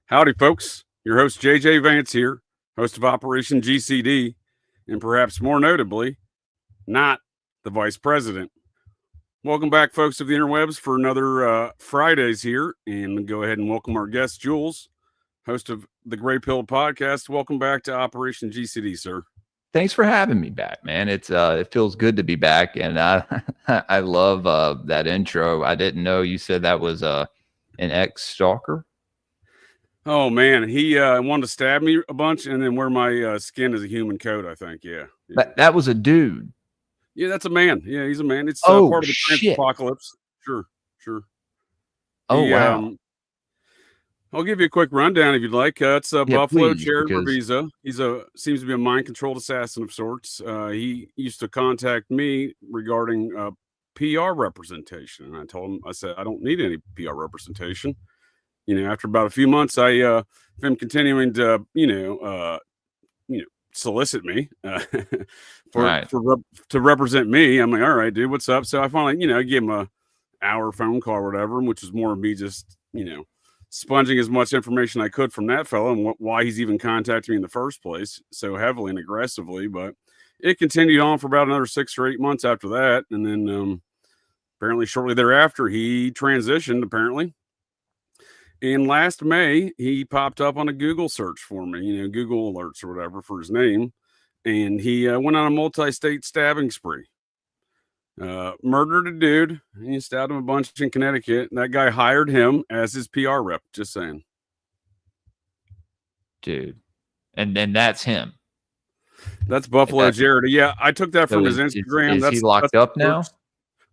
Howdy, folks. Your host, JJ Vance here, host of Operation GCD, and perhaps more notably, not the vice president. Welcome back, folks of the interwebs, for another Fridaze here. And go ahead and welcome our guest, Jules, host of the Greypilled Podcast. Welcome back to Operation GCD, sir. Thanks for having me back, man. It feels good to be back, and I love that intro. I didn't know you said that was an ex-stalker. Oh man, he wanted to stab me a bunch and then wear my skin as a human coat. I think, yeah. That was a dude. Yeah, that's a man. Yeah, he's a man. It's part of the trans apocalypse. Sure. Oh, wow. I'll give you a quick rundown if you'd like. It's Buffalo please, Jared Revisa. He's seems to be a mind-controlled assassin of sorts. He used to contact me regarding PR representation, and I told him, I said, I don't need any PR representation. After about a few months, of him continuing to, solicit me to represent me. I'm like, all right, dude, what's up? So I finally, I gave him a hour phone call or whatever, which was more of me just, sponging as much information I could from that fellow and why he's even contacted me in the first place so heavily and aggressively. But it continued on for about another 6 or 8 months after that. And then apparently shortly thereafter, he transitioned, apparently. And last May, he popped up on a Google search for me, Google alerts or whatever for his name. And he went on a multi-state stabbing spree. Murdered a dude. He stabbed him a bunch in Connecticut. That guy hired him as his PR rep. Just saying. Dude. And then that's him. That's Buffalo Jared. Yeah, I took that from his Instagram. Is he locked up now?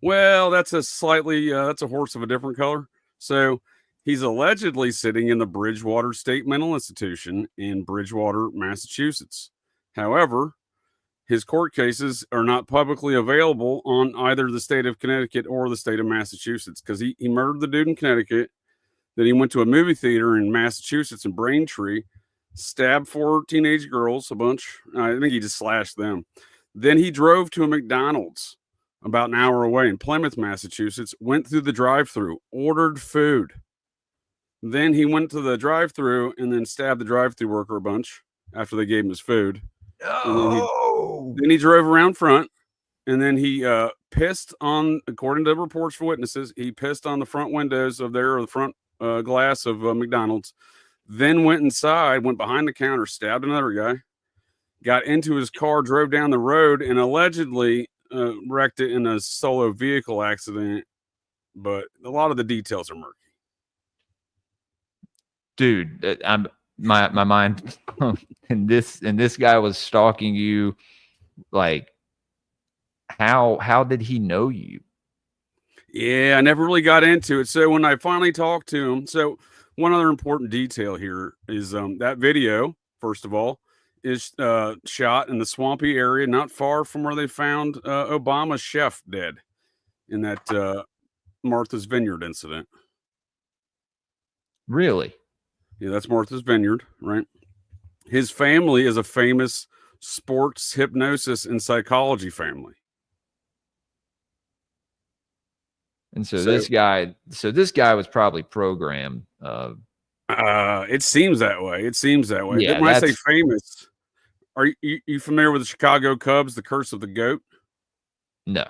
Well, that's a horse of a different color. So he's allegedly sitting in the Bridgewater State Mental Institution in Bridgewater, Massachusetts. However, his court cases are not publicly available on either the state of Connecticut or the state of Massachusetts because he murdered the dude in Connecticut. Then he went to a movie theater in Massachusetts in Braintree, stabbed 4 teenage girls, a bunch. I think he just slashed them. Then he drove to a McDonald's about an hour away in Plymouth, Massachusetts, went through the drive-thru, ordered food. Then he went to the drive-thru and then stabbed the drive-thru worker a bunch after they gave him his food. Then he drove around front, and then he pissed on, according to reports for witnesses, he pissed on the front windows of the front glass of McDonald's. Then went inside, went behind the counter, stabbed another guy, got into his car, drove down the road, and allegedly wrecked it in a solo vehicle accident. But a lot of the details are murky. Dude, my mind and this guy was stalking you. Like, how did he know you? Yeah, I never really got into it. So when I finally talked to him, so one other important detail here is that video, first of all, is shot in the swampy area not far from where they found Obama's chef dead in that Martha's Vineyard incident. Really? Yeah, that's Martha's Vineyard, right? His family is a famous sports hypnosis and psychology family. And so this guy was probably programmed. It seems that way. Yeah, when I say famous, are you familiar with the Chicago Cubs, the Curse of the Goat? No.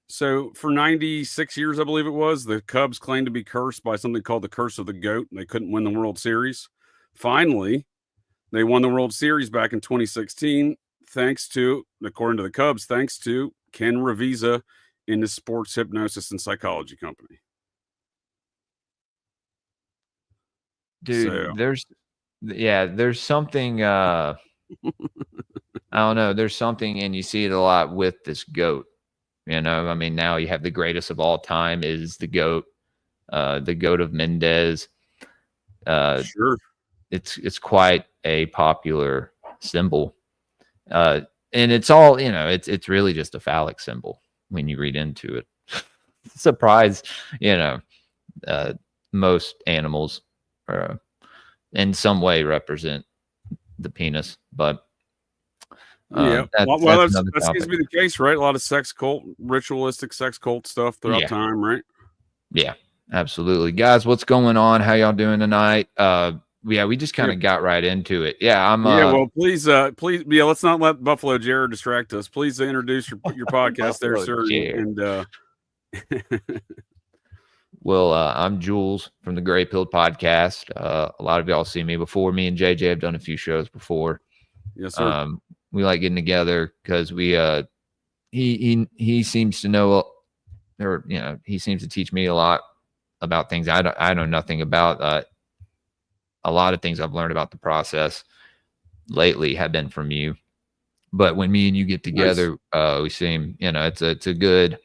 So for 96 years, I believe it was, the Cubs claimed to be cursed by something called the Curse of the Goat. They couldn't win the World Series. Finally, they won the World Series back in 2016, thanks to, according to the Cubs, thanks to Ken Revisa in his sports hypnosis and psychology company. Dude, there's something, I don't know, there's something, and you see it a lot with this goat. I mean, now you have the greatest of all time is the goat of Mendez. Sure. It's quite a popular symbol. And it's all, it's really just a phallic symbol when you read into it. Surprise, most animals in some way represent the penis, but that seems to be the case, right? A lot of ritualistic sex cult stuff throughout time, right? Yeah, absolutely. Guys, what's going on? How y'all doing tonight? we just kind of got right into it. Yeah, I'm. Well, please, let's not let Buffalo Jared distract us. Please introduce your podcast there, sir. And well, I'm Jules from the Greypilled Podcast. A lot of y'all see me before. Me and JJ have done a few shows before. Yes, sir. We like getting together because he seems to know, or he seems to teach me a lot about things I know nothing about. A lot of things I've learned about the process lately have been from you. But when me and you get together, nice. We seem, it's a good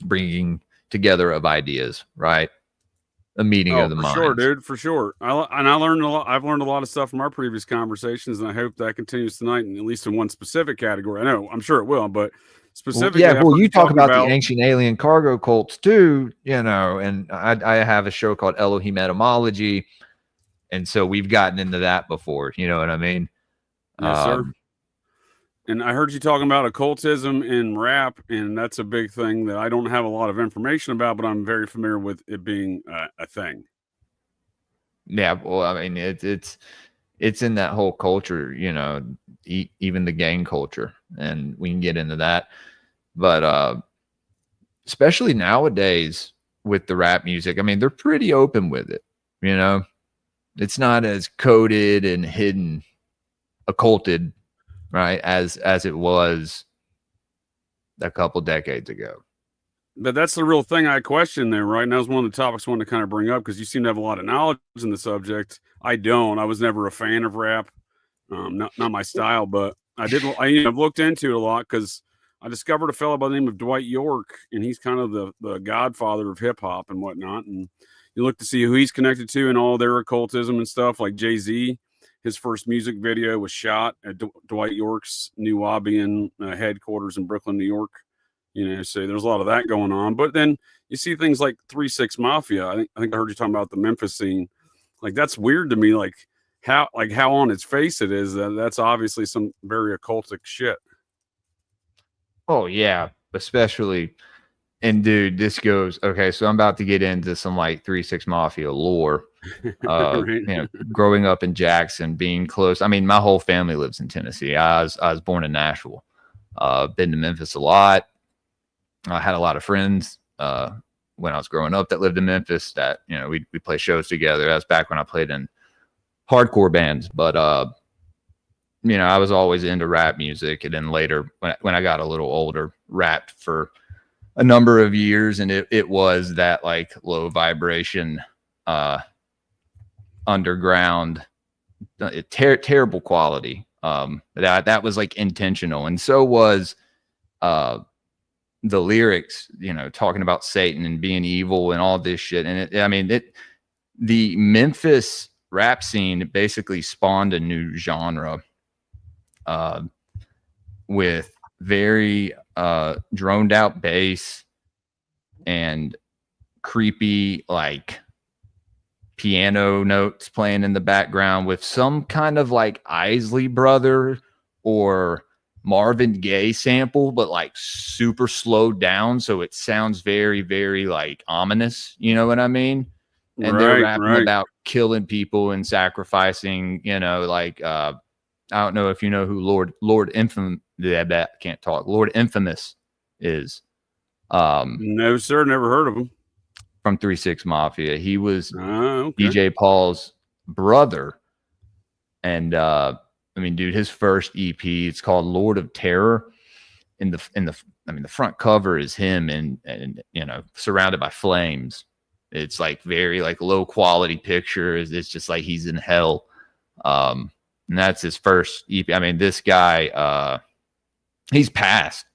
bringing together of ideas, right? A meeting of the minds. Sure, dude, for sure. I learned a lot. I've learned a lot of stuff from our previous conversations, and I hope that continues tonight, and at least in one specific category. I'm sure it will, but specifically, you talk about the ancient alien cargo cults too, and I have a show called Elohim Etymology, and so we've gotten into that before. You know what I mean? Yes, sir. And I heard you talking about occultism in rap, and that's a big thing that I don't have a lot of information about, but I'm very familiar with it being a thing. Yeah, well, I mean, it's in that whole culture, even the gang culture, and we can get into that. But especially nowadays with the rap music, I mean, they're pretty open with it. It's not as coded and hidden, occulted, right, as it was a couple decades ago. But that's the real thing I question there, right? And that was one of the topics I wanted to kind of bring up because you seem to have a lot of knowledge in the subject. I don't. I was never a fan of rap. Not my style, but I've looked into it a lot because I discovered a fellow by the name of Dwight York, and he's kind of the godfather of hip hop and whatnot. And you look to see who he's connected to and all their occultism and stuff, like Jay-Z. His first music video was shot at Dwight York's New Wabian headquarters in Brooklyn, New York. So there's a lot of that going on. But then you see things like 3-6 Mafia. I think I heard you talking about the Memphis scene. Like, that's weird to me. Like how on its face it is that's obviously some very occultic shit. Oh yeah, especially. And dude, this goes okay. So I'm about to get into some like 3-6 Mafia lore. Right. Growing up in Jackson, being close. I mean, my whole family lives in Tennessee. I was born in Nashville. Been to Memphis a lot. I had a lot of friends when I was growing up that lived in Memphis. That we play shows together. That's back when I played in hardcore bands. But I was always into rap music, and then later when I got a little older, rapped for a number of years, and it was that like low vibration underground terrible quality that was like intentional, and so was the lyrics, talking about Satan and being evil and all this shit. And the Memphis rap scene basically spawned a new genre with very droned out bass and creepy like piano notes playing in the background with some kind of like Isley Brother or Marvin Gaye sample, but like super slowed down, so it sounds very, very like ominous. You know what I mean? And they're rapping about killing people and sacrificing. Like I don't know if you know who Lord Infamous. Can't talk. Lord Infamous is. No, sir, never heard of him. From 3-6 Mafia. He was DJ Paul's brother, and dude, his first EP, it's called Lord of Terror. The front cover is him and surrounded by flames. It's like very like low quality picture. It's just like he's in hell. And that's his first EP. I mean, this guy, he's passed.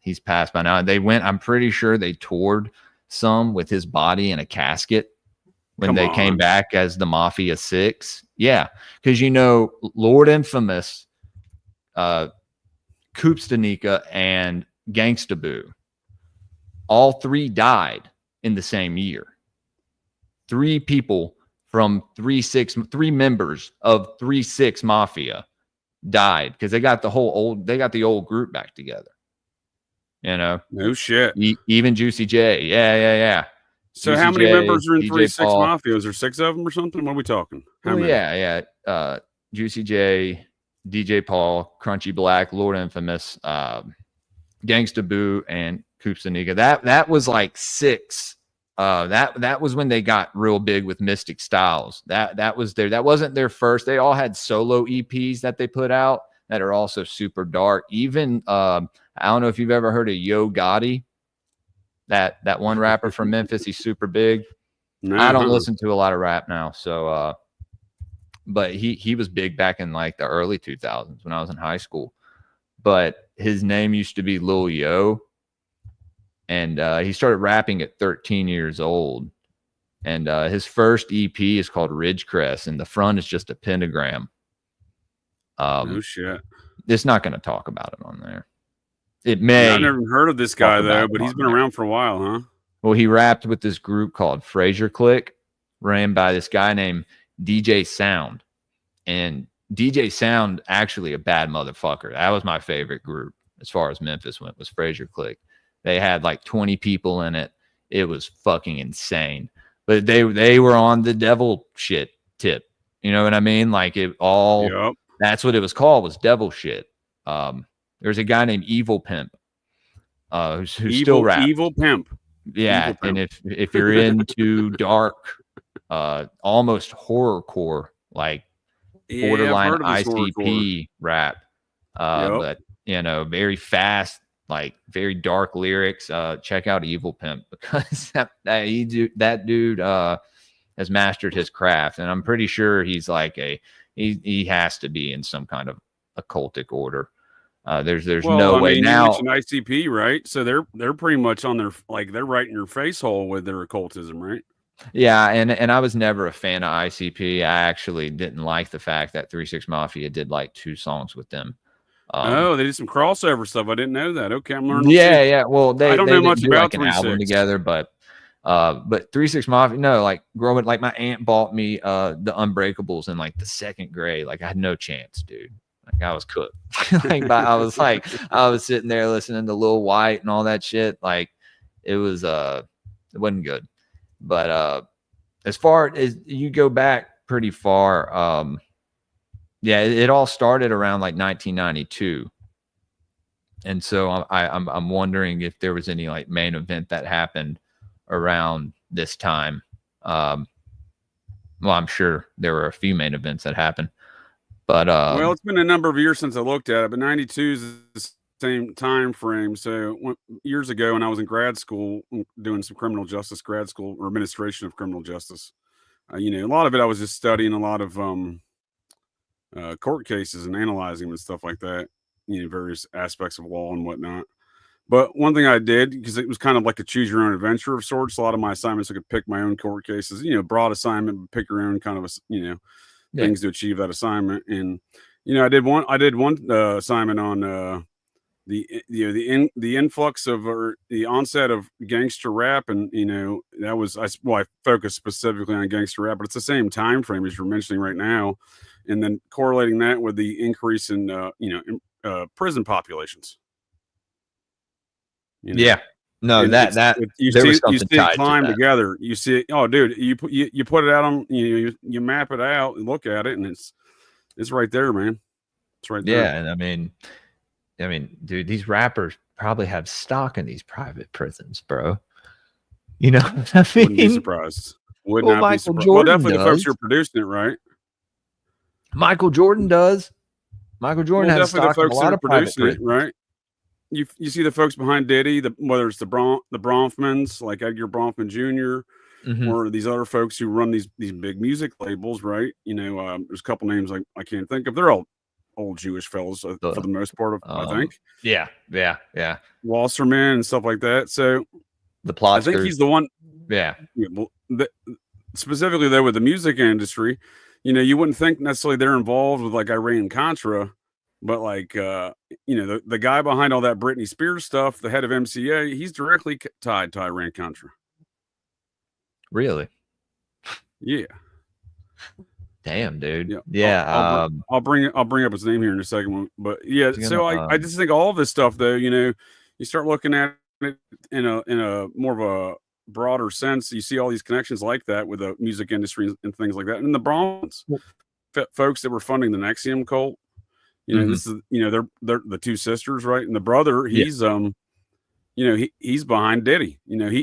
He's passed by now. I'm pretty sure they toured some with his body in a casket when they came back as the Mafia 6. Yeah, because Lord Infamous, Koopstanika, and Gangsta Boo, all three died in the same year. 3 people from 3 members of 3-6 Mafia died because they got the old group back together. No shit. Even Juicy J. Yeah. So how many members are in 3 6 Mafia? Is there 6 of them or something? What are we talking? How many? Yeah. Juicy J, DJ Paul, Crunchy Black, Lord Infamous, Gangsta Boo, and Coops Aniga. That was like 6. That was when they got real big with Mystic Styles. That wasn't their first. They all had solo EPs that they put out that are also super dark. Even I don't know if you've ever heard of Yo Gotti. That one rapper from Memphis, he's super big. No, I don't listen to a lot of rap now, so but he was big back in like the early 2000s when I was in high school. But his name used to be Lil Yo, and he started rapping at 13 years old. And his first EP is called Ridgecrest, and the front is just a pentagram. No shit. It's not going to talk about it on there. It may. I've never heard of this guy though, but he's been around for a while, huh? Well, he rapped with this group called Fraser Click, ran by this guy named DJ Sound. And DJ Sound, actually a bad motherfucker. That was my favorite group as far as Memphis went, was Fraser Click. They had like 20 people in it. It was fucking insane. But they were on the devil shit tip. You know what I mean? Like it all. Yep. That's what it was called, was devil shit. There's a guy named Evil Pimp who's still rapping. Evil Pimp. Yeah, Evil Pimp. And if you're into dark, almost horrorcore, like borderline ICP rap, but very fast, like very dark lyrics, check out Evil Pimp, because that dude has mastered his craft, and I'm pretty sure he's like he has to be in some kind of occultic order. There's no way now. You mentioned ICP, right? So they're pretty much on their, like, they're right in your face hole with their occultism, right? Yeah, and I was never a fan of ICP. I actually didn't like the fact that 3 6 Mafia did like 2 songs with them. They did some crossover stuff. I didn't know that. Okay, I'm learning. Yeah. Well, I don't know much about like an album together, but 3 6 Mafia. No, like growing, like my aunt bought me the Unbreakables in like the 2nd grade. Like I had no chance, dude. Like I was cooked. I was sitting there listening to Lil White and all that shit. Like it wasn't good. But as far as you go back pretty far, it all started around like 1992. And so I'm wondering if there was any like main event that happened around this time. Well, I'm sure there were a few main events that happened. But well, it's been a number of years since I looked at it, but 92 is the same time frame. So years ago, when I was in grad school doing some criminal justice grad school or administration of criminal justice, a lot of it I was just studying a lot of court cases and analyzing them and stuff like that, various aspects of law and whatnot. But one thing I did, because it was kind of like a choose your own adventure of sorts, a lot of my assignments I could pick my own court cases, broad assignment, pick your own kind of things to achieve that assignment. And I did one assignment on the influx of, or the onset of gangster rap, and that was I focused specifically on gangster rap, but it's the same time frame as you're mentioning right now, and then correlating that with the increase in prison populations. No, and that you there see, was something you see tied it climb to that. together. You see it. Oh, dude, you put it out on you map it out and look at it, and it's right there, man. It's right there. Yeah, and I mean, dude, these rappers probably have stock in these private prisons, bro. I mean? Wouldn't be surprised. Would not be surprised. Well, definitely the folks who are producing it, right? Michael Jordan does. Michael Jordan has stock in a lot of private prisons, right? You see the folks behind Diddy, whether it's the Bronfmans, like Edgar Bronfman Jr., or these other folks who run these big music labels, right? There's a couple names I can't think of. They're all old Jewish fellows for the most part, I think. Yeah. Wasserman and stuff like that. So the plot. I think he's the one. Yeah. Specifically though, with the music industry, you wouldn't think necessarily they're involved with like Iran Contra. But like, the guy behind all that Britney Spears stuff, the head of MCA, he's directly tied to Iran Contra. Really? Yeah. Damn, dude. Yeah. I'll bring up his name here in a second. But yeah, so I just think all of this stuff though, you start looking at it in a more of broader sense, you see all these connections like that with the music industry and things like that. And the Brahmins, folks that were funding the Nexium cult, this is, they're the two sisters, right? And the brother, he's he's behind Diddy.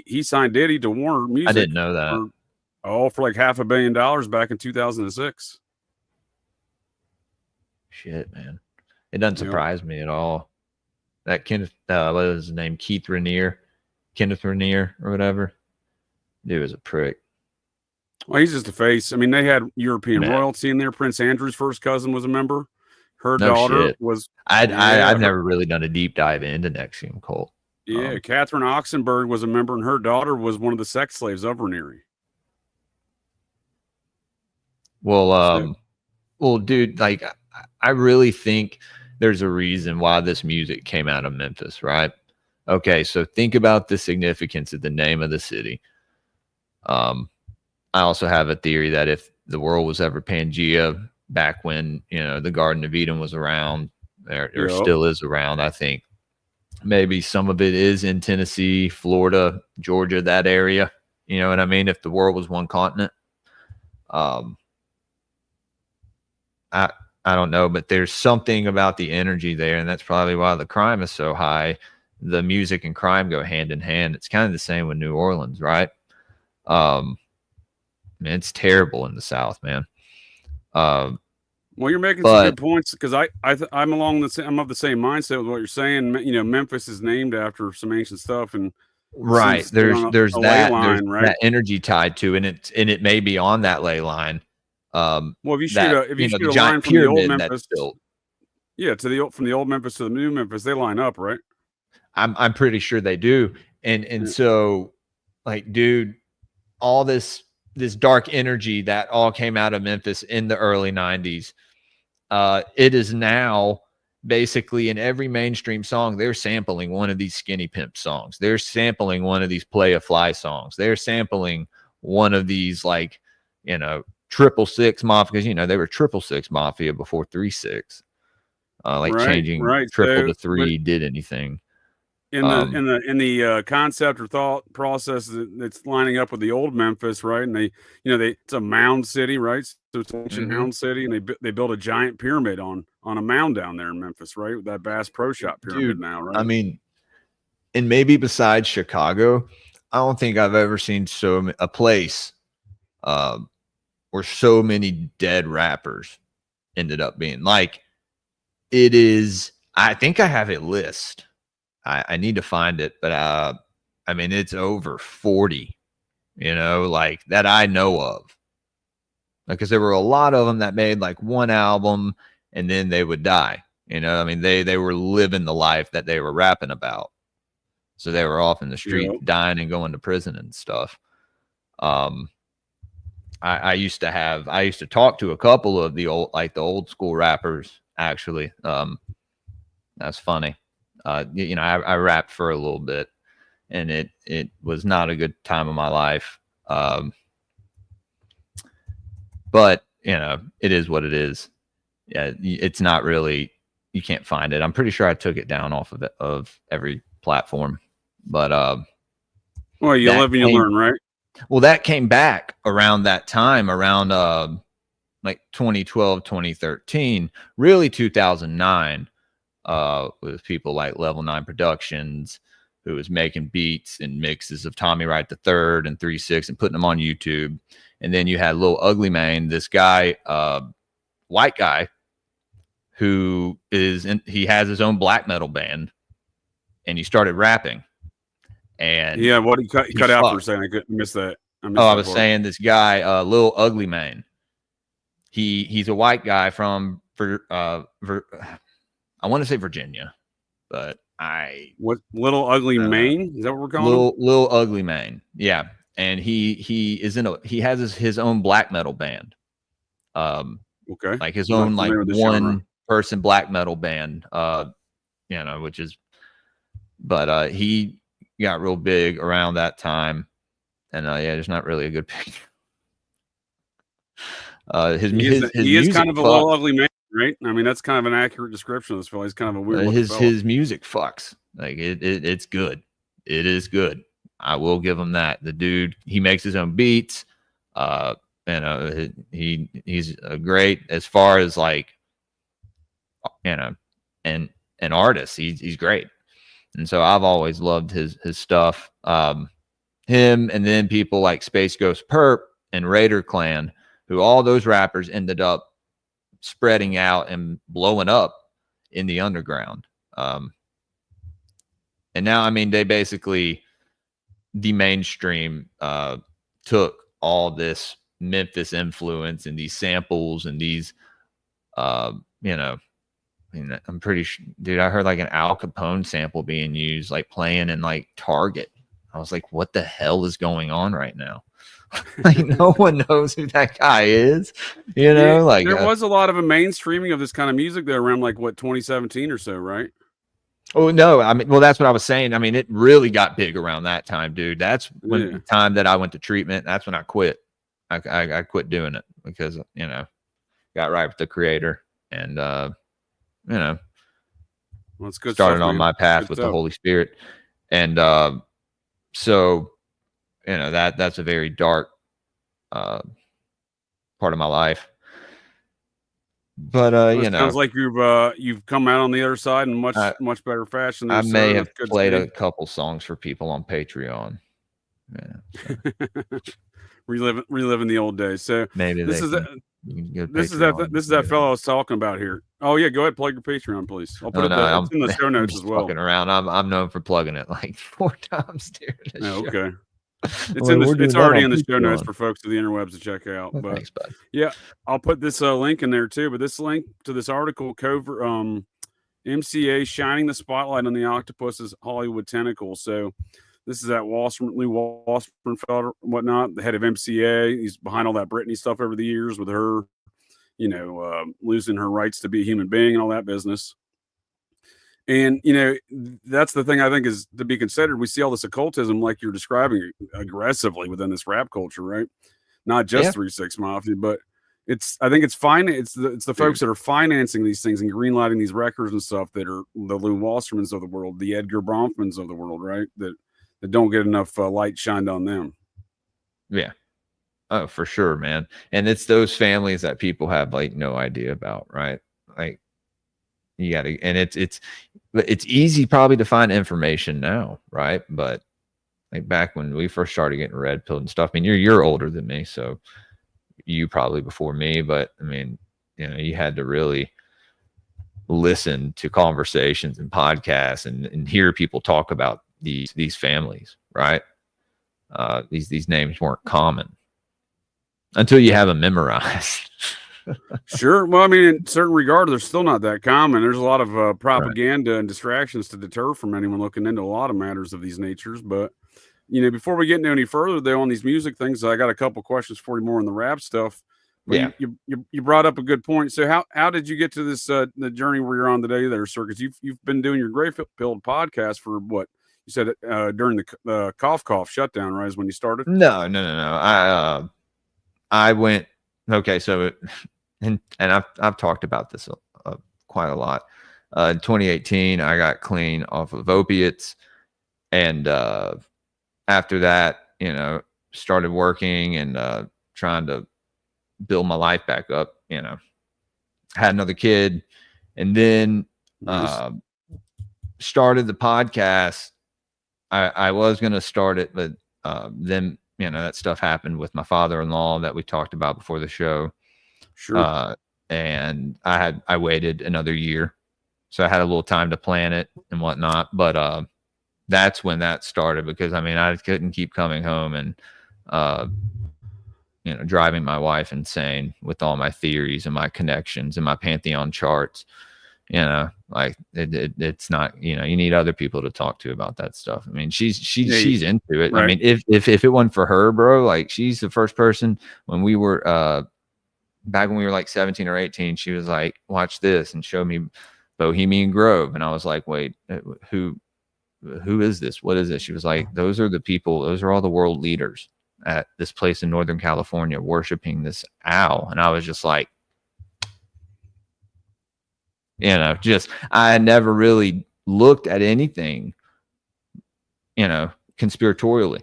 He signed Diddy to Warner Music. I didn't know that. For like $500 million back in 2006. Shit, man. It doesn't surprise me at all. That Kenneth, what was his name? Kenneth Rainier or whatever. Dude was a prick. Well, he's just a face. I mean, they had European royalty in there. Prince Andrew's first cousin was a member. Her daughter was. I've never really done a deep dive into Nexium cult. Yeah, Catherine Oxenberg was a member, and her daughter was one of the sex slaves of Raniere. Well, dude, like, I really think there's a reason why this music came out of Memphis, right? Okay, so think about the significance of the name of the city. I also have a theory that if the world was ever Pangea, back when, the Garden of Eden was around, or still is around, I think maybe some of it is in Tennessee, Florida, Georgia, that area. You know what I mean? If the world was one continent. I don't know, but there's something about the energy there, and that's probably why the crime is so high. The music and crime go hand in hand. It's kind of the same with New Orleans, right? Man, it's terrible in the South, man. Well, you're making some good points, because I'm of the same mindset with what you're saying. Memphis is named after some ancient stuff, and right there's that energy tied to it, and it may be on that ley line. Well, if you shoot a line from the old Memphis, from the old Memphis to the new Memphis, they line up, right? I'm pretty sure they do, and so, like, dude, all this dark energy that all came out of Memphis in the early 90s, it is now basically in every mainstream song. They're sampling one of these Skinny Pimp songs. They're sampling one of these Play a Fly songs. They're sampling one of these, like, 666 Mafia, because they were 666 Mafia before 3-6. Changing triple to 3 did anything. In the concept or thought process that's lining up with the old Memphis, right? And they it's a mound city, right? So it's an ancient mound city, and they built a giant pyramid on a mound down there in Memphis, right? With that Bass Pro Shop pyramid now, right? I mean, and maybe besides Chicago, I don't think I've ever seen a place where so many dead rappers ended up being. Like, it is. I think I have a list. I need to find it, but I mean, it's over 40, like, that I know of. Because there were a lot of them that made like one album and then they would die. I mean, they were living the life that they were rapping about. So they were off in the street dying and going to prison and stuff. I used to talk to a couple of the old school rappers, actually. That's funny. I rapped for a little bit, and it was not a good time of my life. But it is what it is. Yeah, it's not really, you can't find it. I'm pretty sure I took it down off of every platform. But well, you live and you learn, right? Well, that came back around that time, around like 2012, 2013, really 2009. With people like Level 9 Productions, who was making beats and mixes of Tommy Wright III and 3-6 and putting them on YouTube. And then you had Lil Ugly Mane, this guy, white guy, who he has his own black metal band, and he started rapping. And yeah, what he cut out for a second. I couldn't miss that. I was saying this guy, Lil Ugly Mane. He's a white guy from I want to say Virginia, but what Little Ugly Mane? Is that what we're calling Lil Ugly Mane? Yeah, and he has his own black metal band. Okay, like his own like one person black metal band. Which is, but he got real big around that time, and there's not really a good picture. He is kind of a Little Ugly Man. Right, I mean, that's kind of an accurate description of this fellow. He's kind of a weird. His music fucks. Like it's good. It is good. I will give him that. The dude, he makes his own beats. He's great as far as like, an artist. He's great. And so I've always loved his stuff. Him, and then people like Space Ghost Perp and Raider Clan, who all those rappers ended up spreading out and blowing up in the underground. And now, I mean, they basically, the mainstream took all this Memphis influence and these samples and these, I'm pretty sure, dude, I heard like an Al Capone sample being used, like playing in like Target. I was like, what the hell is going on right now? Like, no one knows who that guy is, like there was a lot of a mainstreaming of this kind of music there around like 2017 or so, right? Oh no, I mean, well, that's what I was saying. I mean, it really got big around that time, dude. That's when the time that I went to treatment. That's when I quit. I quit doing it because got right with the Creator, and well, it's good started stuff, on my path with the Holy Spirit, and so that's a very dark part of my life. But it sounds like you've come out on the other side in much better fashion. I may have played a couple songs for people on Patreon. Yeah, so. reliving the old days. So maybe this is that fellow I was talking about here. Oh yeah, go ahead, plug your Patreon, please. I'll put it's in the show notes as well. Around. I'm known for plugging it like 4 times during the show. Okay. It's already in the show notes for folks to the interwebs to check out. Well, thanks, bud. Yeah, I'll put this link in there too. But this link to this article cover MCA shining the spotlight on the octopus's Hollywood tentacles. So this is that Lee Wasserman whatnot, the head of MCA. He's behind all that Britney stuff over the years with her, losing her rights to be a human being and all that business. And, that's the thing I think is to be considered. We see all this occultism, like you're describing, aggressively within this rap culture, right? Not just 3 6 Mafia, but I think it's fine. It's the folks that are financing these things and greenlighting these records and stuff that are the Lou Wassermans of the world, the Edgar Bronfmans of the world, right? That don't get enough light shined on them. Yeah. Oh, for sure, man. And it's those families that people have like no idea about, right? Like, you gotta, and it's easy probably to find information now, right? But like back when we first started getting red pilled and stuff, I mean, you're older than me, so you probably before me, but I mean, you had to really listen to conversations and podcasts and hear people talk about these families, right? These names weren't common until you have them memorized. Sure. Well, I mean, in certain regard, they're still not that common. There's a lot of propaganda and distractions to deter from anyone looking into a lot of matters of these natures. But, before we get into any further, though, on these music things, I got a couple questions for you more on the rap stuff. But you brought up a good point. So how did you get to this the journey where you're on today there, sir? Because you've been doing your Greypilled podcast for what? You said during the cough shutdown, right? Is when you started? No. I went, okay, so and I've talked about this quite a lot. In 2018, I got clean off of opiates, and after that, started working and trying to build my life back up. Had another kid, and then started the podcast. I was going to start it, but then that stuff happened with my father-in-law that we talked about before the show. Sure. And I waited another year, so I had a little time to plan it and whatnot. But that's when that started, because I mean, I couldn't keep coming home and driving my wife insane with all my theories and my connections and my Pantheon charts. Like it's not, you need other people to talk to about that stuff. I mean, she's into it. Right. I mean, if it wasn't for her, bro, like she's the first person when we were back when we were like 17 or 18, she was like, watch this, and showed me Bohemian Grove. And I was like, wait, who is this? What is this? She was like, those are the people, those are all the world leaders at this place in Northern California worshiping this owl. And I was just like, I had never really looked at anything, conspiratorially.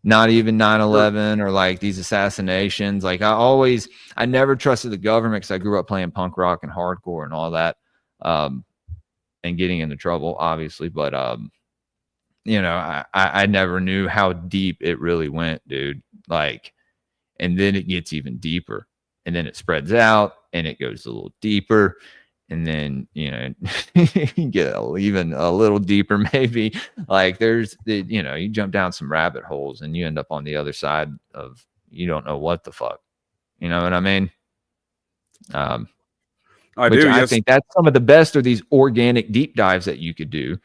Not even 9/11 or like these assassinations. Like I never trusted the government because I grew up playing punk rock and hardcore and all that, and getting into trouble, obviously. But you know, I never knew how deep it really went, dude. Like, and then it gets even deeper, and then it spreads out, and it goes a little deeper. And then, you know, you get even a little deeper, maybe. Like you know, you jump down some rabbit holes and you end up on the other side of, you don't know what the fuck. You know what I mean? I think that's some of the best are these organic deep dives that you could do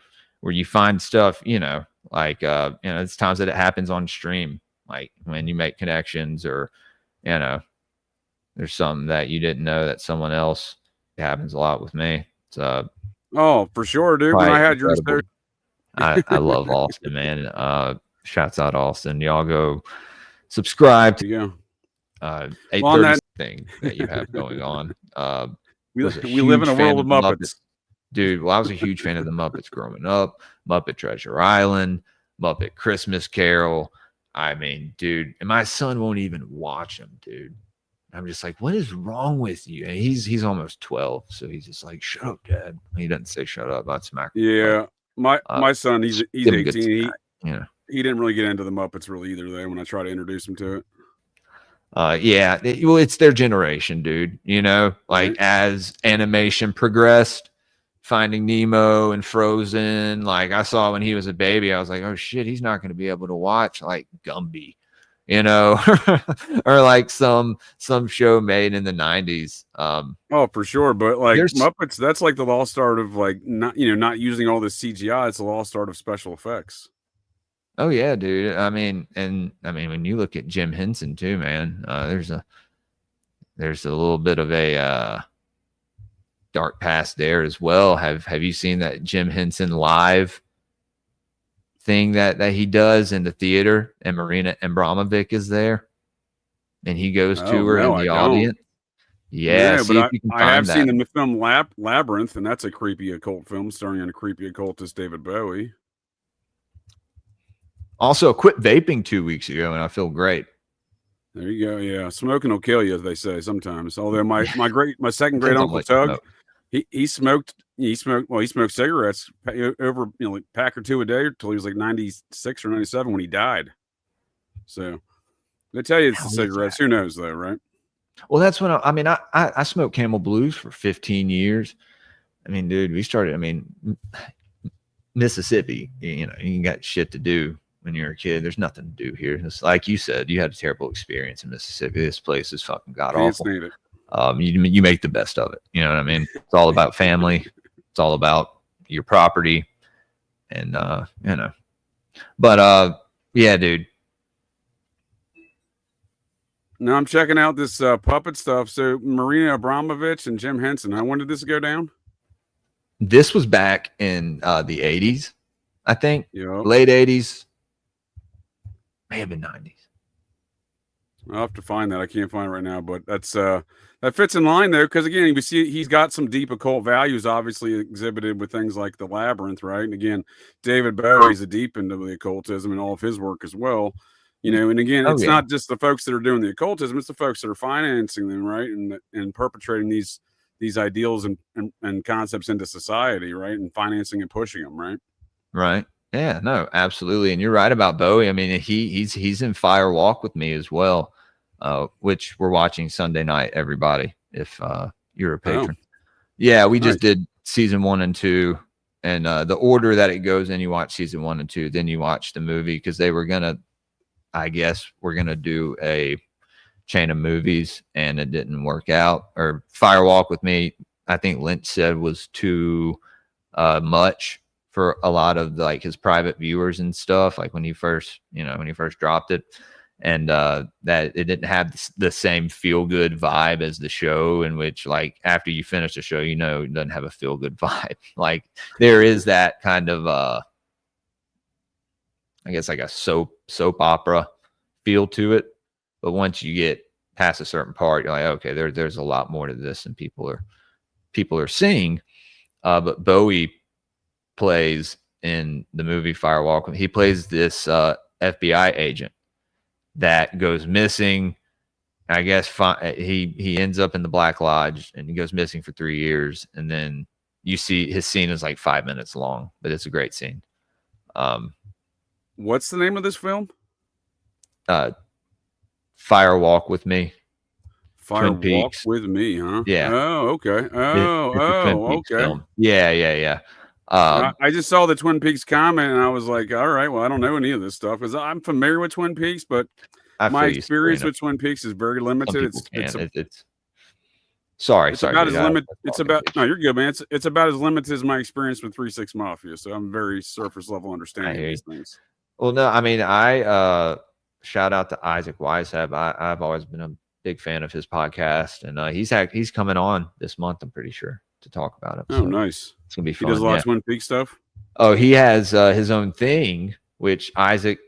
where you find stuff, you know, like, you know, it's times that it happens on stream, like when you make connections or, you know, there's something that you didn't know that someone else. It happens a lot with me. It's oh, for sure, dude. When I had your I love Austin, man. Shouts out Austin. Y'all go subscribe to 830 thing that you have going on. We live in a world of Muppets. Dude, well, I was a huge fan of the Muppets growing up. Muppet Treasure Island, Muppet Christmas Carol. I mean, dude, and my son won't even watch them, dude. I'm just like, what is wrong with you? And he's almost 12, so he's just like, shut up, Dad. He doesn't say shut up. I'd smack him. Yeah, my son, he's 18. He didn't really get into the Muppets really either, though, when I try to introduce him to it. Yeah, well, it's their generation, dude. You know, like as animation progressed, Finding Nemo and Frozen. Like I saw when he was a baby, I was like, oh shit, he's not going to be able to watch like Gumby. You know, or like some show made in the 90s. Oh, for sure. But like Muppets, that's like the lost art of like not using all this CGI. It's the lost art of special effects. Oh yeah, dude. I mean, when you look at Jim Henson too, man, there's a little bit of a dark past there as well. Have you seen that Jim Henson live thing that he does in the theater, and Marina Abramovic is there and he goes to her in the audience? Yeah, but I have seen the film Labyrinth, and that's a creepy occult film starring a creepy occultist David Bowie. Also quit vaping 2 weeks ago and I feel great. There you go. Yeah, smoking will kill you, as they say sometimes. Although my second great uncle Tug, he smoked cigarettes over like pack or two a day until he was like 96 or 97 when he died. So they tell you it's the cigarettes. Who knows though, right? Well, that's when I smoked Camel Blues for 15 years. I mean, dude, we started. I mean, Mississippi. You know, you got shit to do when you're a kid. There's nothing to do here. It's like you said, you had a terrible experience in Mississippi. This place is fucking god awful. You make the best of it. You know what I mean? It's all about family. It's all about your property, and you know. But yeah, dude. Now I'm checking out this puppet stuff. So Marina Abramovic and Jim Henson. When did this go down? This was back in the 80s, I think. Yep. Late 80s. May have been 90s. I'll have to find that. I can't find it right now, but that's that fits in line though, because again, we see he's got some deep occult values, obviously exhibited with things like the Labyrinth, right? And again, David Bowie's a deep into the occultism and all of his work as well. You know, and again, it's not just the folks that are doing the occultism; it's the folks that are financing them, right, and perpetrating these ideals and concepts into society, right, and financing and pushing them, right. Right. Yeah. No. Absolutely. And you're right about Bowie. I mean, he's in Fire Walk with me as well, which we're watching Sunday night. Everybody, if you're a patron, yeah, we just did season 1 and 2, and the order that it goes in, you watch season 1 and 2, then you watch the movie because they were gonna. I guess we're going to do a chain of movies and it didn't work out. Or Fire Walk with Me, I think Lynch said was too much for a lot of like his private viewers and stuff. Like when he first dropped it, and that it didn't have the same feel good vibe as the show, in which like after you finish the show, you know, it doesn't have a feel good vibe. Like there is that kind of, I guess like a soap opera feel to it, but once you get past a certain part, you're like, okay, there's a lot more to this than people are seeing. But Bowie plays in the movie Firewalk. He plays this FBI agent that goes missing. I guess he ends up in the Black Lodge and he goes missing for 3 years. And then you see his scene is like 5 minutes long, but it's a great scene. What's the name of this film? Firewalk with Me. Firewalk with Me, huh? Yeah. Oh, okay. Okay. Film. Yeah. I just saw the Twin Peaks comment and I was like, all right, well, I don't know any of this stuff because I'm familiar with Twin Peaks, but my experience with Twin Peaks is very limited. Sorry. About as limited. No, you're good, man. It's about as limited as my experience with 3 6 Mafia. So I'm very surface level understanding of these things. Well, no, I mean, I shout out to Isaac Weishaupt. I've always been a big fan of his podcast, and he's coming on this month, I'm pretty sure, to talk about it. Oh, so nice. It's gonna be fun. He does a lot of Twin Peaks stuff. Oh, he has his own thing, which Isaac,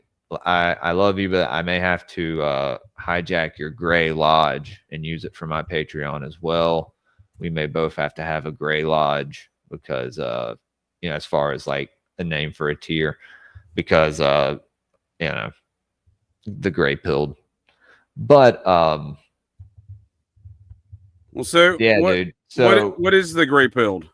I love you, but I may have to hijack your Grey Lodge and use it for my Patreon as well. We may both have to have a Grey Lodge because as far as like a name for a tier, because the Greypilled. But well, so yeah, dude. So what is the Greypilled?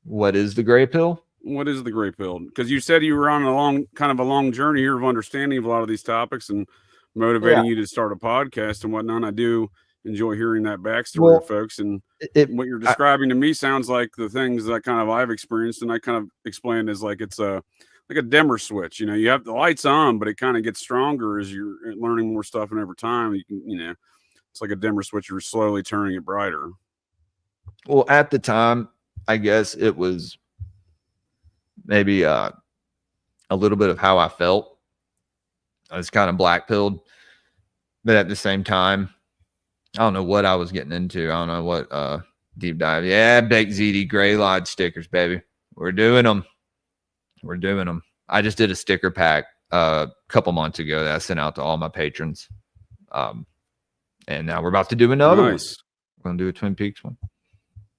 What is the Greypill? What is the Greypilled? Because you said you were on a long journey here of understanding of a lot of these topics and motivating you to start a podcast and whatnot. I do enjoy hearing that backstory of folks, and what you're describing to me sounds like the things that I've experienced, and I kind of explained as like it's a dimmer switch. You have the lights on, but it kind of gets stronger as you're learning more stuff, and over time you can, it's like a dimmer switch. You're slowly turning it brighter. Well, at the time, I guess it was maybe a little bit of how I felt. I was kind of black-pilled, but at the same time, I don't know what I was getting into. I don't know what deep dive. Yeah, HIGH-weirdness Grey Lodge stickers, baby. We're doing them. I just did a sticker pack a couple months ago that I sent out to all my patrons. And now we're about to do another one. We're going to do a Twin Peaks one.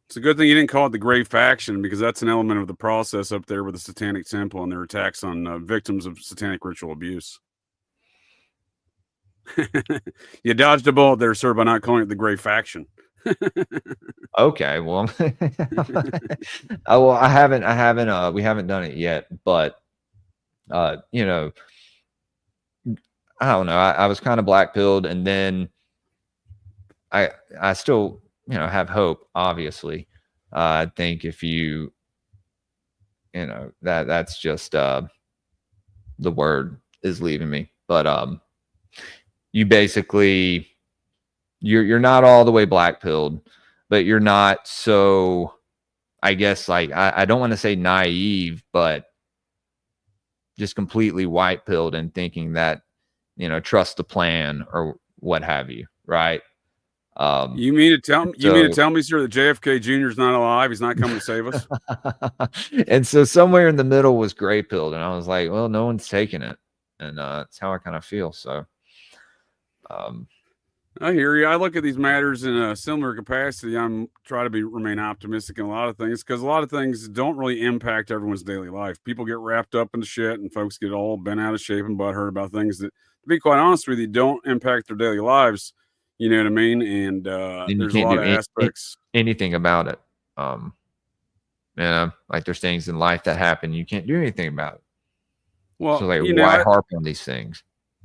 It's a good thing you didn't call it the Grey Faction, because that's an element of the process up there with the Satanic Temple and their attacks on victims of satanic ritual abuse. You dodged a bullet there, sir, by not calling it the Grey Faction. Okay, well, we haven't done it yet, but I don't know. I was kind of black-pilled, and then I still have hope, obviously. I think if that's just the word is leaving me, but you basically you're not all the way black-pilled, but you're not so, I guess, like I don't want to say naive, but just completely white-pilled and thinking that trust the plan or what have you, right? You mean to tell me, sir, that JFK Jr. is not alive? He's not coming to save us? And so somewhere in the middle was Greypilled, and I was like, well, no one's taking it, and that's how I kind of feel. So, I hear you. I look at these matters in a similar capacity. I'm trying to remain optimistic in a lot of things, because a lot of things don't really impact everyone's daily life. People get wrapped up in the shit, and folks get all bent out of shape and butthurt about things that, to be quite honest with you, don't impact their daily lives. You know what I mean? And there's a lot of aspects. Anything about it. Like there's things in life that happen, you can't do anything about it. Well, so why harp on these things?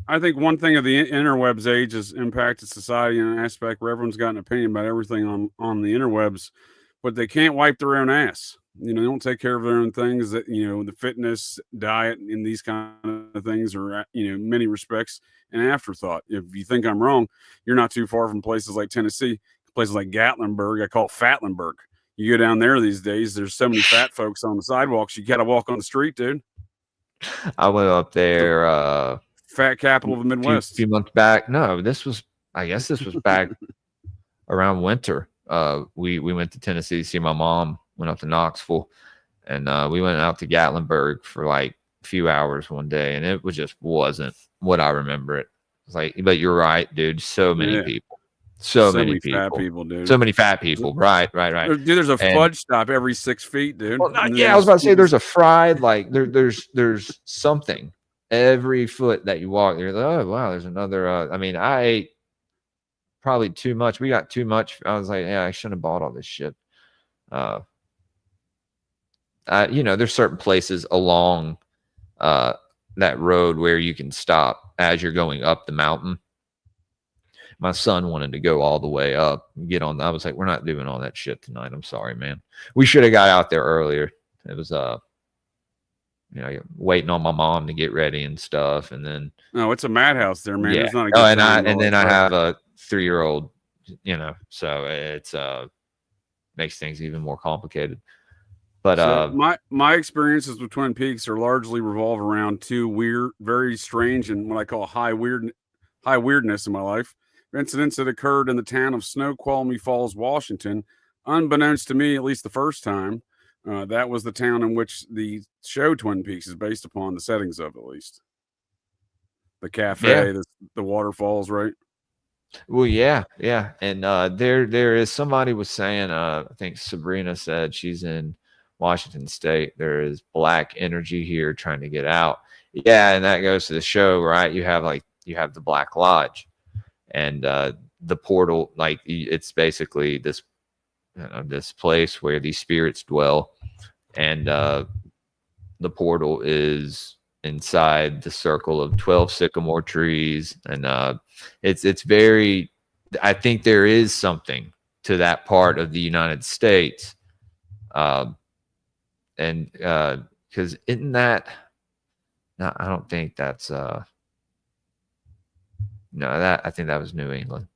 I think one thing of the interwebs age has impacted society in an aspect where everyone's got an opinion about everything on the interwebs, but they can't wipe their own ass. They don't take care of their own things. That the fitness, diet, and these kind of things are in many respects an afterthought. If you think I'm wrong, you're not too far from places like Tennessee, places like Gatlinburg. I call it Fatlinburg. You go down there these days, there's so many fat folks on the sidewalks. You got to walk on the street, dude. I went up there. Fat capital of the Midwest. A few months back. No, I guess this was back around winter. We went to Tennessee to see my mom. Went up to Knoxville, and we went out to Gatlinburg for like a few hours one day, and it wasn't what I remember it. It's like, but you're right, dude. So many So many fat people, dude. So many fat people. Right. Dude, there's a fudge stop every 6 feet, dude. Well, I was about to say there's a fried, like there's something every foot that you walk. You're like, oh wow, there's another. I mean, I ate probably too much. We got too much. I was like, yeah, I shouldn't have bought all this shit. There's certain places along that road where you can stop as you're going up the mountain. My son wanted to go all the way up and get on. I was like, we're not doing all that shit tonight. I'm sorry, man. We should have got out there earlier. It was waiting on my mom to get ready and stuff, and then it's a madhouse there, man. Yeah. It's not and then I have a 3-year-old, so it's makes things even more complicated. But so my experiences with Twin Peaks are largely revolve around two weird, very strange, and what I call high weirdness in my life. Incidents that occurred in the town of Snoqualmie Falls, Washington, unbeknownst to me, at least the first time. That was the town in which the show Twin Peaks is based upon, the settings of, at least. The cafe, the waterfalls, right? Well, yeah. And there is, somebody was saying, I think Sabrina said she's in Washington State. There is black energy here trying to get out. Yeah, and that goes to the show, right? You have the Black Lodge. And the portal, like, it's basically this place where these spirits dwell, and the portal is inside the circle of 12 sycamore trees, and it's very. I think there is something to that part of the United States, and because isn't that? No, I don't think that's No, I think that was New England.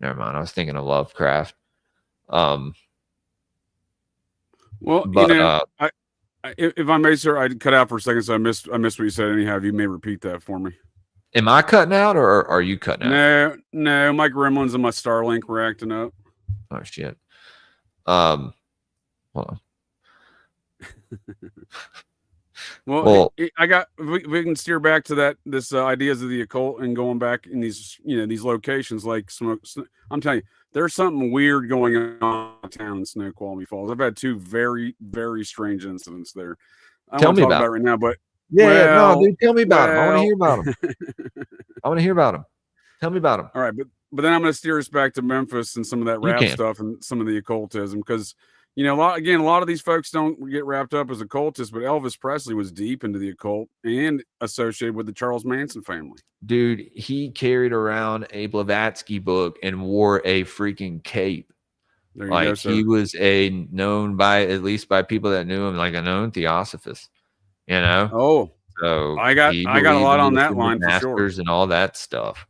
Never mind. I was thinking of Lovecraft. Well, but, if I may, sir, I'd cut out for a second, so I missed what you said. Anyhow, you may repeat that for me. Am I cutting out, or are you cutting out? No, my gremlins and my Starlink were acting up. Oh shit. Hold on. Well, we can steer back to this ideas of the occult and going back in these locations like I'm telling you, there's something weird going on in town in Snoqualmie Falls. I've had 2 very, very strange incidents there. I don't want to talk about it right now, but no, dude, tell me about them. I want to hear about them. I want to hear about them. Tell me about them. All right, but then I'm going to steer us back to Memphis and some of that rap stuff and some of the occultism, because a lot of these folks don't get wrapped up as occultists, but Elvis Presley was deep into the occult and associated with the Charles Manson family. Dude, he carried around a Blavatsky book and wore a freaking cape. There you go, sir. He was known at least by people that knew him, like a known theosophist. Oh, so I got a lot on that line for sure, and all that stuff.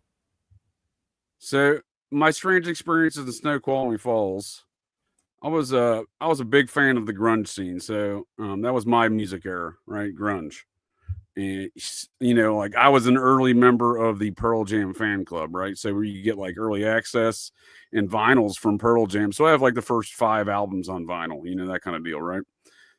So my strange experiences in Snoqualmie Falls. I was a big fan of the grunge scene, so that was my music era, right? Grunge, and like I was an early member of the Pearl Jam fan club, right? So where you get like early access and vinyls from Pearl Jam. So I have like the first 5 albums on vinyl, that kind of deal, right?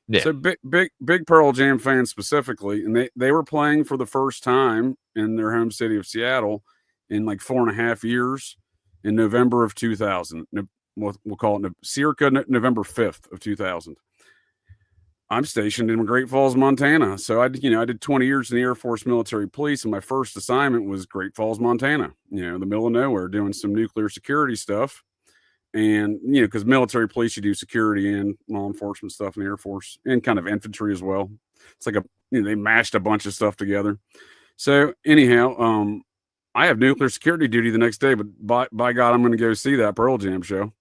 Yeah. So big Pearl Jam fans specifically, and they were playing for the first time in their home city of Seattle in like 4.5 years in November of 2000. We'll call it circa November 5th of 2000. I'm stationed in Great Falls, Montana. So I did 20 years in the Air Force Military Police, and my first assignment was Great Falls, Montana, the middle of nowhere, doing some nuclear security stuff. And, because military police, you do security and law enforcement stuff in the Air Force and kind of infantry as well. It's like they mashed a bunch of stuff together. So anyhow, I have nuclear security duty the next day, but by God, I'm going to go see that Pearl Jam show.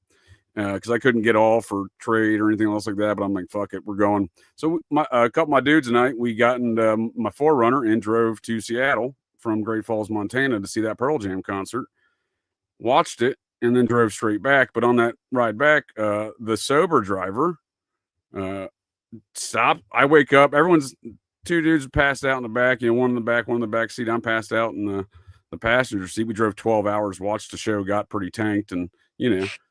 Because I couldn't get off or trade or anything else like that, but I'm like, fuck it, we're going. So a couple of my dudes and I, we got in my 4Runner and drove to Seattle from Great Falls, Montana to see that Pearl Jam concert. Watched it and then drove straight back. But on that ride back, the sober driver stopped. I wake up. Everyone's 2 dudes passed out in the back. One in the back, one in the back seat. I'm passed out in the passenger seat. We drove 12 hours, watched the show, got pretty tanked, and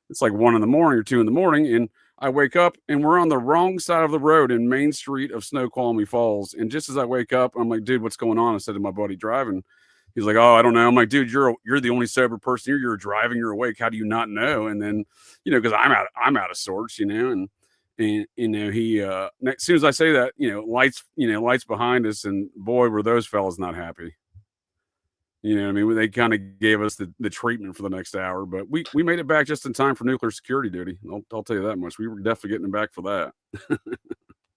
it's like 1 in the morning or 2 in the morning, and I wake up and we're on the wrong side of the road in Main Street of Snoqualmie Falls. And just as I wake up, I'm like, dude, what's going on? I said to my buddy driving, He's like, oh, I don't know. I'm like, dude, you're the only sober person here. You're driving. You're awake. How do you not know? And then, because I'm out of sorts, and he as soon as I say that, lights behind us, and boy, were those fellas not happy. I mean, they kind of gave us the treatment for the next hour, but we made it back just in time for nuclear security duty. I'll tell you that much. We were definitely getting back for that.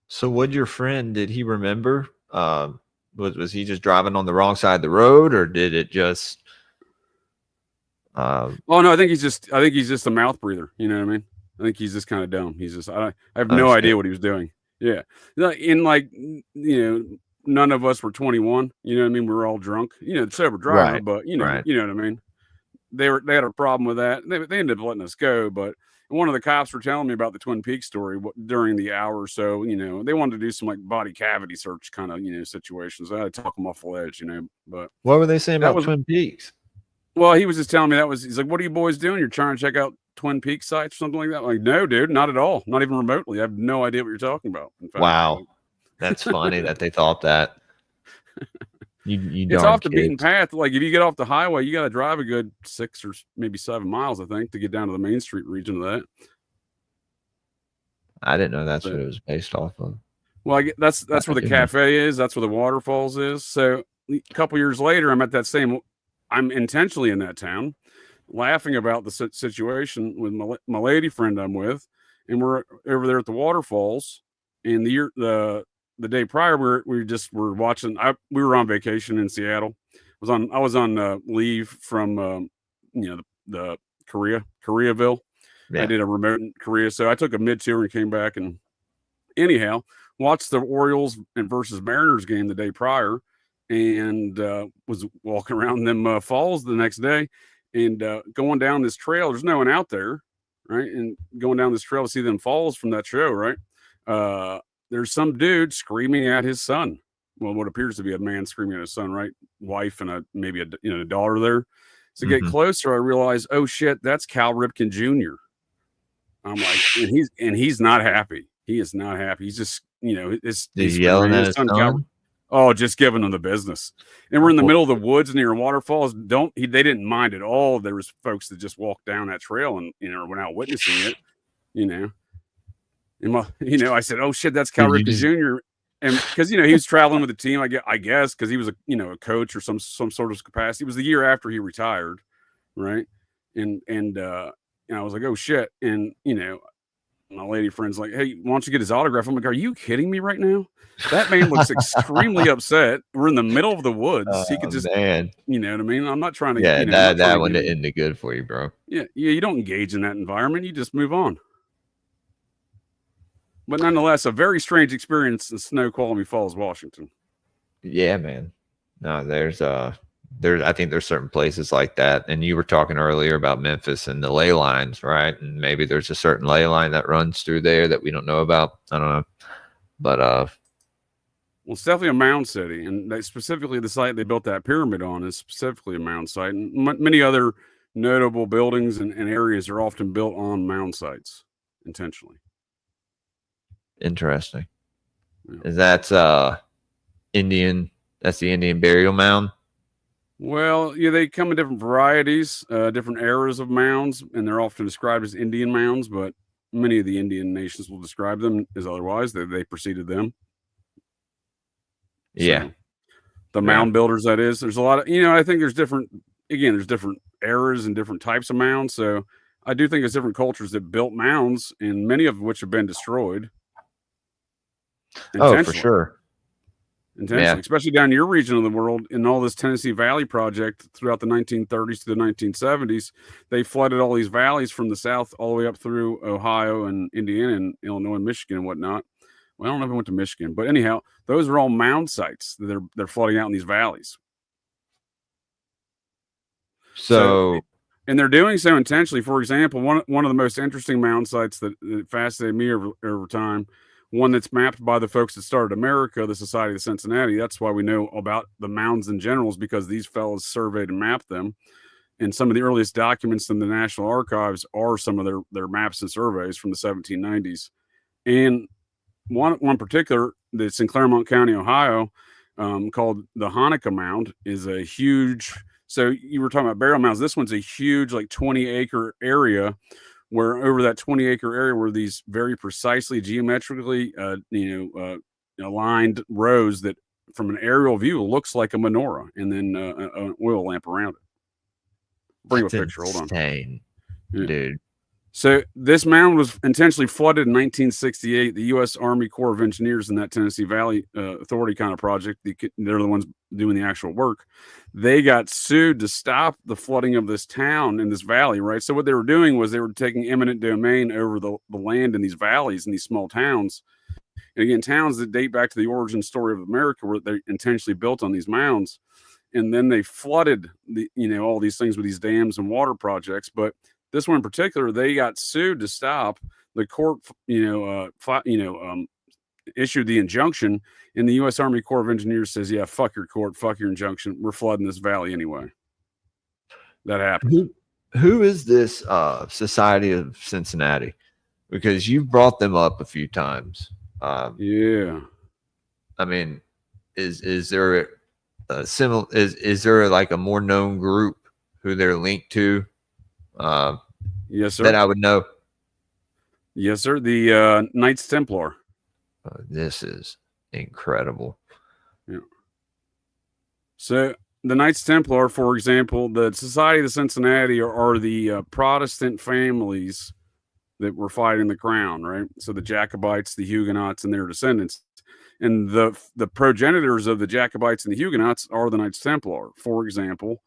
So did he remember? Was he just driving on the wrong side of the road, or did it just? Oh no, I think he's just a mouth breather. You know what I mean? I think he's just kind of dumb. He's just I have no idea what he was doing. Yeah, none of us were 21. You know what I mean? We were all drunk. Sober driver, right. But you know what I mean. They had a problem with that. They ended up letting us go, but one of the cops were telling me about the Twin Peaks story during the hour or so. They wanted to do some like body cavity search kind of situations. I had to talk them off the ledge, But what were they saying about Twin Peaks? Well, he was just telling me he's like, what are you boys doing? You're trying to check out Twin Peaks sites or something like that? I'm like, no, dude, not at all. Not even remotely. I have no idea what you're talking about. In fact, wow. That's funny that they thought that. It's off the beaten path. Like if you get off the highway, you got to drive a good 6 or maybe 7 miles, I think, to get down to the Main Street region of that. I didn't know that's what it was based off of. Well, that's where the cafe is. That's where the waterfalls is. So a couple years later, I'm intentionally in that town, laughing about the situation with my lady friend I'm with, and we're over there at the waterfalls. And the day prior, we were watching. We were on vacation in Seattle. I was on leave from the Koreaville. Yeah. I did a remote in Korea, so I took a mid tour and came back. And anyhow, watched the Orioles versus Mariners game the day prior, and was walking around them falls the next day, and going down this trail. There's no one out there, right? And going down this trail to see them falls from that show, right? There's some dude screaming at his son. Well, what appears to be a man screaming at his son, right? Wife and maybe a daughter there. So get closer, I realize, oh shit, that's Cal Ripken Jr. I'm like, and he's not happy. He is not happy. He's just, he's yelling at his son. Oh, just giving them the business. And we're in the middle of the woods near waterfalls. They didn't mind at all. There was folks that just walked down that trail and were out witnessing it. And I said, "Oh shit, that's Cal Ripken Jr." And because he was traveling with the team, I guess, because he was a coach or some sort of capacity. It was the year after he retired, right? And I was like, "Oh shit!" And my lady friend's like, "Hey, why don't you get his autograph?" I'm like, "Are you kidding me right now? That man looks extremely upset. We're in the middle of the woods. He could just, man. You know what I mean? I'm not trying to. Yeah, that wouldn't have ended good for you, bro. Yeah. You don't engage in that environment. You just move on. But nonetheless, a very strange experience in Snoqualmie Falls, Washington. Yeah, man. No, I think there's certain places like that. And you were talking earlier about Memphis and the ley lines, right? And maybe there's a certain ley line that runs through there that we don't know about. I don't know. But well, it's definitely a mound city, and specifically the site they built that pyramid on is specifically a mound site. And many other notable buildings and areas are often built on mound sites intentionally. Interesting. Yeah. Is that Indian? That's the Indian burial mound? Well, yeah, they come in different varieties, different eras of mounds, and they're often described as Indian mounds, but many of the Indian nations will describe them as otherwise. They preceded them. Yeah. So, the mound builders, that is. There's a lot of, I think there's different eras and different types of mounds. So I do think there's different cultures that built mounds, and many of which have been destroyed. Oh, for sure. Intentionally, especially down in your region of the world, in all this Tennessee Valley project throughout the 1930s to the 1970s, they flooded all these valleys from the south all the way up through Ohio and Indiana and Illinois and Michigan and whatnot. Well, I don't know if I went to Michigan, but anyhow, those are all mound sites that they're flooding out in these valleys. So and they're doing so intentionally. For example, one of the most interesting mound sites that fascinated me over time, one that's mapped by the folks that started America, the Society of Cincinnati. That's why we know about the mounds in general, is because these fellows surveyed and mapped them. And some of the earliest documents in the National Archives are some of their maps and surveys from the 1790s. And one particular that's in Claremont County, Ohio, called the Hanukkah Mound is a huge. So you were talking about burial mounds. This one's a huge, like 20-acre area, where over that 20-acre area were these very precisely geometrically, aligned rows that, from an aerial view, looks like a menorah, and then an oil lamp around it. Bring you a picture. Hold on, insane, dude. So this mound was intentionally flooded in 1968. The U.S. Army Corps of Engineers in that Tennessee Valley Authority kind of project, they're the ones doing the actual work. They got sued to stop the flooding of this town in this valley, right? So what they were doing was they were taking eminent domain over the land in these valleys and these small towns. And again, towns that date back to the origin story of America, where they intentionally built on these mounds. And then they flooded all these things with these dams and water projects. But this one in particular, they got sued to stop. The court, issued the injunction, and the U.S. Army Corps of Engineers says, "Yeah, fuck your court, fuck your injunction. We're flooding this valley anyway." That happened. Who is this Society of Cincinnati? Because you've brought them up a few times. Yeah. I mean, is there a similar? Is there like a more known group who they're linked to? Yes, sir. That I would know. Yes, sir. The Knights Templar. This is incredible. Yeah. So the Knights Templar, for example, the Society of Cincinnati are the Protestant families that were fighting the crown, right? So the Jacobites, the Huguenots, and their descendants. And the progenitors of the Jacobites and the Huguenots are the Knights Templar. For example,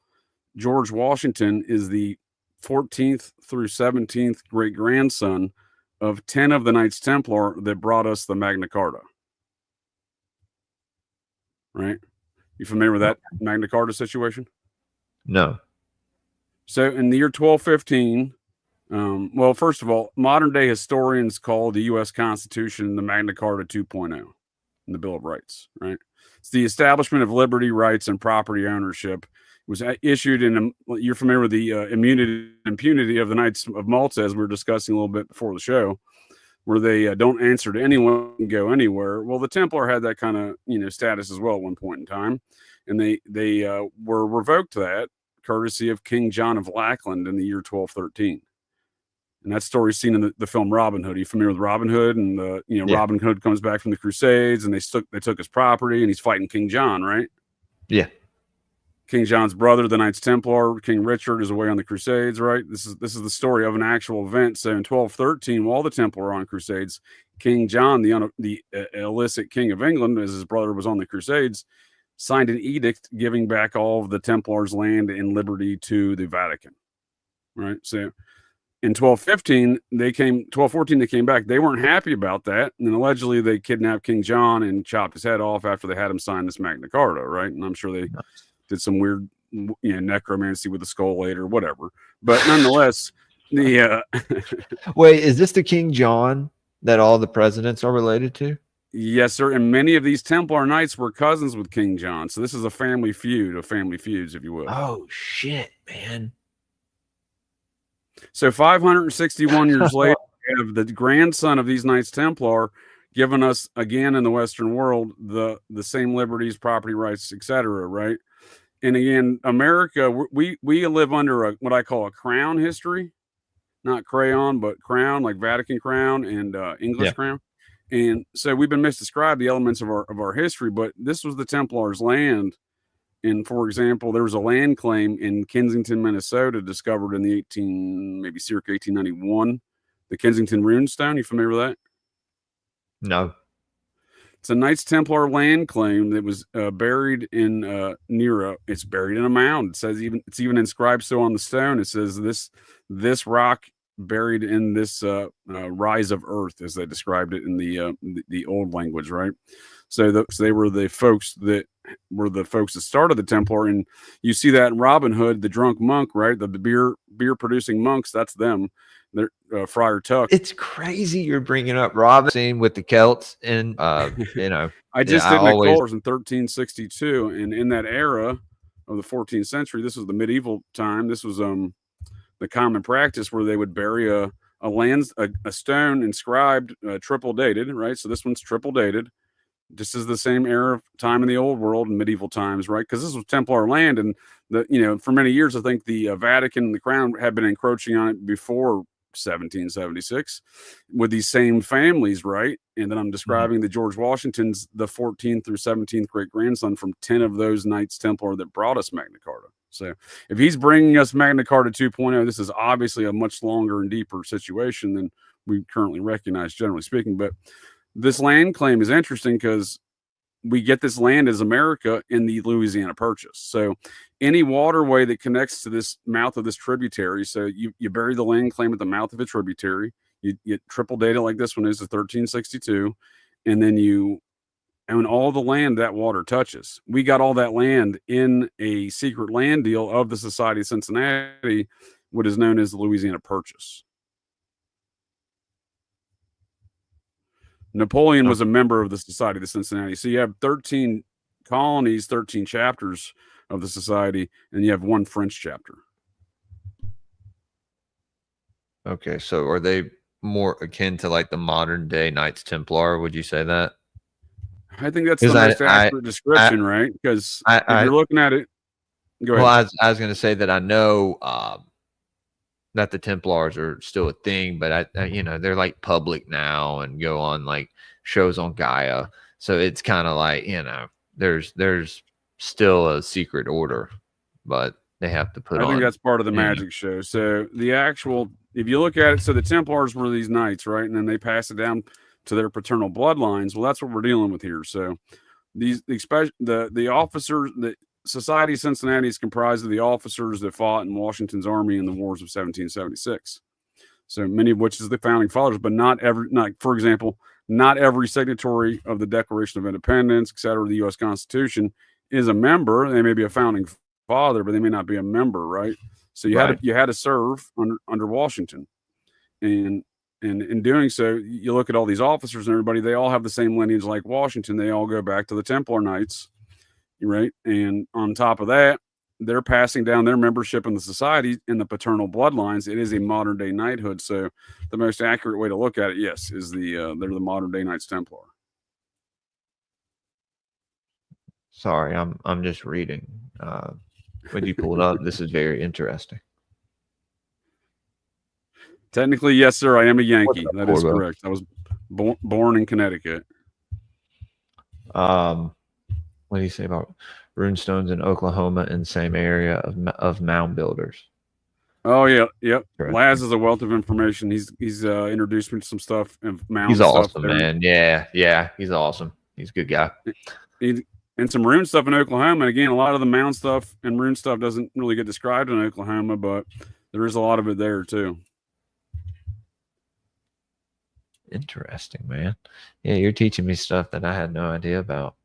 George Washington is the 14th through 17th great grandson of 10 of the Knights Templar that brought us the Magna Carta. Right? You familiar with that Magna Carta situation? No. So in the year 1215, well, first of all, modern day historians call the U.S. Constitution the Magna Carta 2.0 in the Bill of Rights, right? It's the establishment of liberty, rights, and property ownership. It was issued in, you're familiar with the impunity of the Knights of Malta, as we were discussing a little bit before the show, where they don't answer to anyone and go anywhere. Well, the Templar had that kind of, status as well at one point in time. And they were revoked that courtesy of King John of Lackland in the year 1213. And that story is seen in the film Robin Hood. Are you familiar with Robin Hood? And Robin Hood comes back from the Crusades, and they took his property, and he's fighting King John, right? Yeah. King John's brother, the Knights Templar, King Richard, is away on the Crusades, right? This is the story of an actual event. So in 1213, while the Templar were on Crusades, King John, the illicit king of England, as his brother was on the Crusades, signed an edict giving back all of the Templars' land and liberty to the Vatican, right? So in 1214, they came back. They weren't happy about that. And then allegedly they kidnapped King John and chopped his head off after they had him sign this Magna Carta, right? And I'm sure they did some weird, necromancy with the skull later, whatever. But nonetheless, Wait, is this the King John that all the presidents are related to? Yes, sir. And many of these Templar Knights were cousins with King John. So this is a family feud of family feuds, if you will. Oh, shit, man. So 561 years later, we have the grandson of these Knights Templar giving us, again, in the Western world, the same liberties, property rights, etc., right? And again, America, we live under what I call a crown history, not crayon, but crown, like Vatican crown and English crown. And so we've been misdescribed the elements of our history, but this was the Templars' land. And for example, there was a land claim in Kensington, Minnesota, discovered in the circa 1891. The Kensington Runestone. You familiar with that? No. It's a Knights Templar land claim that was buried in it's buried in a mound. It says it's even inscribed so on the stone. It says this rock buried in this rise of earth, as they described it in the old language, right? So they were the folks that started the Templar, and you see that in Robin Hood, the drunk monk, right? The beer producing monks, that's them. They're Friar Tuck. It's crazy you're bringing up Robin with the Celts, and I just did my colors in 1362, and in that era of the 14th century, this was the medieval time. This was the common practice where they would bury a stone inscribed triple dated, right? So this one's triple dated. This is the same era of time in the old world and medieval times, right? Because this was Templar land, and for many years, I think the Vatican and the Crown had been encroaching on it before 1776 with these same families, right? And then I'm describing the George Washington's, the 14th through 17th great grandson from 10 of those Knights Templar that brought us Magna Carta. So if he's bringing us Magna Carta 2.0, this is obviously a much longer and deeper situation than we currently recognize, generally speaking. But this land claim is interesting because we get this land as America in the Louisiana Purchase. So any waterway that connects to this mouth of this tributary, so you bury the land claim at the mouth of a tributary, you triple data like this one is 1362, and then you own all the land that water touches. We got all that land in a secret land deal of the Society of Cincinnati, what is known as the Louisiana Purchase. Napoleon was a member of the Society of Cincinnati. So you have 13 colonies, 13 chapters of the society, and you have one French chapter. Okay, so are they more akin to like the modern day Knights Templar? Would you say that? I think that's the most accurate description, right? Because if you're looking at it, go ahead. Well, I was going to say that I know that the Templars are still a thing, but they're like public now and go on like shows on Gaia. So it's kind of like, there's still a secret order, but they have to put on. I think that's part of the magic show. So the actual, if you look at it, so the Templars were these knights, right? And then they pass it down to their paternal bloodlines. Well, that's what we're dealing with here. So the officers, the Society of Cincinnati is comprised of the officers that fought in Washington's army in the wars of 1776. So many of which is the founding fathers, but for example, not every signatory of the Declaration of Independence, et cetera, the U.S. Constitution is a member. They may be a founding father, but they may not be a member, right? So you had to serve under Washington, and in doing so, you look at all these officers and everybody; they all have the same lineage like Washington. They all go back to the Templar Knights. Right. And on top of that, they're passing down their membership in the society in the paternal bloodlines. It is a modern day knighthood. So the most accurate way to look at it, yes, is they're the modern day Knights Templar. Sorry, I'm just reading. When you pull it up, this is very interesting. Technically, yes, sir. I am a Yankee. That is correct. I was born in Connecticut. What do you say about runestones in Oklahoma in the same area of mound builders? Oh yeah, yep. Laz is a wealth of information. He's introduced me to some stuff and mound. He's awesome, man. Yeah, he's awesome. He's a good guy. And some rune stuff in Oklahoma. And again, a lot of the mound stuff and rune stuff doesn't really get described in Oklahoma, but there is a lot of it there too. Interesting, man. Yeah, you're teaching me stuff that I had no idea about.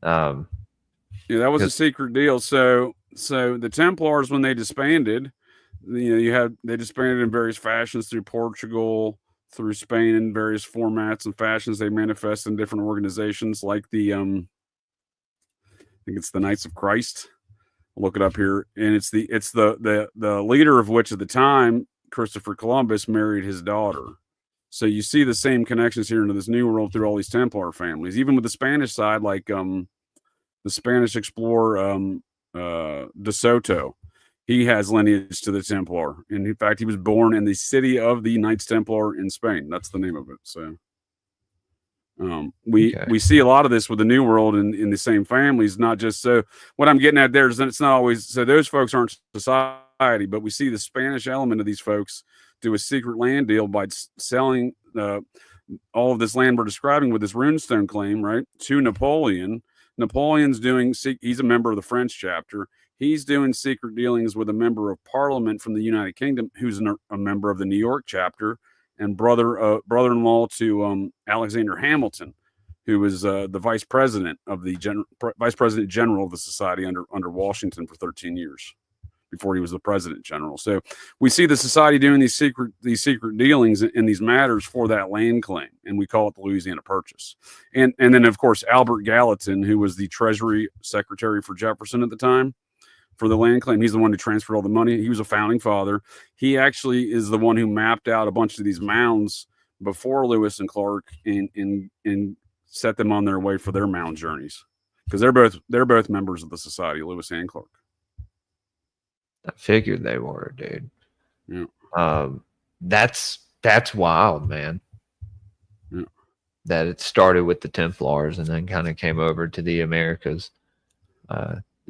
Yeah, that was a secret deal. So the Templars, when they disbanded, they disbanded in various fashions through Portugal, through Spain, in various formats and fashions. They manifest in different organizations, like the I think it's the Knights of Christ. I'll look it up here, and it's the leader of which at the time, Christopher Columbus, married his daughter. So you see the same connections here into this new world through all these Templar families, even with the Spanish side, like the Spanish explorer De Soto. He has lineage to the Templar, and in fact, he was born in the city of the Knights Templar in Spain. That's the name of it. So we see a lot of this with the New World in the same families. Not just so. What I'm getting at there is that it's not always so. Those folks aren't society, but we see the Spanish element of these folks do a secret land deal by selling all of this land we're describing with this runestone claim, right, to Napoleon. Napoleon's he's a member of the French chapter. He's doing secret dealings with a member of Parliament from the United Kingdom, who's a member of the New York chapter, and brother-in-law to Alexander Hamilton, who was the vice president general of the society under Washington for 13 years. Before he was the president general. So we see the society doing these secret dealings in these matters for that land claim, and we call it the Louisiana Purchase. And then of course Albert Gallatin, who was the Treasury Secretary for Jefferson at the time for the land claim, he's the one who transferred all the money. He was a founding father. He actually is the one who mapped out a bunch of these mounds before Lewis and Clark and set them on their way for their mound journeys, because they're both members of the society, Lewis and Clark. I figured they were, dude. Yeah. That's wild, man. Yeah. That it started with the Templars and then kind of came over to the Americas.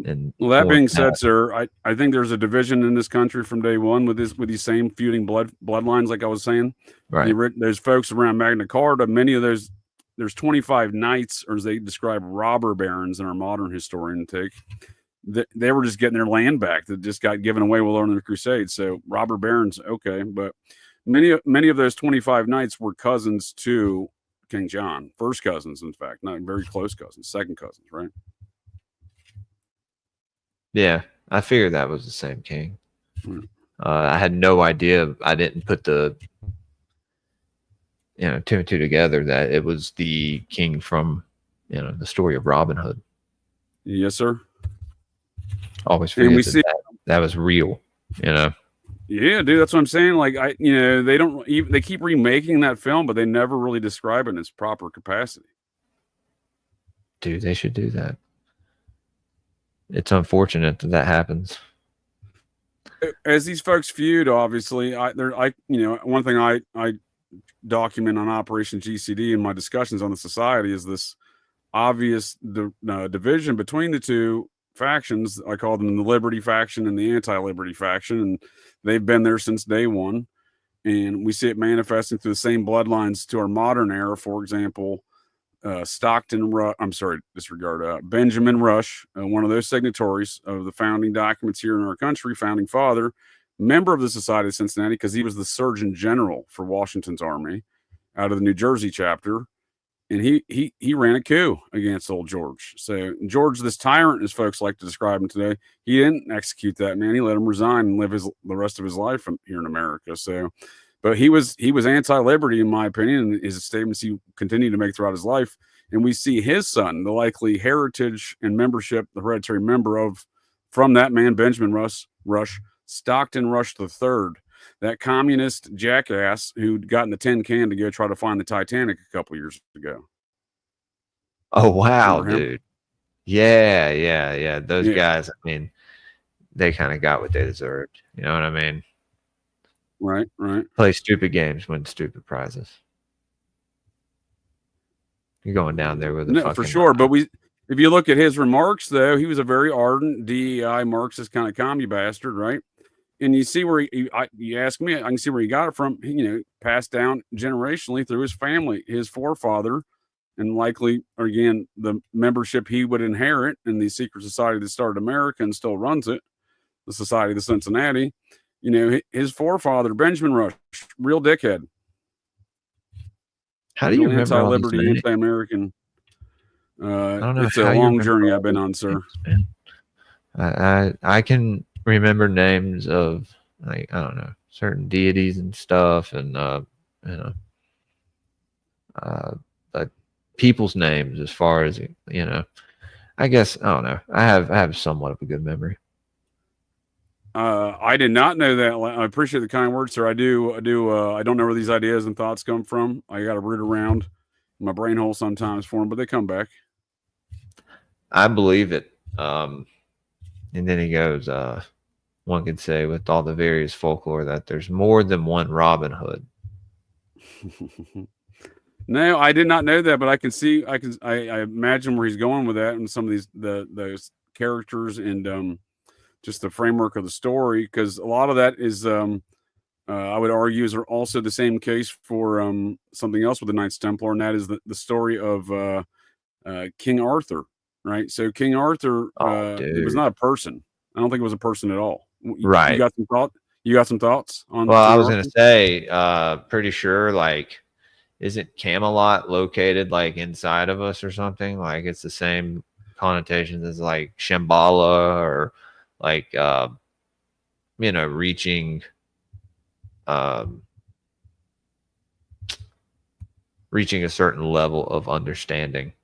And well, that being said, sir, I think there's a division in this country from day one with these same feuding bloodlines, like I was saying. Right. There's folks around Magna Carta. Many of those, there's 25 knights, or as they describe, robber barons in our modern historian take. They were just getting their land back that just got given away while on the Crusades. So robber barons, okay, but many of those 25 knights were cousins to King John, first cousins, in fact, not very close cousins, second cousins, right? Yeah, I figured that was the same king. I had no idea. I didn't put the two and two together that it was the king from the story of Robin Hood. Yes, sir. Always figured that was real. Yeah, dude, that's what I'm saying. Like they keep remaking that film, but they never really describe it in its proper capacity. Dude, they should do that. It's unfortunate that happens. As these folks feud, obviously, one thing I document on Operation GCD in my discussions on the society is this obvious division between the two factions. I call them the Liberty faction and the anti-Liberty faction, and they've been there since day one. And we see it manifesting through the same bloodlines to our modern era. For example, Benjamin Rush, one of those signatories of the founding documents here in our country, founding father, member of the Society of Cincinnati, because he was the Surgeon General for Washington's army out of the New Jersey chapter. And he ran a coup against old George. So George, this tyrant, as folks like to describe him today, he didn't execute that man. He let him resign and live the rest of his life here in America. So, but he was anti-liberty, in my opinion, and his statements he continued to make throughout his life. And we see his son, the likely heritage and membership, the hereditary member from that man, Benjamin Rush, Stockton Rush III, that communist jackass who'd gotten the tin can to go try to find the Titanic a couple years ago. Oh, wow, dude. Yeah. Those guys, I mean, they kind of got what they deserved. You know what I mean? Right. Play stupid games, win stupid prizes. You're going down there with a for sure. But if you look at his remarks, though, he was a very ardent DEI Marxist kind of commie bastard, right? And you see where you ask me, I can see where he got it from. Passed down generationally through his family, his forefather, and likely, again, the membership he would inherit in the secret society that started America and still runs it, the Society of Cincinnati. His forefather, Benjamin Rush, real dickhead. How do you remember anti-liberty, anti-American? I don't know. It's a long journey I've been on, sir. I can remember names of, like, I don't know, certain deities and stuff, and people's names, as far as I guess, I don't know. I have somewhat of a good memory. I did not know that. I appreciate the kind words, sir. I do. I don't know where these ideas and thoughts come from. I got to root around in my brain hole sometimes for them, but they come back. I believe it. And then he goes, one could say, with all the various folklore, that there's more than one Robin Hood. No, I did not know that, but I can see, I imagine where he's going with that, and some of those characters and just the framework of the story, because a lot of that is, I would argue, is also the same case for something else with the Knights Templar, and that is the story of King Arthur, right? So King Arthur was not a person. I don't think it was a person at all. Right. You got some thought? You got some thoughts on? Well, I was going to say, pretty sure, like, isn't Camelot located like inside of us or something? Like, it's the same connotations as like Shambhala, or like, reaching a certain level of understanding.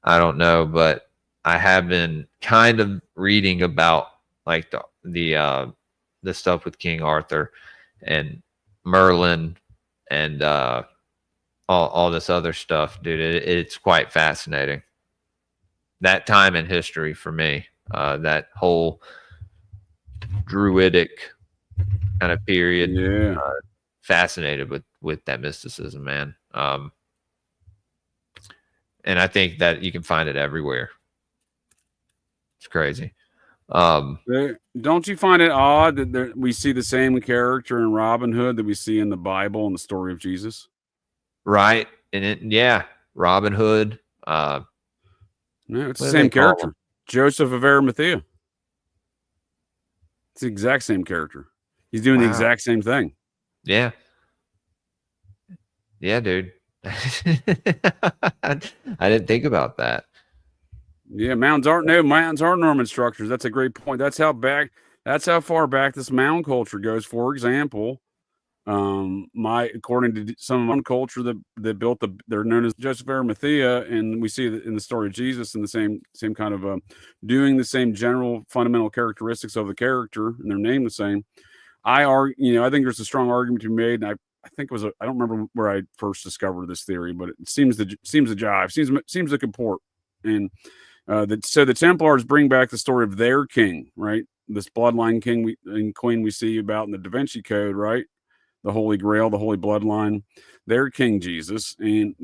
I don't know, but I have been kind of reading about like the stuff with King Arthur and Merlin and all this other stuff, dude. It's quite fascinating. That time in history for me, that whole druidic kind of period. Yeah. Fascinated with that mysticism, man. And I think that you can find it everywhere. It's crazy. Don't you find it odd that we see the same character in Robin Hood that we see in the Bible and the story of Jesus? Right. And Robin Hood. No, it's the same character. Joseph of Arimathea. It's the exact same character. He's doing the exact same thing. Yeah. Yeah, dude. I didn't think about that. Yeah, mountains aren't Norman structures. That's a great point. That's how far back this mound culture goes. For example, according to some culture that built they're known as Joseph of Arimathea, and we see that in the story of Jesus, in the same kind of doing the same general fundamental characteristics of the character, and they're named the same. I think there's a strong argument to be made, and I think it was I don't remember where I first discovered this theory, but it seems to jive, seems to comport. And so the Templars bring back the story of their king, right? This bloodline king and queen we see about in the Da Vinci Code, right? The Holy Grail, the Holy Bloodline, their King Jesus, and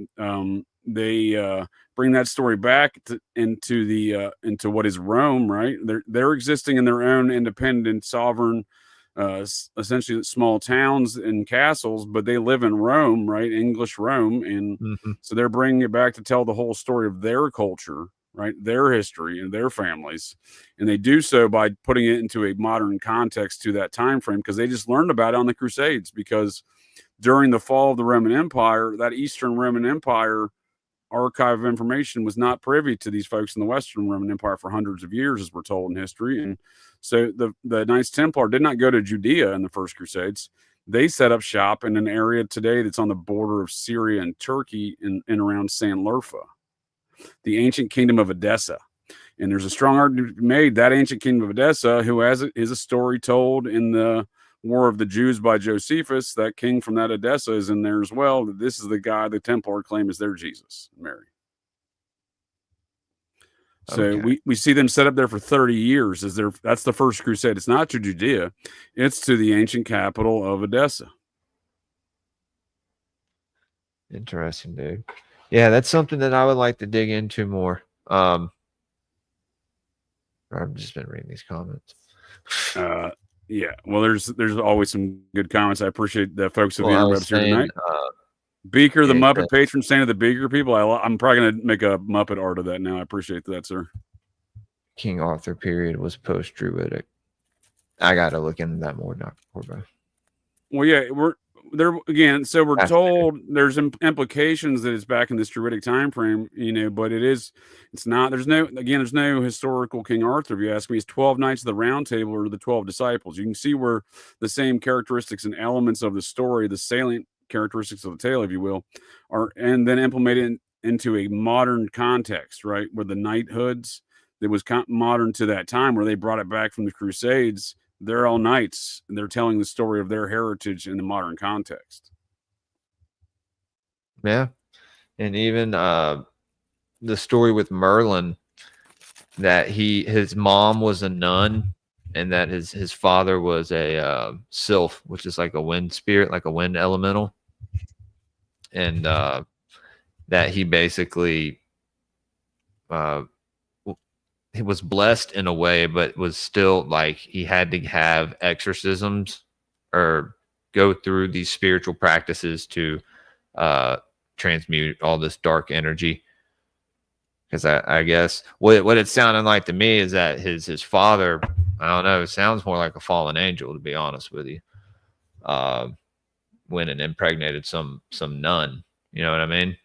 they bring that story back into what is Rome, right? They're existing in their own independent, sovereign, essentially small towns and castles, but they live in Rome, right? English Rome, and so they're bringing it back to tell the whole story of their culture, right? Their history and their families, and they do so by putting it into a modern context to that time frame, because they just learned about it on the Crusades. Because during the fall of the Roman Empire, that Eastern Roman Empire archive of information was not privy to these folks in the Western Roman Empire for hundreds of years, as we're told in history. And so the Knights Templar did not go to Judea in the First Crusades. They set up shop in an area today that's on the border of Syria and Turkey, in around Sanlurfa, the ancient kingdom of Edessa. And there's a strong argument made that ancient kingdom of Edessa, who is a story told in the War of the Jews by Josephus, that king from that Edessa is in there as well. This is the guy the Templar claim is their Jesus, Mary. So we see them set up there for 30 years. That's the First Crusade. It's not to Judea. It's to the ancient capital of Edessa. Interesting, dude. Yeah, that's something that I would like to dig into more. I've just been reading these comments. Yeah, well, there's always some good comments. I appreciate the folks of the interwebs here tonight. Beaker, the Muppet patron saint of the Beaker people. I'm probably going to make a Muppet art of that now. I appreciate that, sir. King Arthur period was post-Druidic. I got to look into that more, Dr. Corbo. Well, yeah, we're there again. So we're told there's implications that it's back in this Druidic time frame, but it's not. There's no historical King Arthur. If you ask me, it's 12 Knights of the Round Table or the 12 disciples. You can see where the same characteristics and elements of the story, the salient characteristics of the tale, if you will, are, and then implemented into a modern context, right? Where the knighthoods that was modern to that time, where they brought it back from the Crusades. They're all knights, and they're telling the story of their heritage in the modern context. Yeah. And even the story with Merlin, that his mom was a nun, and that his father was a sylph, which is like a wind spirit, like a wind elemental. And that he basically he was blessed in a way, but was still like he had to have exorcisms or go through these spiritual practices to transmute all this dark energy. Because I guess what it sounded like to me is that his father, I don't know, it sounds more like a fallen angel, to be honest with you, went and impregnated some nun. You know what I mean?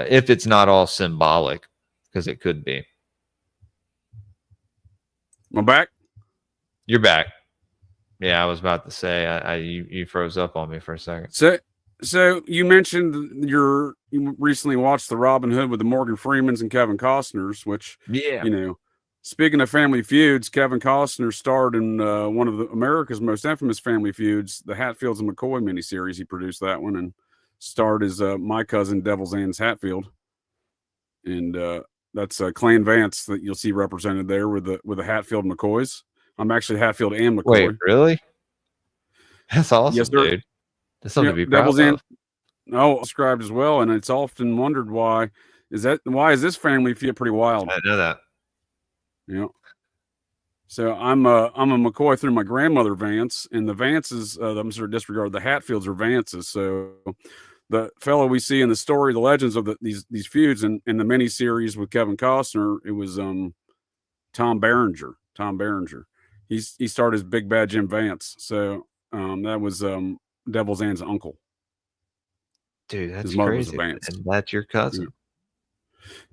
If it's not all symbolic, because it could be. I'm back. You're back. Yeah, I was about to say you froze up on me for a second. So you mentioned you recently watched the Robin Hood with the Morgan Freemans and Kevin Costners, which speaking of family feuds, Kevin Costner starred in one of America's most infamous family feuds, the Hatfields and McCoy miniseries. He produced that one, and starred as my cousin Devil's Anne's Hatfield, and that's Clan Vance that you'll see represented there with the Hatfield McCoys. I'm actually Hatfield and McCoy. Wait, really? That's awesome, yes, sir. Dude. That's something to be proud Devil's of. Anne, described as well, and it's often wondered why is this family feel pretty wild. I know that. Yeah. So I'm a McCoy through my grandmother Vance, and the Vances, I'm sort of disregard the Hatfields are Vances. So the fellow we see in the story, the legends of these feuds in the mini series with Kevin Costner, it was Tom Berenger. He starred as Big Bad Jim Vance. So that was Devil's Anne's uncle. Dude, that's crazy. And that's your cousin. Yeah.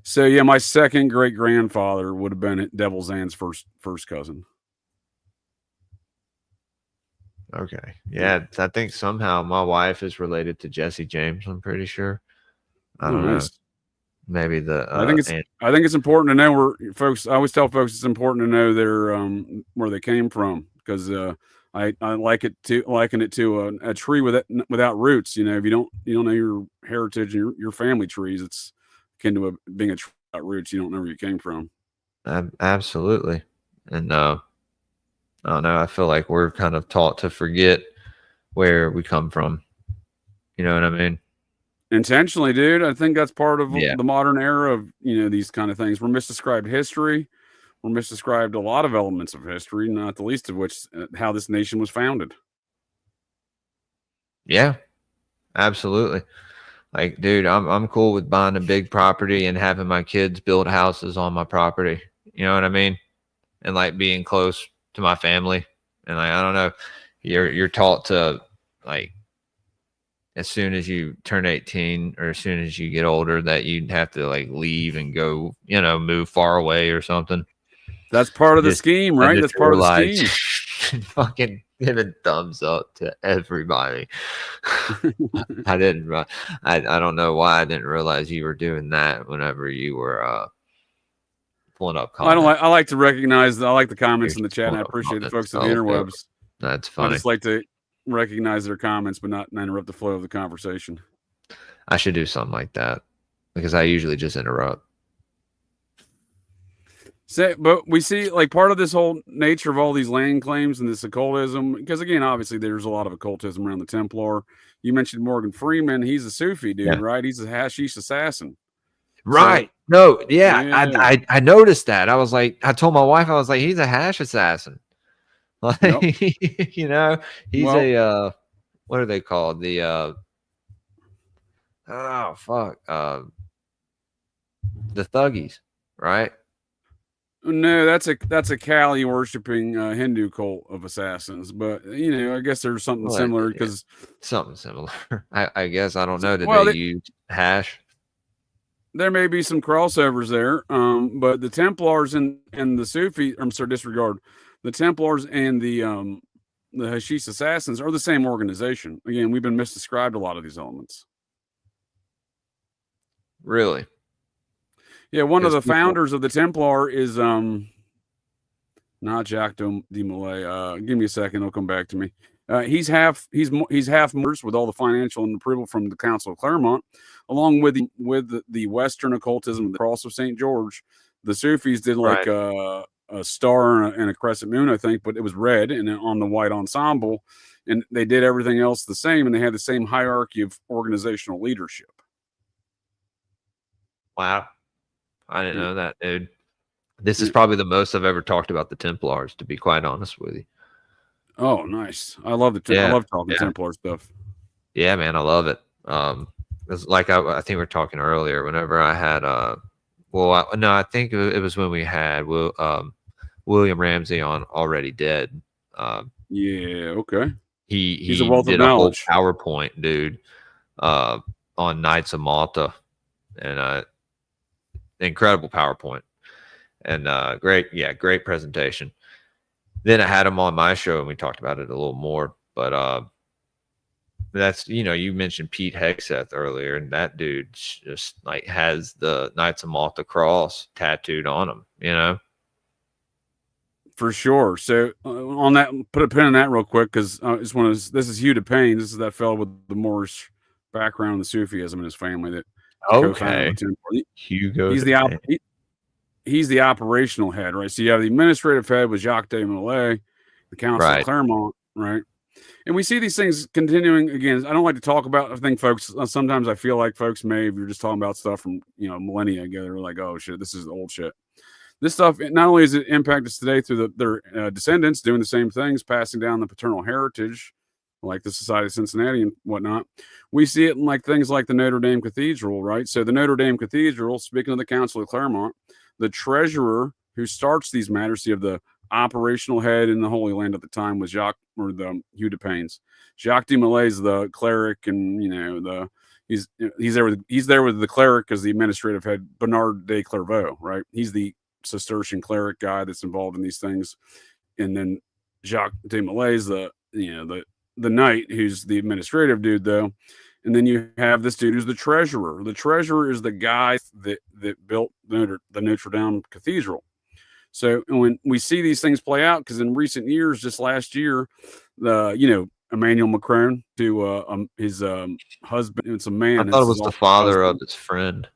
So yeah, my second great grandfather would have been Devil's Anne's first cousin. Okay. Yeah, I think somehow my wife is related to Jesse James. I'm pretty sure. I don't know. Maybe I think it's important to know where folks. I always tell folks it's important to know their where they came from, because I liken it to a tree without roots. You know, if you don't know your heritage and your family trees, it's akin to being a tree without roots. You don't know where you came from. Absolutely. And I don't know. I feel like we're kind of taught to forget where we come from. You know what I mean? Intentionally, dude. I think that's part of the modern era of these kind of things. We're misdescribed history. We're misdescribed a lot of elements of history, not the least of which how this nation was founded. Yeah, absolutely. Like, dude, I'm cool with buying a big property and having my kids build houses on my property. You know what I mean? And like being close to my family. And like, I don't know, you're taught to, like, as soon as you turn 18 or as soon as you get older, that you have to like leave and go, move far away or something. That's part of the scheme, right? That's part of the scheme. Fucking giving thumbs up to everybody. I don't know why I didn't realize you were doing that whenever you were pulling up comments. I like to recognize I like the comments in the chat, and I appreciate the folks of the interwebs. That's funny. I just like to recognize their comments but not interrupt the flow of the conversation. I should do something like that, because I usually just interrupt. But we see, like, part of this whole nature of all these land claims and this occultism, because again, obviously there's a lot of occultism around the Templar. You mentioned Morgan Freeman. He's a Sufi dude, right? He's a hashish assassin. Right. I noticed that. I was like, I told my wife, I was like, he's a hash assassin. Like, he's a what are they called? The the thuggies, right? No, that's a Kali worshiping Hindu cult of assassins. But I guess there's something similar, because something similar. I guess I don't know. Did they use hash? There may be some crossovers there, but the Templars and the Sufi, disregard. The Templars and the Hashish assassins are the same organization. Again, we've been misdescribed a lot of these elements. Really? Yeah, one of the founders of the Templar is not Jacques de Molay. Give me a second; it'll come back to me. He's half Moors, with all the financial and approval from the Council of Claremont, along with the Western occultism of the Cross of St. George. The Sufis did like a star and a crescent moon, I think, but it was red and on the white ensemble, and they did everything else the same, and they had the same hierarchy of organizational leadership. Wow. I didn't know that, dude. This is probably the most I've ever talked about the Templars, to be quite honest with you. Oh, nice. I love I love talking Templar stuff. Yeah, man, I love it. It's like I think we were talking earlier, whenever I had I think it was when we had William Ramsey on Already Dead. Yeah, okay. He's a wealth of knowledge. A whole PowerPoint, dude, on Knights of Malta, and incredible PowerPoint, and great presentation. Then I had him on my show and we talked about it a little more, but that's, you mentioned Pete Hegseth earlier, and that dude just like has the Knights of Malta cross tattooed on him, For sure. So on that, put a pin in that real quick, because this is Hugh DePayne. This is that fellow with the Moorish background in the Sufism in his family that okay. Hugo. He's the operational head, right? So you have the administrative head with Jacques de Molay, the Council of Clermont, right? And we see these things continuing. Again, I don't like to talk about, I think folks, sometimes I feel like folks if you're just talking about stuff from, millennia ago, they're like, oh shit, this is old shit. This stuff, not only does it impact us today through their descendants doing the same things, passing down the paternal heritage, like the Society of Cincinnati and whatnot. We see it in like things like the Notre Dame Cathedral, right? So the Notre Dame Cathedral, speaking of the Council of Clermont, the treasurer who starts these matters, you have the operational head in the Holy Land at the time was Hugh de Paynes. Jacques de Molay is the cleric, and he's there with the cleric as the administrative head, Bernard de Clairvaux, right? He's the Cistercian cleric guy that's involved in these things, and then Jacques de Molay is the knight who's the administrative dude, though. And then you have this dude who's the treasurer. The treasurer is the guy that built the Notre Dame Cathedral. So when we see these things play out, because in recent years, just last year, Emmanuel Macron to his husband, it's a man. I thought it was the father of his friend.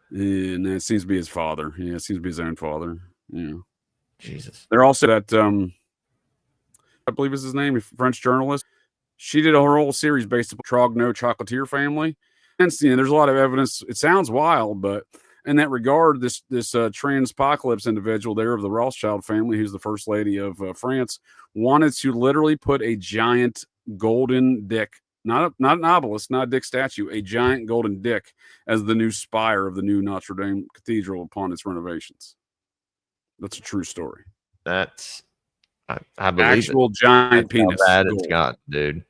Yeah, and it seems to be his father. Yeah, it seems to be his own father. Yeah. Jesus. They're also that I believe is his name, a French journalist. She did a whole series based upon Trogno chocolatier family. And there's a lot of evidence. It sounds wild, but in that regard, this transpocalypse individual there of the Rothschild family, who's the first lady of France, wanted to literally put a giant golden dick, not an obelisk, not a dick statue, a giant golden dick as the new spire of the new Notre Dame Cathedral upon its renovations. That's a true story. That's I believe actual giant penis. How bad it's got, dude.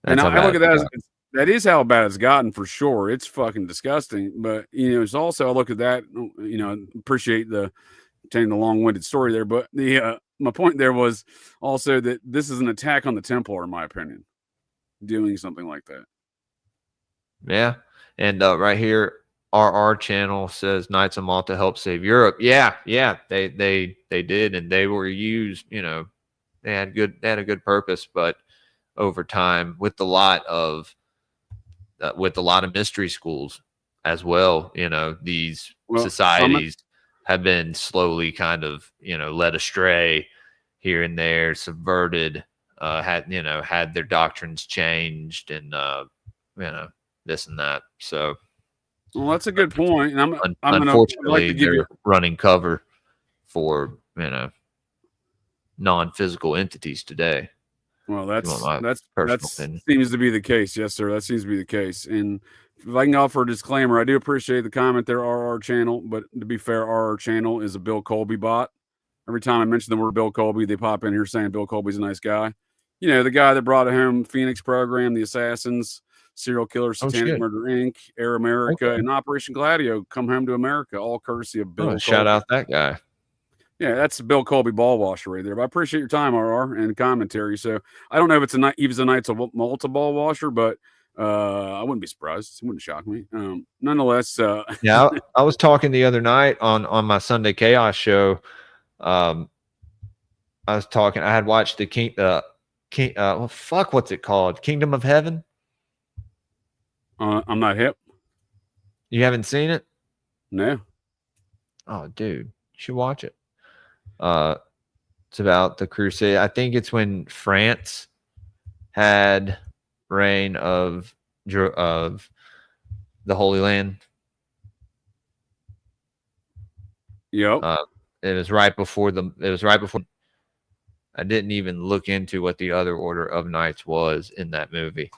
And I look at that as that is how bad it's gotten for sure. It's fucking disgusting. But it's also I look at that. Appreciate telling the long-winded story there. But my point there was also that this is an attack on the Templar, in my opinion, doing something like that. Yeah, and right here, RR channel says Knights of Malta helped save Europe. Yeah, they did, and they were used. They had a good purpose, but over time, with a lot of mystery schools as well, these societies have been slowly kind of led astray here and there, subverted, had their doctrines changed, and this and that. So. Well, that's a good point. And unfortunately, they're running cover for non-physical entities today. Well, that seems to be the case. Yes, sir. That seems to be the case. And if I can offer a disclaimer, I do appreciate the comment there, RR channel. But to be fair, RR channel is a Bill Colby bot. Every time I mention the word Bill Colby, they pop in here saying Bill Colby's a nice guy. The guy that brought home Phoenix Program, The Assassins, Serial Killer, Satanic Murder Inc., Air America, and Operation Gladio, Come Home to America, all courtesy of Bill Colby. Shout out that guy. Yeah, that's Bill Colby ball washer right there. But I appreciate your time, RR, and commentary. So I don't know if he was a Knights of Malta ball washer, but I wouldn't be surprised. It wouldn't shock me. Nonetheless. Yeah, I was talking the other night on my Sunday Chaos show. I had watched the what's it called? Kingdom of Heaven. I'm not hip. You haven't seen it? No. Oh, dude, you should watch it. It's about the crusade. I think it's when France had reign of the Holy Land. Yep. It was right before. I didn't even look into what the other order of knights was in that movie.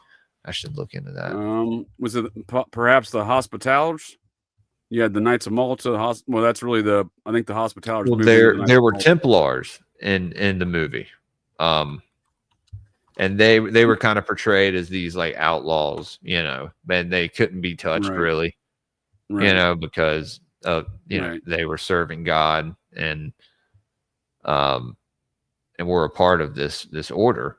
I should look into that. Was it perhaps the Hospitallers? You had the Knights of Malta. Well, that's really I think the Hospitallers. Well, there were Templars in the movie, and they were kind of portrayed as these like outlaws, and they couldn't be touched really, because they were serving God and were a part of this order,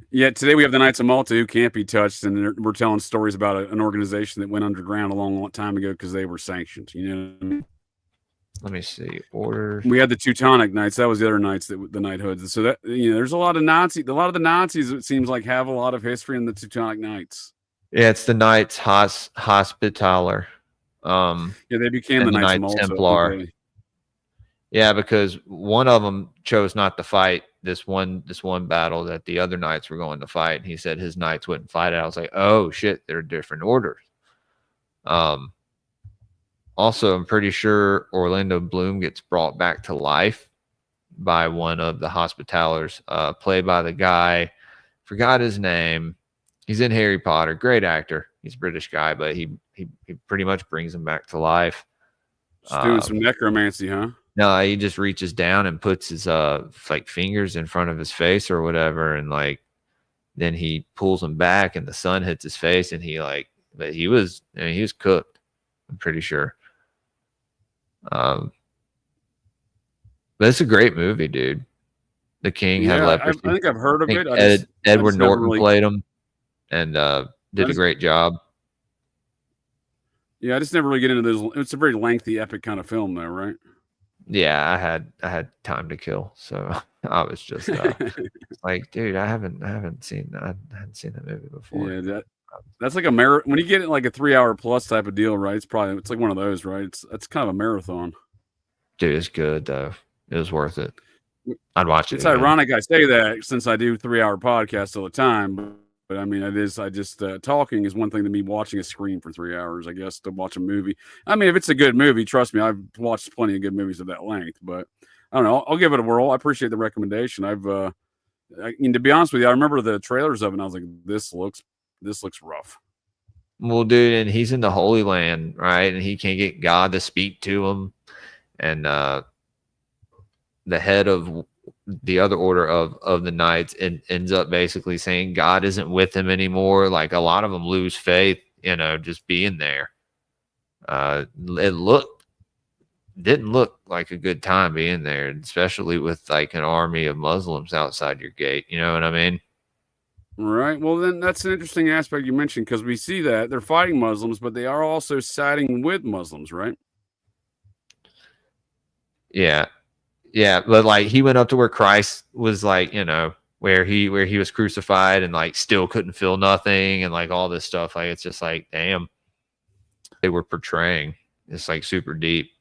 Yeah, today we have the Knights of Malta who can't be touched, and we're telling stories about an organization that went underground a long time ago because they were sanctioned. You know what I mean? Let me see. Order. We had the Teutonic Knights. That was the other knights, the Knighthoods. So that there's a lot of Nazis. A lot of the Nazis, it seems like, have a lot of history in the Teutonic Knights. Yeah, it's the Knights Hospitaller. They became the Knights of Malta, Templar. Yeah, because one of them chose not to fight this one battle that the other knights were going to fight. He said his knights wouldn't fight it. I was like, oh shit, they're different orders. Also, I'm pretty sure Orlando Bloom gets brought back to life by one of the Hospitallers, played by the guy, forgot his name. He's in Harry Potter. Great actor. He's a British guy, but he pretty much brings him back to life. Just doing some necromancy, huh? No, he just reaches down and puts his fingers in front of his face or whatever, and then he pulls him back, and the sun hits his face, and he was cooked. I'm pretty sure. But it's a great movie, dude. The King had leprosy. I think I've heard of it. Edward Norton played him and did a great job. Yeah, I just never really get into those. It's a very lengthy, epic kind of film, though, right? Yeah, I had time to kill, so I was just like, dude, I haven't seen that movie before. Yeah, that's like a marathon. When you get it like a 3-hour plus type of deal, right? It's like one of those, right? It's kind of a marathon. Dude, it's good though. It was worth it. I'd watch it. It's ironic I say that since I do 3-hour podcasts all the time, but I mean, I just talking is one thing to me. Watching a screen for 3 hours, I guess, to watch a movie. I mean, if it's a good movie, trust me, I've watched plenty of good movies of that length. But I don't know. I'll give it a whirl. I appreciate the recommendation. I mean, to be honest with you, I remember the trailers of it, and I was like, this looks rough. Well, dude, and he's in the Holy Land, right? And he can't get God to speak to him, and the head of the other order of the knights and ends up basically saying God isn't with him anymore. Like a lot of them lose faith, just being there. It didn't look like a good time being there, especially with like an army of Muslims outside your gate. You know what I mean? Right. Well, then that's an interesting aspect you mentioned, because we see that they're fighting Muslims, but they are also siding with Muslims, right? Yeah. Yeah, but like he went up to where Christ was, like, where he was crucified, and like still couldn't feel nothing, and like all this stuff. Like it's just like, damn, they were portraying. It's like super deep.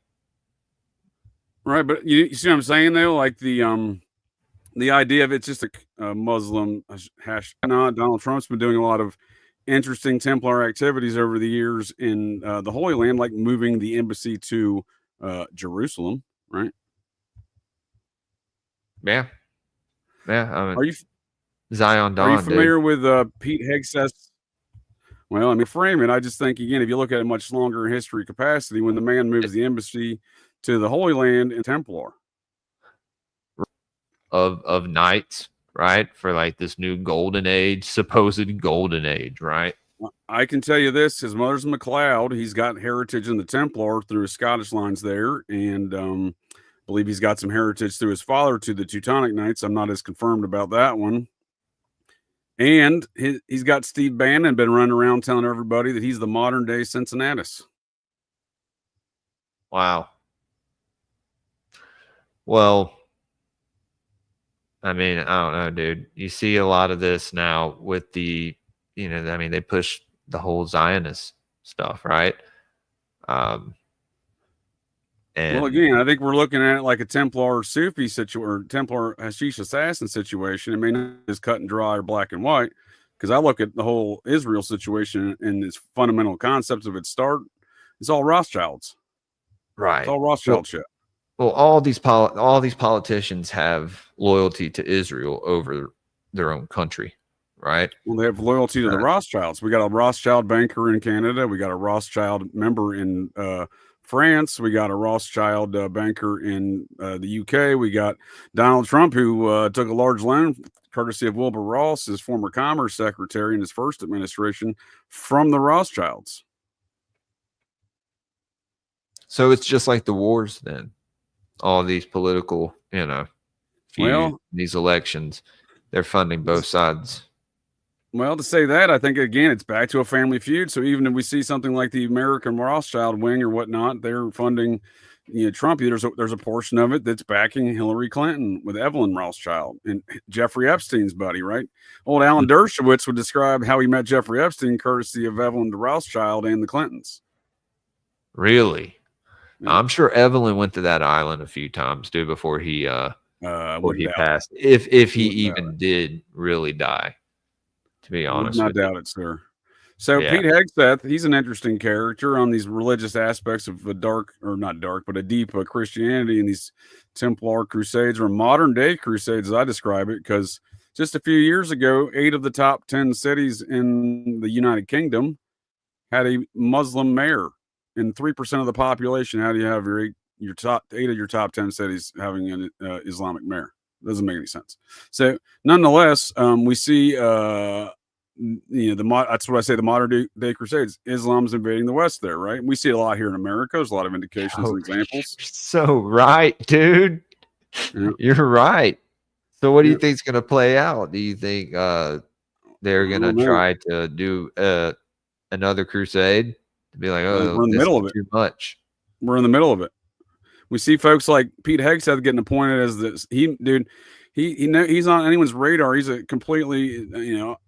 Right, but you see what I'm saying though? Like the idea of it's just a Muslim hash. Donald Trump's been doing a lot of interesting Templar activities over the years in the Holy Land, like moving the embassy to Jerusalem, right? Yeah. Are you Zion Dawn? Are you familiar with Pete Hegseth? Well, I mean, frame it. I just think, again, if you look at a much longer history capacity, when the man moves the embassy to the Holy Land in Templar of knights, right? For like this new golden age, supposed golden age, right? I can tell you this: his mother's MacLeod. He's got heritage in the Templar through his Scottish lines there, and believe he's got some heritage through his father to the Teutonic Knights. I'm not as confirmed about that one. And he's got Steve Bannon been running around telling everybody that he's the modern day Cincinnatus. Wow. Well, I mean, I don't know, dude. You see a lot of this now with the, I mean, they push the whole Zionist stuff, right? And well, again, I think we're looking at it like a Templar Sufi situation, or Templar Hashish assassin situation. It may not be as cut and dry or black and white, because I look at the whole Israel situation and its fundamental concepts of its start. It's all Rothschilds, right? It's all Rothschild shit. Well, all these politicians have loyalty to Israel over their own country, right? Well, they have loyalty to the Rothschilds. We got a Rothschild banker in Canada. We got a Rothschild member in France. We got a Rothschild banker in the UK. We got Donald Trump, who took a large loan, courtesy of Wilbur Ross, his former commerce secretary in his first administration, from the Rothschilds. So it's just like the wars then. All these political, these elections, they're funding both sides. Well, to say that, I think, again, it's back to a family feud. So even if we see something like the American Rothschild wing or whatnot, they're funding Trump, there's a portion of it that's backing Hillary Clinton with Evelyn Rothschild and Jeffrey Epstein's buddy, right? Old Alan Dershowitz would describe how he met Jeffrey Epstein courtesy of Evelyn Rothschild and the Clintons. Really? Yeah. I'm sure Evelyn went to that island a few times, dude, before he passed. If he even did really die, to be honest. Would not doubt it, sir. So Pete Hegseth, he's an interesting character on these religious aspects of a deep Christianity and these Templar crusades, or modern day crusades, as I describe it, because just a few years ago, 8 of the top 10 cities in the United Kingdom had a Muslim mayor, and 3% of the population. How do you have your top 8 of your top 10 cities having an Islamic mayor? Doesn't make any sense. So nonetheless, we see that's what I say, the modern day crusades. Islam's invading the West there, right? We see it a lot here in America. There's a lot of indications and examples. So right, dude. Yeah. You're right. So what do you think is going to play out? Do you think they're going to try to do another crusade to be like, oh, we're in the middle of it. Too much. We're in the middle of it. We see folks like Pete Hegseth getting appointed as this. He's on anyone's radar. He's a completely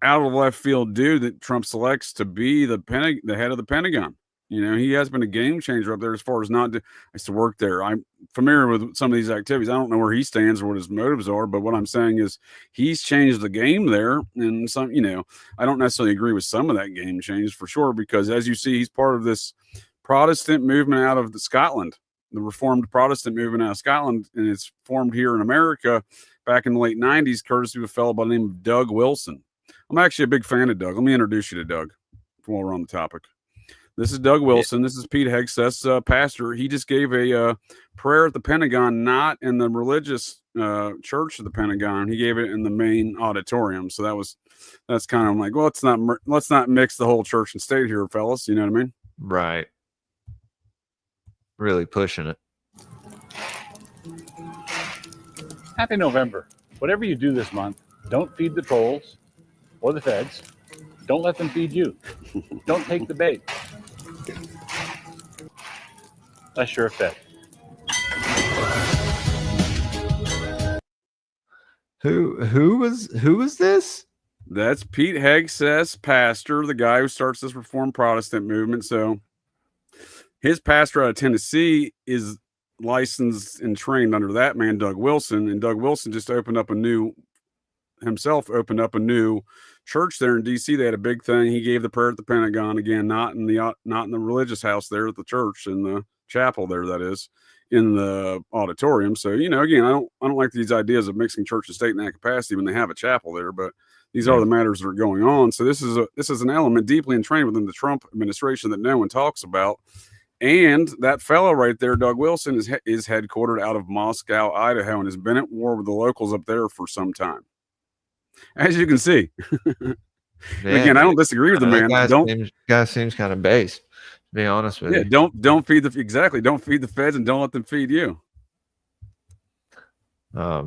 out of left field dude that Trump selects to be the head of the Pentagon. He has been a game changer up there as far as I used to work there. I'm familiar with some of these activities. I don't know where he stands or what his motives are, but what I'm saying is he's changed the game there. And some, I don't necessarily agree with some of that game change for sure, because as you see, he's part of this Protestant movement out of Scotland, the Reformed Protestant movement out of Scotland, and it's formed here in America back in the late 90s, courtesy of a fellow by the name of Doug Wilson. I'm actually a big fan of Doug. Let me introduce you to Doug while we're on the topic. This is Doug Wilson. This is Pete Hegseth's pastor. He just gave a prayer at the Pentagon, not in the religious church of the Pentagon. He gave it in the main auditorium. So that's kind of like, well, let's not mix the whole church and state here, fellas. You know what I mean? Right. Really pushing it. Happy November. Whatever you do this month, don't feed the trolls or the feds. Don't let them feed you. Don't take the bait. Unless you're a fed. Who was this? That's Pete Hegseth's pastor, the guy who starts this Reformed Protestant movement. So his pastor out of Tennessee is licensed and trained under that man, Doug Wilson, and Doug Wilson just opened up a new church there in DC. They had a big thing. He gave the prayer at the Pentagon, again, not in the religious house there at the church, in the chapel there, that is, in the auditorium. So again, I don't like these ideas of mixing church and state in that capacity when they have a chapel there, but these are the matters that are going on. So this is an element deeply entrained within the Trump administration that no one talks about. And that fellow right there, Doug Wilson, is headquartered out of Moscow, Idaho, and has been at war with the locals up there for some time. As you can see. Again, I don't disagree with the man. Guy seems kind of base, to be honest with you. Don't feed the feds and don't let them feed you. I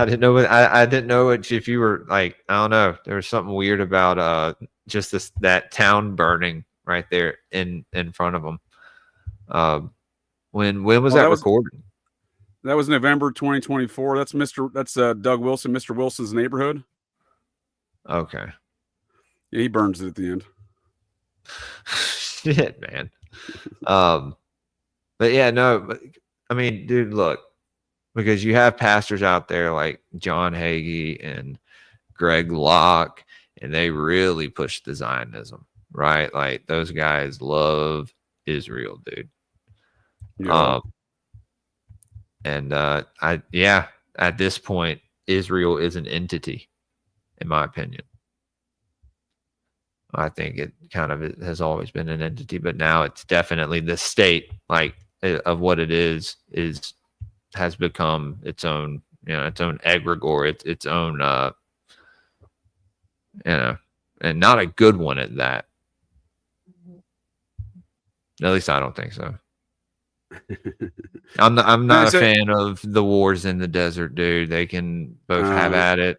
didn't know. I didn't know if you were like, I don't know. There was something weird about just that town burning right there in front of them. When was that recorded? That was November 2024. That's Doug Wilson, Mr. Wilson's neighborhood. Okay. Yeah, he burns it at the end. Shit, man. But yeah, no. I mean, dude, look, because you have pastors out there like John Hagee and Greg Locke, and they really push the Zionism, right? Like those guys love Israel, dude. Yeah. At this point, Israel is an entity, in my opinion. I think it kind of has always been an entity, but now it's definitely the state, like, of what it has become its own, its own egregore, its own, and not a good one at that. At least I don't think so. I'm not a fan of the wars in the desert, dude. They can both have at it.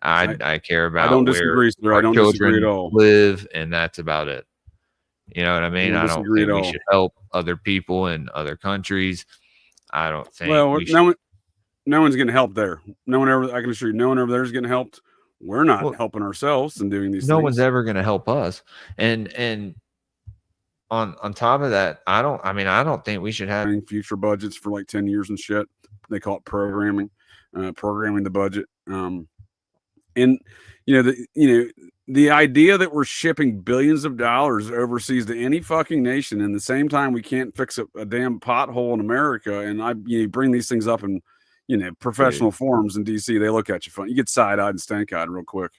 I care about I don't disagree, sir. I don't disagree at all. Live, and that's about it. You know what I mean? I don't think we should help other people in other countries. I don't think. Well, no one's getting help there. No one ever. I can assure you, no one over there is getting helped. We're not helping ourselves and doing these things. No one's ever going to help us. And on top of that, I don't think we should have future budgets for like 10 years and shit. They call it programming the budget. And the idea that we're shipping billions of dollars overseas to any fucking nation, and at the same time we can't fix a damn pothole in America, and bring these things up in professional forums in DC, they look at you funny. You get side-eyed and stank-eyed real quick.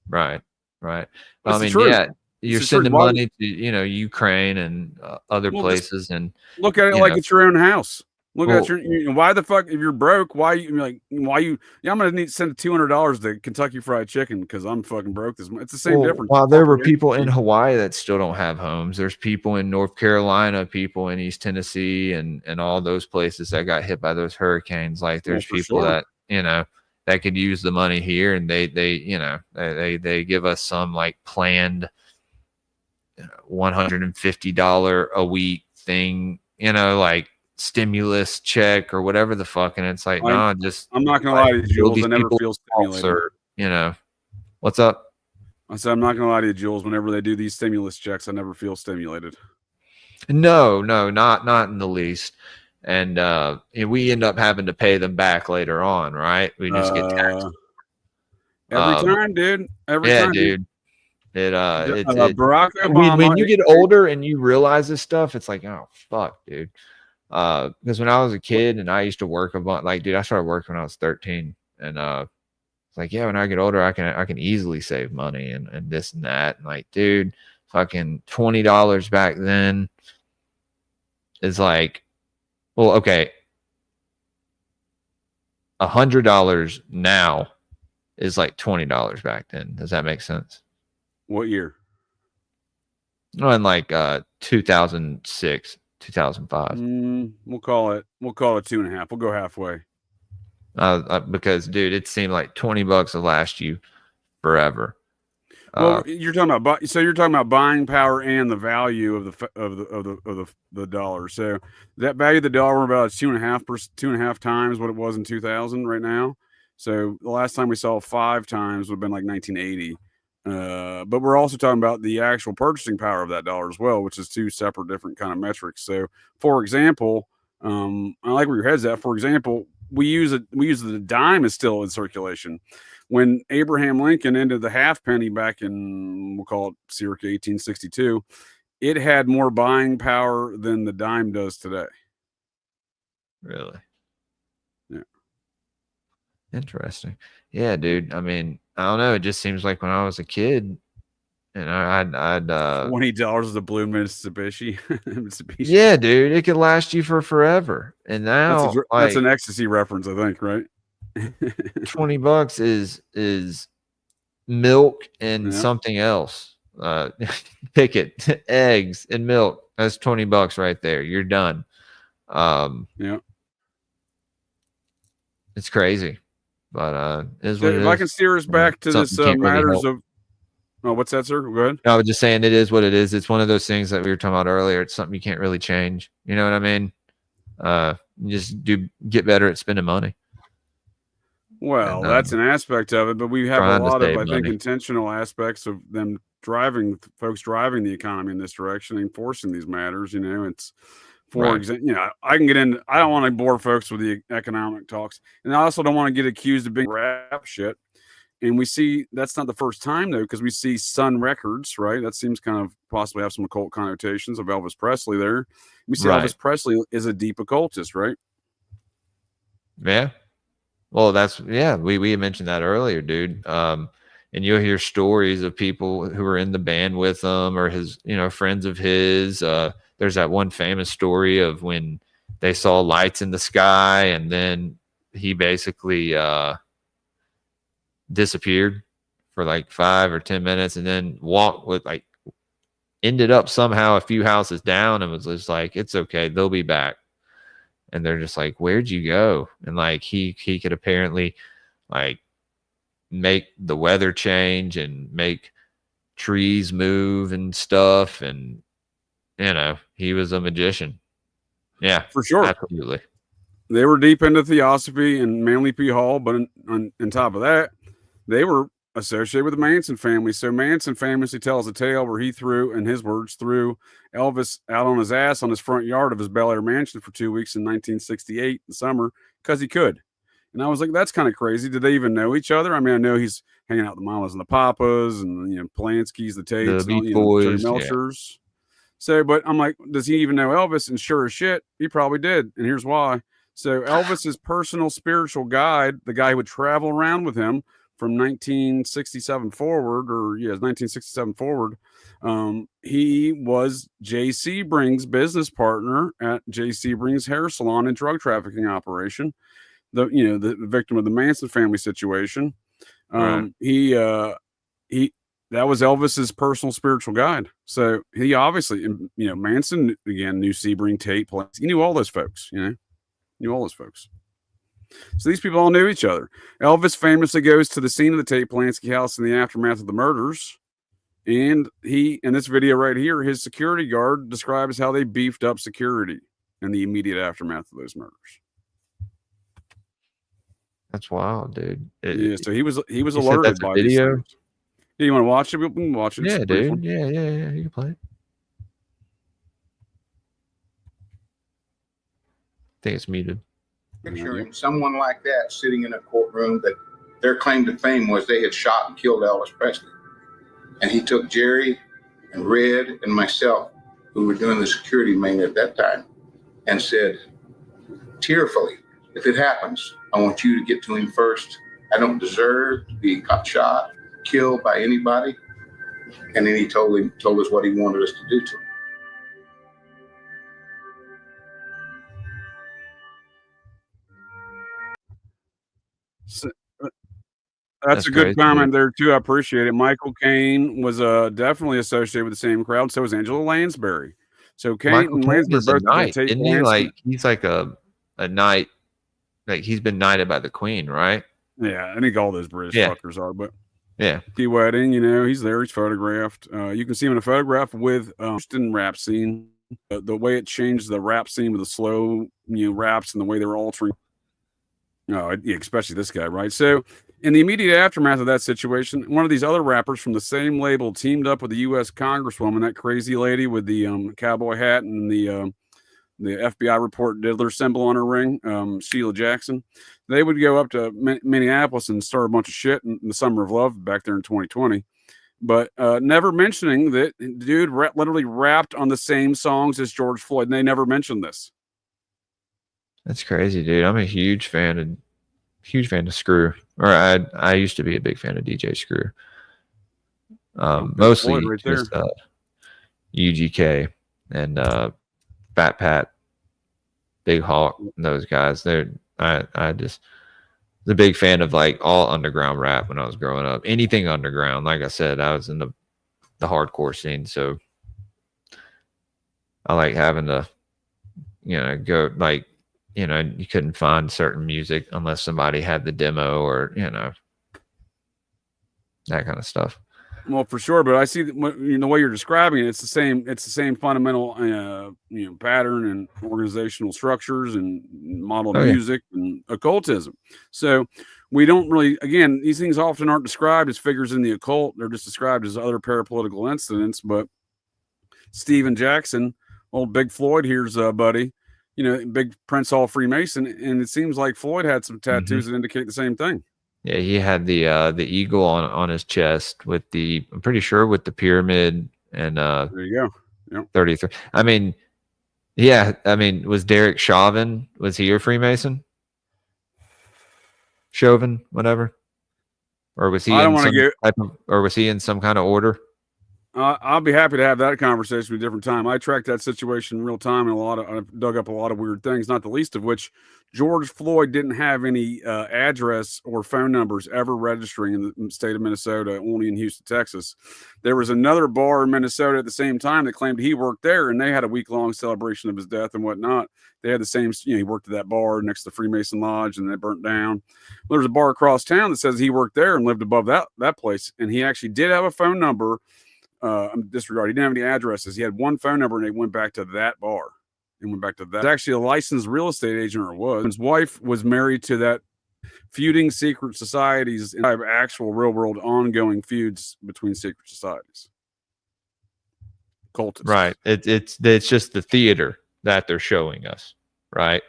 Right. Well, I mean, yeah, you're sending money to Ukraine and other places, and look at it like it's your own house. Look at why the fuck, if you're broke, I'm gonna need to send $200 to Kentucky Fried Chicken because I'm fucking broke. It's the same difference. While there were people in Hawaii that still don't have homes, there's people in North Carolina, people in East Tennessee, and all those places that got hit by those hurricanes. Like there's people that that could use the money here, and they give us some like planned $150 a week thing, like stimulus check or whatever the fuck, and it's like, I'm not gonna lie to you, Jules, I never feel stimulated. What's up? I said, I'm not gonna lie to you, Jules, whenever they do these stimulus checks, I never feel stimulated. No, not in the least. And we end up having to pay them back later on, right? We just get taxed every time, dude. Every time, dude. Barack Obama, when you get older and you realize this stuff, it's like, oh fuck, dude. Because when I was a kid and I used to work a bunch, I started working when I was 13, and it's like, when I get older, I can easily save money and this and that. And dude, fucking $20 back then is like, well, okay, $100 now is like $20 back then. Does that make sense? What year? No, in 2006. 2005. We'll call it 2.5. We'll go halfway. Because dude, it seemed like $20 will last you forever. Well, you're talking about buying power and the value of the dollar. So that value of the dollar about 2.5 times what it was in 2000 right now. So the last time we saw 5 times would have been like 1980. But we're also talking about the actual purchasing power of that dollar as well, which is 2 separate different kind of metrics. So, for example, I like where your head's at. For example, we use the dime is still in circulation. When Abraham Lincoln ended the half penny back in, we'll call it circa 1862, it had more buying power than the dime does today. Really? Yeah. Interesting. Yeah, dude. I mean, I don't know. It just seems like when I was a kid, and I'd $20 is a blue Mitsubishi. Yeah, dude, it could last you for forever. And now that's an ecstasy reference, I think, right? $20 is milk and something else. Pick it, eggs and milk. That's $20 right there. You're done. It's crazy. But if I can steer us back to this matters of what's that, sir? Go ahead. I was just saying it is what it is. It's one of those things that we were talking about earlier. It's something you can't really change. You know what I mean? You just get better at spending money. Well, that's an aspect of it, but we have a lot of, I think, intentional aspects of them folks driving the economy in this direction, enforcing these matters. It's. For example, I can get into. I don't want to bore folks with the economic talks, and I also don't want to get accused of being rap shit. And we see that's not the first time though, because we see Sun Records, right? That seems kind of possibly have some occult connotations of Elvis Presley there. We see Elvis Presley is a deep occultist, right? Yeah. Well, we mentioned that earlier, dude. And you'll hear stories of people who were in the band with him or his, friends of his. There's that one famous story of when they saw lights in the sky and then he basically disappeared for like 5 or 10 minutes and then ended up somehow a few houses down and was just like, it's okay, they'll be back. And they're just like, where'd you go? And he could apparently make the weather change and make trees move and stuff. And he was a magician. Yeah, for sure. Absolutely. They were deep into theosophy and Manly P. Hall, but on top of that, they were associated with the Manson family. So Manson famously tells a tale where he threw Elvis out on his ass on his front yard of his Bel Air mansion for 2 weeks in 1968 in the summer because he could. And I was like, that's kind of crazy. Did they even know each other? I mean, I know he's hanging out with the Mamas and the Papas and, Polanski's, the Tates, the Beach Boys, Melchers. Yeah. So, but I'm like, does he even know Elvis? And sure as shit, he probably did. And here's why. So Elvis's personal spiritual guide, the guy who would travel around with him from 1967 forward, he was J. Sebring's business partner at J. Sebring's hair salon and drug trafficking operation. The victim of the Manson family situation. Right. That was Elvis's personal spiritual guide. So he obviously, Manson again knew Sebring, Tate, Polanski. He knew all those folks. So these people all knew each other. Elvis famously goes to the scene of the Tate Polanski house in the aftermath of the murders. And in this video right here, his security guard describes how they beefed up security in the immediate aftermath of those murders. That's wild, dude. So he was alerted by video. These things. Yeah, you want to watch it? We can watch it. Yeah, dude. Yeah. You can play it. I think it's muted. Picturing someone like that sitting in a courtroom that their claim to fame was they had shot and killed Elvis Presley. And he took Jerry and Red and myself, who were doing the security main at that time, and said, tearfully, if it happens, I want you to get to him first. I don't deserve to be shot, killed by anybody. And then he told us what he wanted us to do to him. So, that's a good comment there too. I appreciate it. Michael Caine was definitely associated with the same crowd. So was Angela Lansbury. So Caine and Lansbury both knight, isn't he? Like he's like a knight. Like he's been knighted by the Queen, right? Yeah, I think all those British fuckers are. But yeah, the wedding, he's there. He's photographed. You can see him in a photograph with in rap scene. The way it changed the rap scene with the slow, raps and the way they were altering. Especially this guy, right? So in the immediate aftermath of that situation, one of these other rappers from the same label teamed up with the U.S. Congresswoman, that crazy lady with the cowboy hat and the FBI report diddler symbol on her ring, Sheila Jackson. They would go up to Minneapolis and start a bunch of shit in the Summer of Love back there in 2020. But never mentioning that dude literally rapped on the same songs as George Floyd, and they never mentioned this. That's crazy, dude. I'm a huge fan of Screw. Or I used to be a big fan of DJ Screw. Mostly right just UGK and Fat Pat, Big Hawk, those guys. I just was a big fan of like all underground rap when I was growing up. Anything underground. Like I said, I was in the hardcore scene, so I like having to, go like. You couldn't find certain music unless somebody had the demo or, that kind of stuff. Well, for sure. But I see the way you're describing it, it's the same fundamental, pattern and organizational structures and model music and occultism. So we don't really, again, these things often aren't described as figures in the occult. They're just described as other parapolitical incidents. But Stephen Jackson, old Big Floyd here's buddy, big Prince Hall Freemason, and it seems like Floyd had some tattoos that indicate the same thing. Yeah, he had the eagle on his chest with I'm pretty sure with the pyramid and there you go. Yep. 33. I mean, was Derek Chauvin, was he a Freemason? Chauvin, whatever. Or was he was he in some kind of order? I'll be happy to have that conversation at a different time. I tracked that situation in real time, and I've dug up a lot of weird things, not the least of which George Floyd didn't have any address or phone numbers ever registering in the state of Minnesota, only in Houston, Texas. There was another bar in Minnesota at the same time that claimed he worked there, and they had a week-long celebration of his death and whatnot. They had the same, he worked at that bar next to the Freemason Lodge, and they burnt down. There's a bar across town that says he worked there and lived above that place, and he actually did have a phone number disregard. He didn't have any addresses. He had one phone number, and they went back to that bar. And went back to that. He's actually a licensed real estate agent, or was. His wife was married to that feuding secret societies and actual real world ongoing feuds between secret societies. Cultists. Right. It's just the theater that they're showing us, right?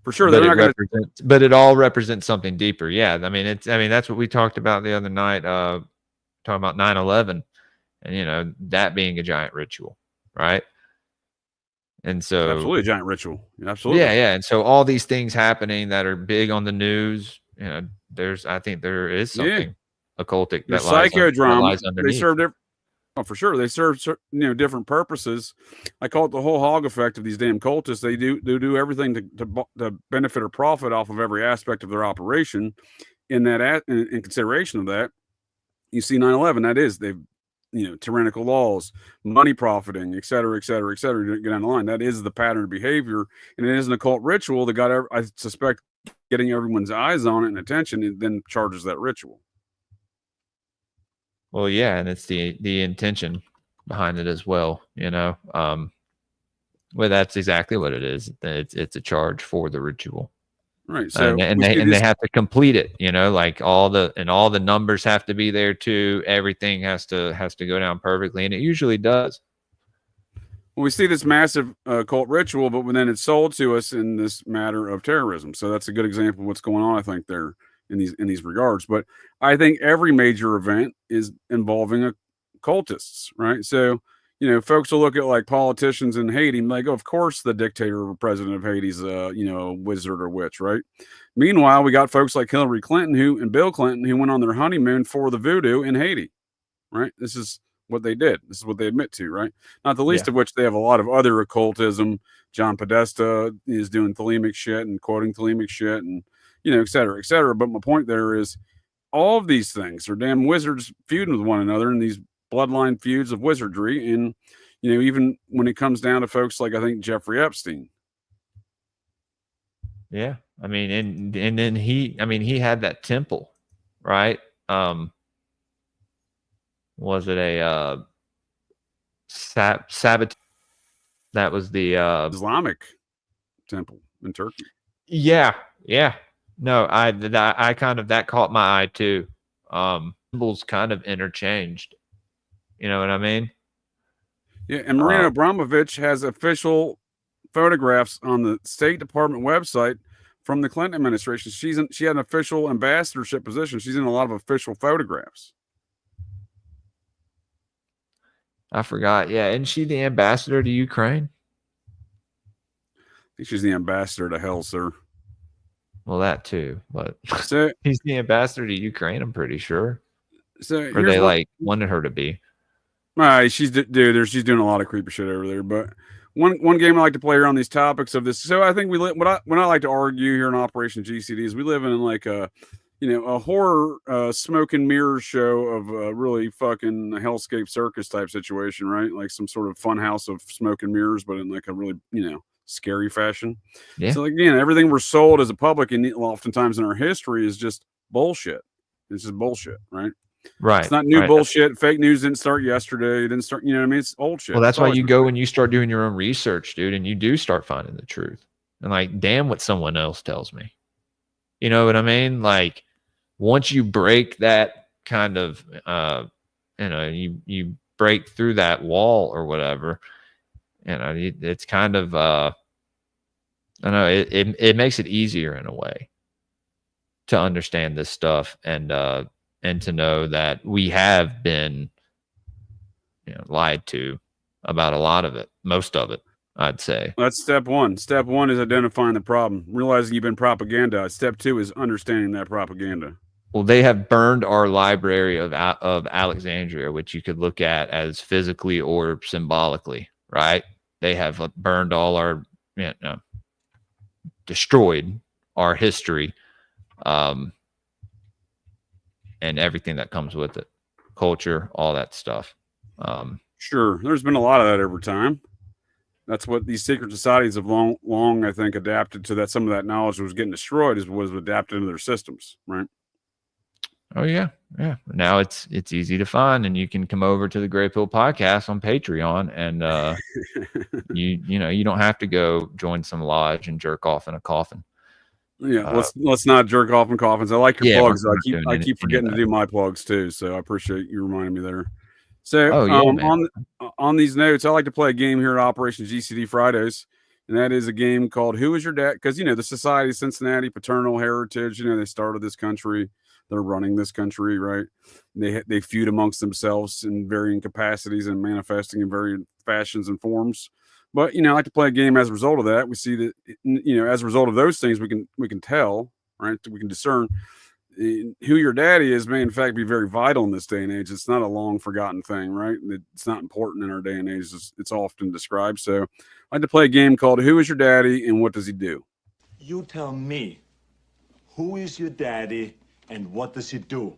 For sure, they're not going to, but it all represents something deeper. Yeah, I mean, that's what we talked about the other night, talking about 9/11, and that being a giant ritual, right? And so, absolutely a giant ritual, absolutely, yeah. And so, all these things happening that are big on the news, I think there is something occultic that psychodrama. Underneath. They serve different. Oh, for sure, they serve different purposes. I call it the whole hog effect of these damn cultists. They do everything to benefit or profit off of every aspect of their operation. In consideration of that, you see 9/11. That is, they've tyrannical laws, money profiting, et cetera, et cetera, et cetera. Get down the line. That is the pattern of behavior, and it is an occult ritual that got, I suspect, getting everyone's eyes on it and attention, and then charges that ritual. Well, yeah, and it's the intention behind it as well, Well, that's exactly what it is. It's a charge for the ritual, right? So and they have to complete it, like all the numbers have to be there too. Everything has to go down perfectly, and it usually does. Well, we see this massive cult ritual, but then it's sold to us in this matter of terrorism. So that's a good example of what's going on, I think, there in these regards. But I think every major event is involving occultists, right? So, folks will look at like politicians in Haiti and like, oh, of course the dictator or president of Haiti is a wizard or witch, right? Meanwhile, we got folks like Hillary Clinton and Bill Clinton who went on their honeymoon for the voodoo in Haiti, right? This is what they did. This is what they admit to, right? Not the least of which they have a lot of other occultism. John Podesta is doing thelemic shit and quoting thelemic shit and, et cetera, et cetera. But my point there is all of these things are damn wizards feuding with one another in these bloodline feuds of wizardry. And, even when it comes down to folks like, I think, Jeffrey Epstein. Yeah. I mean, and then he had that temple, right? Was it a Sabbath? That was the Islamic temple in Turkey. Yeah. No, I kind of, that caught my eye too. Symbols kind of interchanged. You know what I mean? Yeah, and Marina Abramovich has official photographs on the State Department website from the Clinton administration. She had an official ambassadorship position. She's in a lot of official photographs. I forgot. Yeah, isn't she the ambassador to Ukraine? I think she's the ambassador to hell, sir. Well, that too, but he's the ambassador to Ukraine, I'm pretty sure. So or they wanted her to be. She's doing a lot of creepy shit over there. But one game I like to play around these topics of this. So I think what I like to argue here in Operation GCD is we live in like a horror smoke and mirrors show of a really fucking hellscape circus type situation, right? Like some sort of fun house of smoke and mirrors, but in like a really scary fashion. Yeah. So again, everything we're sold as a public and oftentimes in our history is just bullshit. It's just bullshit, right? Right. It's not new bullshit. Fake news didn't start yesterday. It didn't start, what I mean? It's old shit. Well, that's why you go and you start doing your own research, dude, and you do start finding the truth. And like, damn what someone else tells me. You know what I mean? Like, once you break that kind of, you break through that wall or whatever, it's kind of, I don't know, it makes it easier in a way to understand this stuff and to know that we have been, lied to about a lot of it, most of it, I'd say. That's step one. Step one is identifying the problem, realizing you've been propagandized. Step two is understanding that propaganda. Well, they have burned our library of Alexandria, which you could look at as physically or symbolically, right? They have burned all our, destroyed our history, and everything that comes with it, culture, all that stuff. Sure, there's been a lot of that over time. That's what these secret societies have long, I think, adapted to. That some of that knowledge was getting destroyed was adapted into their systems, right? Oh yeah, Yeah, now it's easy to find, and you can come over to the Greypilled Podcast on Patreon, and you don't have to go join some lodge and jerk off in a coffin. Yeah, let's not jerk off in coffins. I like your plugs. I keep forgetting to do my plugs too, so I appreciate you reminding me there. So on these notes, I like to play a game here at Operation GCD Fridays, and that is a game called Who Is Your Dad? Because the Society of Cincinnati Paternal Heritage, they started this country. They're running this country, right? They feud amongst themselves in varying capacities and manifesting in varying fashions and forms. But I like to play a game as a result of that. We see that as a result of those things, we can tell, right? We can discern who your daddy is may in fact be very vital in this day and age. It's not a long forgotten thing, right? It's not important in our day and age. It's often described. So I like to play a game called Who Is Your Daddy and What Does He Do? You tell me, who is your daddy and what does he do?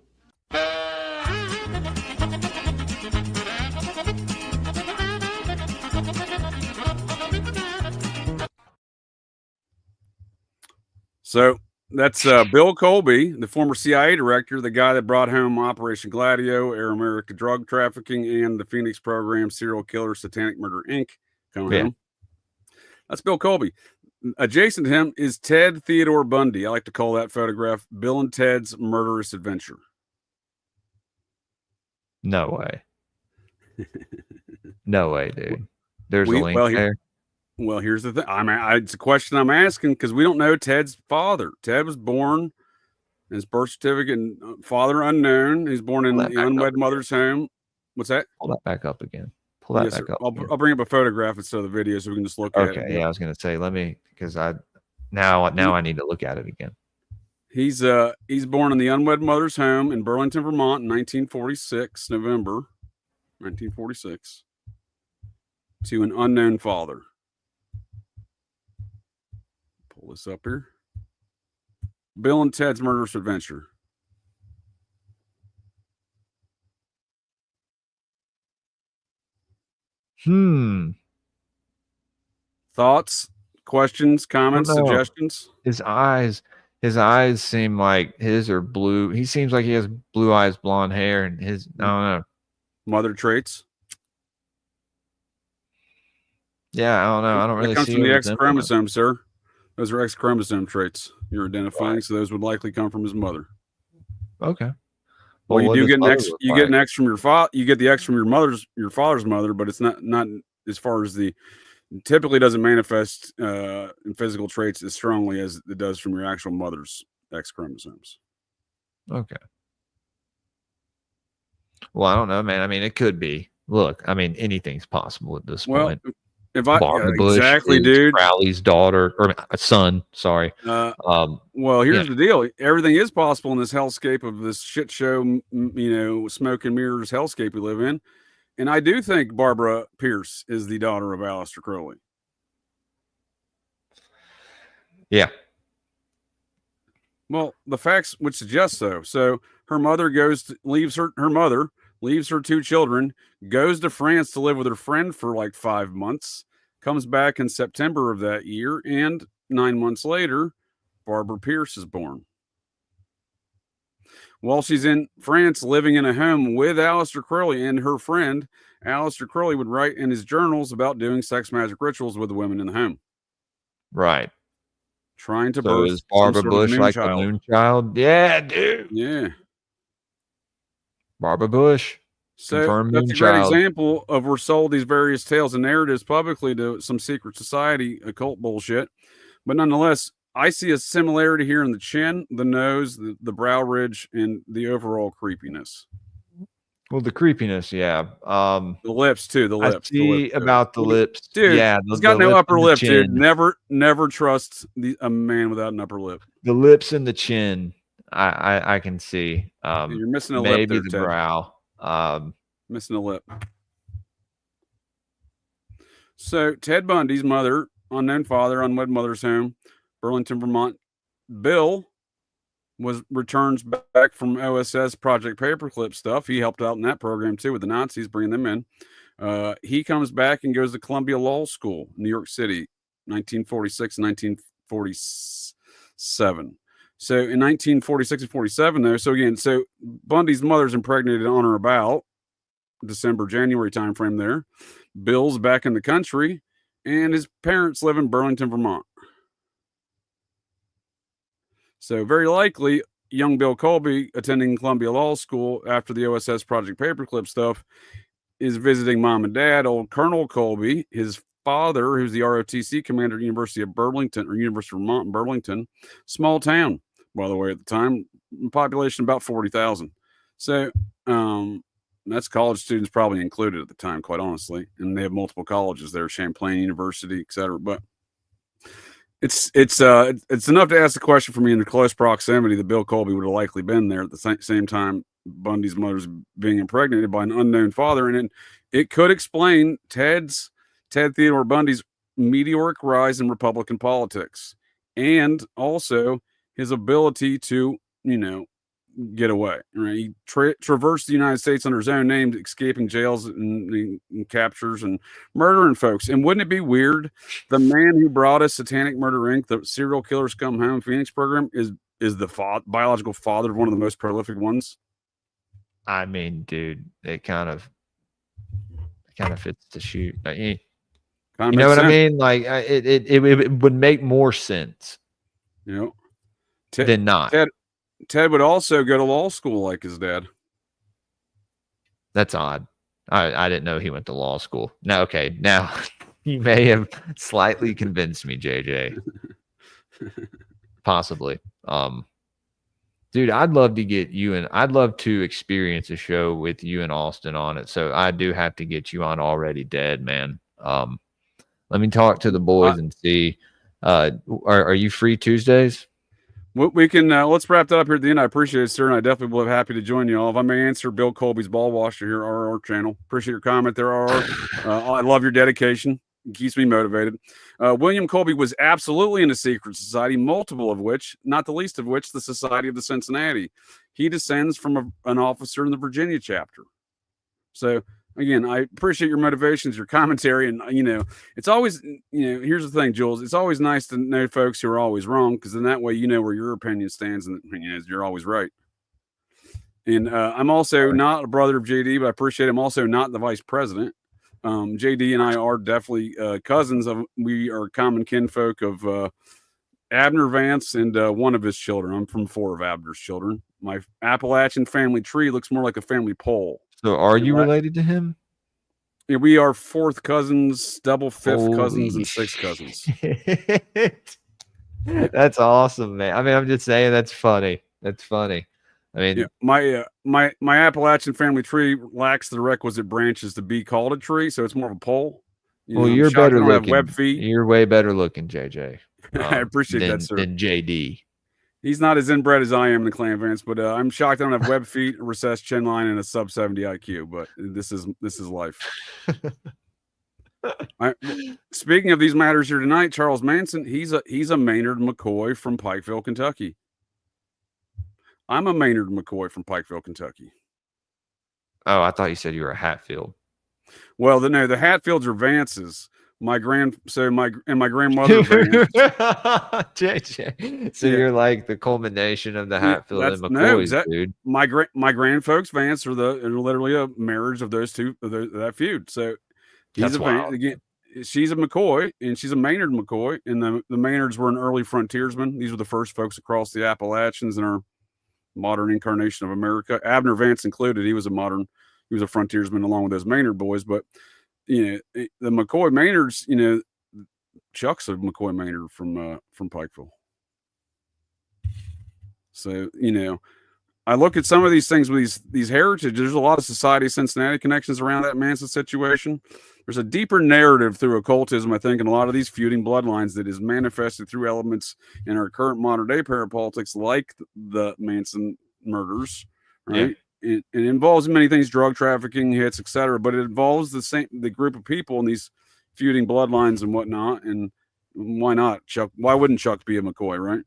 So that's Bill Colby, the former CIA director, the guy that brought home Operation Gladio, Air America drug trafficking, and the Phoenix program, serial killer, Satanic Murder Inc. coming home. That's Bill Colby. Adjacent to him is Ted Theodore Bundy. I like to call that photograph Bill and Ted's Murderous Adventure. No way. No way, dude. There's a link there. Well, here's the thing. It's a question I'm asking because we don't know Ted's father. Ted was born, his birth certificate, father unknown. He's born in the unwed mother's home. What's that? Pull that back up again. Pull that back up. I'll bring up a photograph instead of the video so we can just look at it. Okay, yeah, I was going to say, because now I need to look at it again. He's born in the unwed mother's home in Burlington, Vermont in 1946, November 1946, to an unknown father. Pull this up here. Bill and Ted's Murderous Adventure. Thoughts, questions, comments, suggestions? His eyes seem like his are blue. He seems like he has blue eyes, blonde hair, and I don't know. Mother traits. Yeah, I don't know. I don't really see from the X chromosome, sir. Those are X chromosome traits you're identifying, so those would likely come from his mother. Okay. Well, you do get an X. You get an X from your father. You get the X from your father's mother, but it's not as far as typically doesn't manifest in physical traits as strongly as it does from your actual mother's X chromosomes. Okay. Well, I don't know, man. I mean, it could be. Look, I mean, anything's possible at this point. If I exactly, dude, Crowley's daughter or son. Sorry. Well, here's the deal. Everything is possible in this hellscape of this shit show, smoke and mirrors hellscape we live in. And I do think Barbara Pierce is the daughter of Aleister Crowley. Yeah. Well, the facts would suggest so. So her mother leaves her two children, goes to France to live with her friend for like 5 months, comes back in September of that year, and 9 months later, Barbara Pierce is born. While she's in France living in a home with Aleister Crowley and her friend, Aleister Crowley would write in his journals about doing sex magic rituals with the women in the home. Right. Trying to birth. Is Barbara Bush like a moon child? Yeah, dude. Yeah. Barbara Bush. So that's a great example of we're sold these various tales and narratives publicly to some secret society occult bullshit. But nonetheless, I see a similarity here in the chin, the nose, the brow ridge, and the overall creepiness. Well, the creepiness, yeah. The lips too. The lips. I see about the lips, dude. Yeah, he's got no upper lip, dude. Never trust a man without an upper lip. The lips and the chin, I can see. You're missing a maybe lip there, the Ted. brow. Missing a lip. So Ted Bundy's mother, unknown father, unwed mother's home, Burlington, Vermont. Bill returns back from OSS Project Paperclip stuff. He helped out in that program too with the Nazis, bringing them in. He comes back and goes to Columbia Law School, New York City, 1946, 1947. So in 1946 and 47, though, so Bundy's mother's impregnated on or about December, January timeframe there. Bill's back in the country, and his parents live in Burlington, Vermont. So very likely, young Bill Colby, attending Columbia Law School after the OSS Project Paperclip stuff, is visiting mom and dad. Old Colonel Colby, his father, who's the ROTC commander at University of Burlington, or University of Vermont in Burlington, small town, by the way, at the time, population about 40,000. So that's college students probably included at the time, quite honestly. And they have multiple colleges there, Champlain University, et cetera. But it's enough to ask the question for me in the close proximity that Bill Colby would have likely been there at the same time Bundy's mother's being impregnated by an unknown father. And it could explain Ted Theodore Bundy's meteoric rise in Republican politics, and also his ability to, get away. Right? He traversed the United States under his own name, escaping jails and captures and murdering folks. And wouldn't it be weird? The man who brought us Satanic Murder Inc., the Serial Killers Come Home Phoenix program, is the biological father of one of the most prolific ones. I mean, dude, it kind of fits the shoot. You know what I mean? Like it would make more sense. Than not. Ted would also go to law school like his dad. That's odd. I didn't know he went to law school. Now, okay, now you may have slightly convinced me, JJ. Possibly. Dude, I'd love to get you and I'd love to experience a show with you and Austin on it. So I do have to get you on Already Dead, man. Let me talk to the boys and see. Are you free Tuesdays? We can let's wrap that up here at the end. I appreciate it, sir, and I definitely will be happy to join you all. If I may answer Bill Colby's ball washer here, RR channel. Appreciate your comment there, RR. I love your dedication. It keeps me motivated. William Colby was absolutely in a secret society, multiple of which, not the least of which, the Society of the Cincinnati. He descends from an officer in the Virginia chapter. So again, I appreciate your motivations, your commentary, and it's always, here's the thing, Jules. It's always nice to know folks who are always wrong, because then that way you know where your opinion stands, and you're always right. And I'm also not a brother of JD, but I appreciate I'm also not the vice president. JD and I are definitely cousins. We are common kinfolk of Abner Vance and one of his children. I'm from 4 of Abner's children. My Appalachian family tree looks more like a family pole. So are you related to him? Yeah, we are 4th cousins, double 5th cousins, and 6th cousins. That's awesome, man. I mean, I'm just saying that's funny. That's funny. I mean, my Appalachian family tree lacks the requisite branches to be called a tree, so it's more of a pole. You're better looking. Web feet. You're way better looking, JJ. I appreciate that, sir. Than JD. He's not as inbred as I am in the clan Vance, but I'm shocked I don't have web feet, a recessed chin line, and a sub 70 IQ. But this is life. Speaking of these matters here tonight, Charles Manson, he's a Maynard McCoy from Pikeville, Kentucky. I'm a Maynard McCoy from Pikeville, Kentucky. Oh, I thought you said you were a Hatfield. Well, the Hatfields are Vances. My grandmother. JJ. So you're like the culmination of the Hatfield and McCoys, dude. My grandfolks Vance are literally a marriage of those two, that feud. So he's a Vance again. She's a McCoy and she's a Maynard McCoy, and the Maynards were an early frontiersman. These were the first folks across the Appalachians in our modern incarnation of America. Abner Vance included. He was a frontiersman along with those Maynard boys, but the McCoy Maynards, Chuck's a McCoy Maynard from Pikeville. So, I look at some of these things with these heritage. There's a lot of Society of Cincinnati connections around that Manson situation. There's a deeper narrative through occultism, I think, in a lot of these feuding bloodlines that is manifested through elements in our current modern day parapolitics, like the Manson murders, right? Yeah. It involves many things, drug trafficking, hits, etc. But it involves the group of people in these feuding bloodlines and whatnot. And why not, Chuck? Why wouldn't Chuck be a McCoy, right?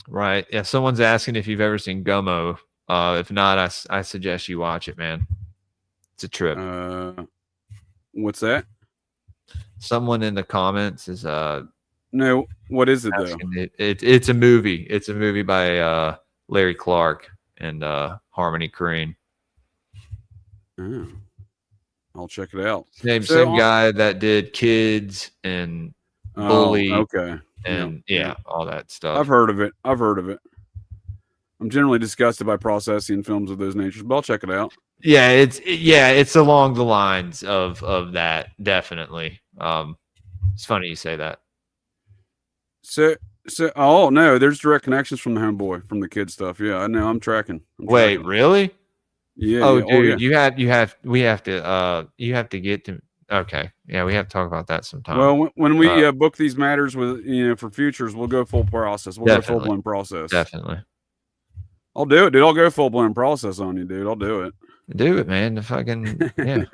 Right. Yeah. Someone's asking if you've ever seen Gummo. If not, I suggest you watch it, man. It's a trip. What's that? Someone in the comments is No, what is it though? It's a movie. It's a movie by Larry Clark and Harmony Korine. Oh, I'll check it out. Same guy that did Kids and Bully. Okay. And all that stuff. I've heard of it. I'm generally disgusted by processing films of those natures, but I'll check it out. Yeah, it's along the lines of that, definitely. It's funny you say that. So oh no, there's direct connections from the homeboy from the kid stuff. Yeah, I know. I'm tracking. Wait, really? Yeah. Oh, yeah. dude, you have to get to. Okay, yeah, we have to talk about that sometime. Well, when we book these matters with for futures, we'll go full process. We'll go full blown process. Definitely. I'll do it, dude. I'll go full blown process on you, dude. I'll do it. Do it, man. The fucking yeah.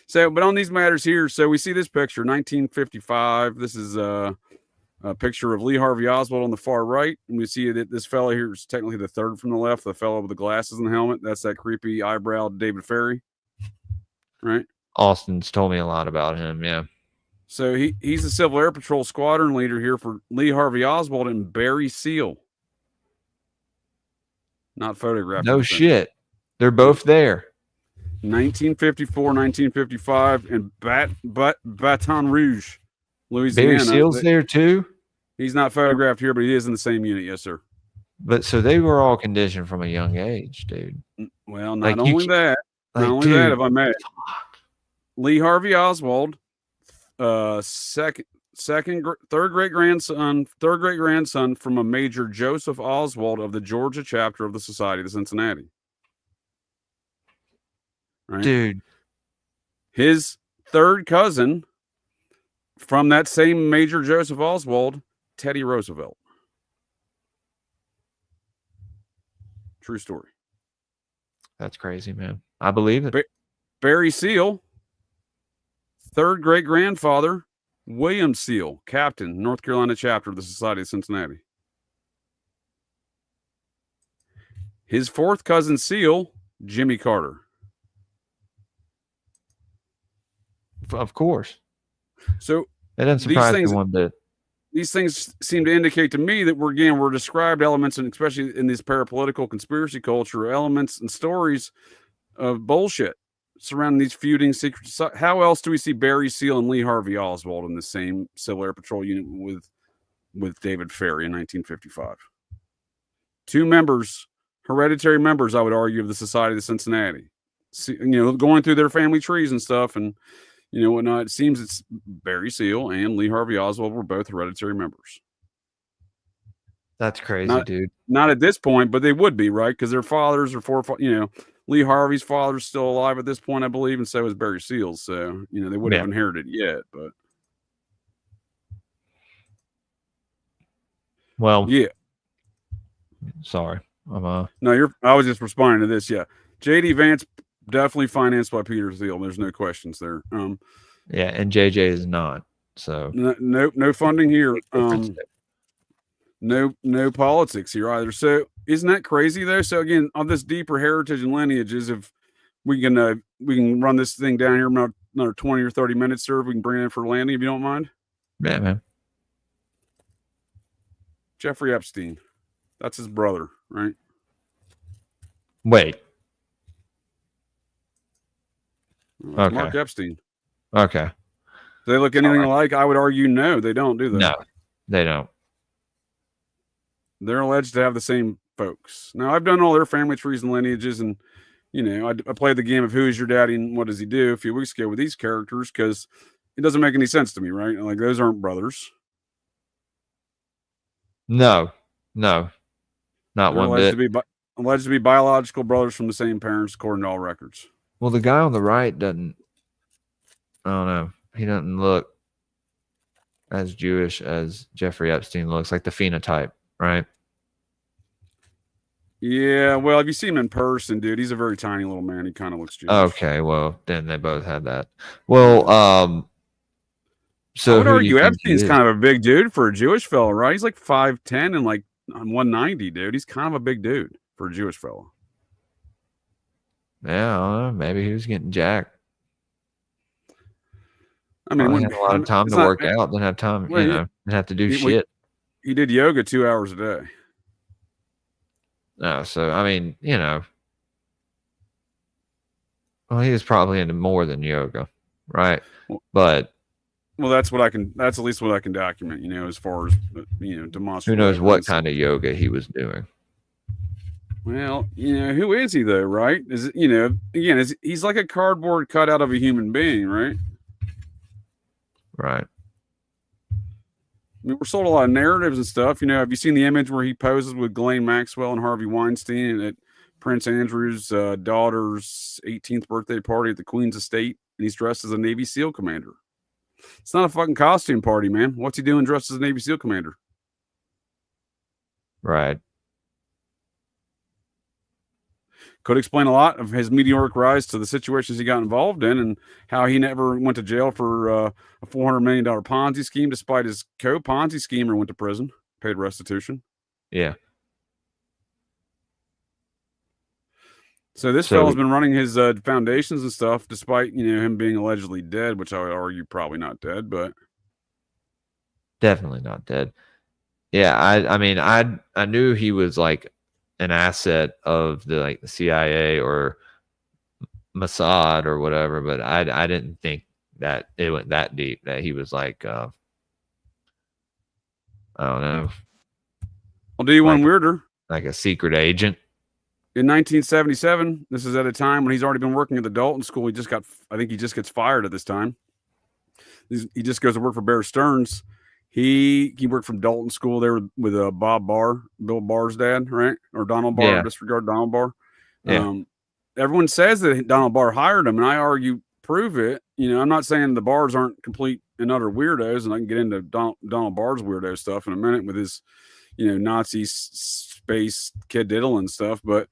So, but on these matters here, so we see this picture, 1955. This is a picture of Lee Harvey Oswald on the far right, and we see that this fellow here is technically the third from the left, the fellow with the glasses and the helmet. That's that creepy eyebrow David Ferry, right? Austin's told me a lot about him. Yeah. So he's the Civil Air Patrol squadron leader here for Lee Harvey Oswald and Barry Seal. Not photographed. No shit. They're both there. 1954, 1955, and Baton Rouge, Louisiana. Barry Seal's there too? He's not photographed here, but he is in the same unit. Yes, sir. But so they were all conditioned from a young age, dude. Well, not only that, if I may. Lee Harvey Oswald, third great grandson from a Major Joseph Oswald of the Georgia chapter of the Society of Cincinnati. Right? Dude, his third cousin from that same Major Joseph Oswald, Teddy Roosevelt. True story. That's crazy, man. I believe it. Barry Seal, third great grandfather, William Seal, captain, North Carolina chapter of the Society of Cincinnati. His fourth cousin Seal, Jimmy Carter. Of course. So that doesn't surprise me one bit. These things seem to indicate to me that we're described elements, and especially in this parapolitical conspiracy culture, elements and stories of bullshit surrounding these feuding secrets. How else do we see Barry Seal and Lee Harvey Oswald in the same Civil Air Patrol unit with David Ferry in 1955? Two members, hereditary members, I would argue, of the Society of Cincinnati. Going through their family trees and stuff, and whatnot. It seems it's Barry Seal and Lee Harvey Oswald were both hereditary members. That's crazy, dude. Not at this point, but they would be, right? Because their fathers are Lee Harvey's father's still alive at this point, I believe, and so is Barry Seal's. So, they wouldn't have inherited yet, but. Well, yeah. Sorry. No, I was just responding to this. Yeah. JD Vance, definitely financed by Peter Thiel. There's no questions there. Yeah, and JJ is not. So no funding here. No politics here either. So isn't that crazy though? So again, on this deeper heritage and lineages, if we can run this thing down here another 20 or 30 minutes, sir, we can bring it in for landing if you don't mind. Yeah, man. Jeffrey Epstein, that's his brother, right? Wait. Okay. Mark Epstein. Okay. Do they look anything alike? I would argue no, they don't, do they? No, they don't. They're alleged to have the same folks. Now, I've done all their family trees and lineages, and, I played the game of who is your daddy and what does he do a few weeks ago with these characters, because it doesn't make any sense to me, right? Like, those aren't brothers. No, not They're one bit. Alleged to be biological brothers from the same parents, according to all records. Well, the guy on the right doesn't, I don't know. He doesn't look as Jewish as Jeffrey Epstein looks, like the phenotype, right? Yeah, well, if you see him in person, dude, he's a very tiny little man. He kind of looks Jewish. Okay, well, then they both had that. Well, so I would argue Epstein's kind of a big dude for a Jewish fellow, right? He's like 5'10" and like 190, dude. He's kind of a big dude for a Jewish fellow. Yeah, I don't know. Maybe he was getting jacked. I mean, he had a lot of time to work out. Didn't have time, didn't have to do shit. He did yoga 2 hours a day. No, so I mean, well, he was probably into more than yoga, right? But that's at least what I can document, as far as demonstrable. Who knows what kind of yoga he was doing? Well, who is he though, right? Is it, he's like a cardboard cutout of a human being, right? Right. I mean, we're sold a lot of narratives and stuff. Have you seen the image where he poses with Ghislaine Maxwell and Harvey Weinstein at Prince Andrew's daughter's 18th birthday party at the Queen's estate, and he's dressed as a Navy SEAL commander? It's not a fucking costume party, man. What's he doing dressed as a Navy SEAL commander? Right. Could explain a lot of his meteoric rise to the situations he got involved in, and how he never went to jail for a $400 million Ponzi scheme, despite his co-Ponzi schemer went to prison, paid restitution. Yeah. So this fellow's been running his foundations and stuff, despite him being allegedly dead, which I would argue probably not dead, but definitely not dead. Yeah, I mean, I knew he was like an asset of the CIA or Mossad or whatever, but I didn't think that it went that deep, that he was like I don't know. I'll do you one weirder. Like a secret agent. In 1977, this is at a time when he's already been working at the Dalton School. I think he just gets fired at this time. He just goes to work for Bear Stearns. He worked from Dalton School there with Bob Barr, Bill Barr's dad, right? Or Donald Barr, yeah. Disregard Donald Barr. Yeah. Everyone says that Donald Barr hired him, and I argue, prove it. I'm not saying the Barrs aren't complete and utter weirdos, and I can get into Donald Barr's weirdo stuff in a minute with his, Nazi space kid diddle and stuff, but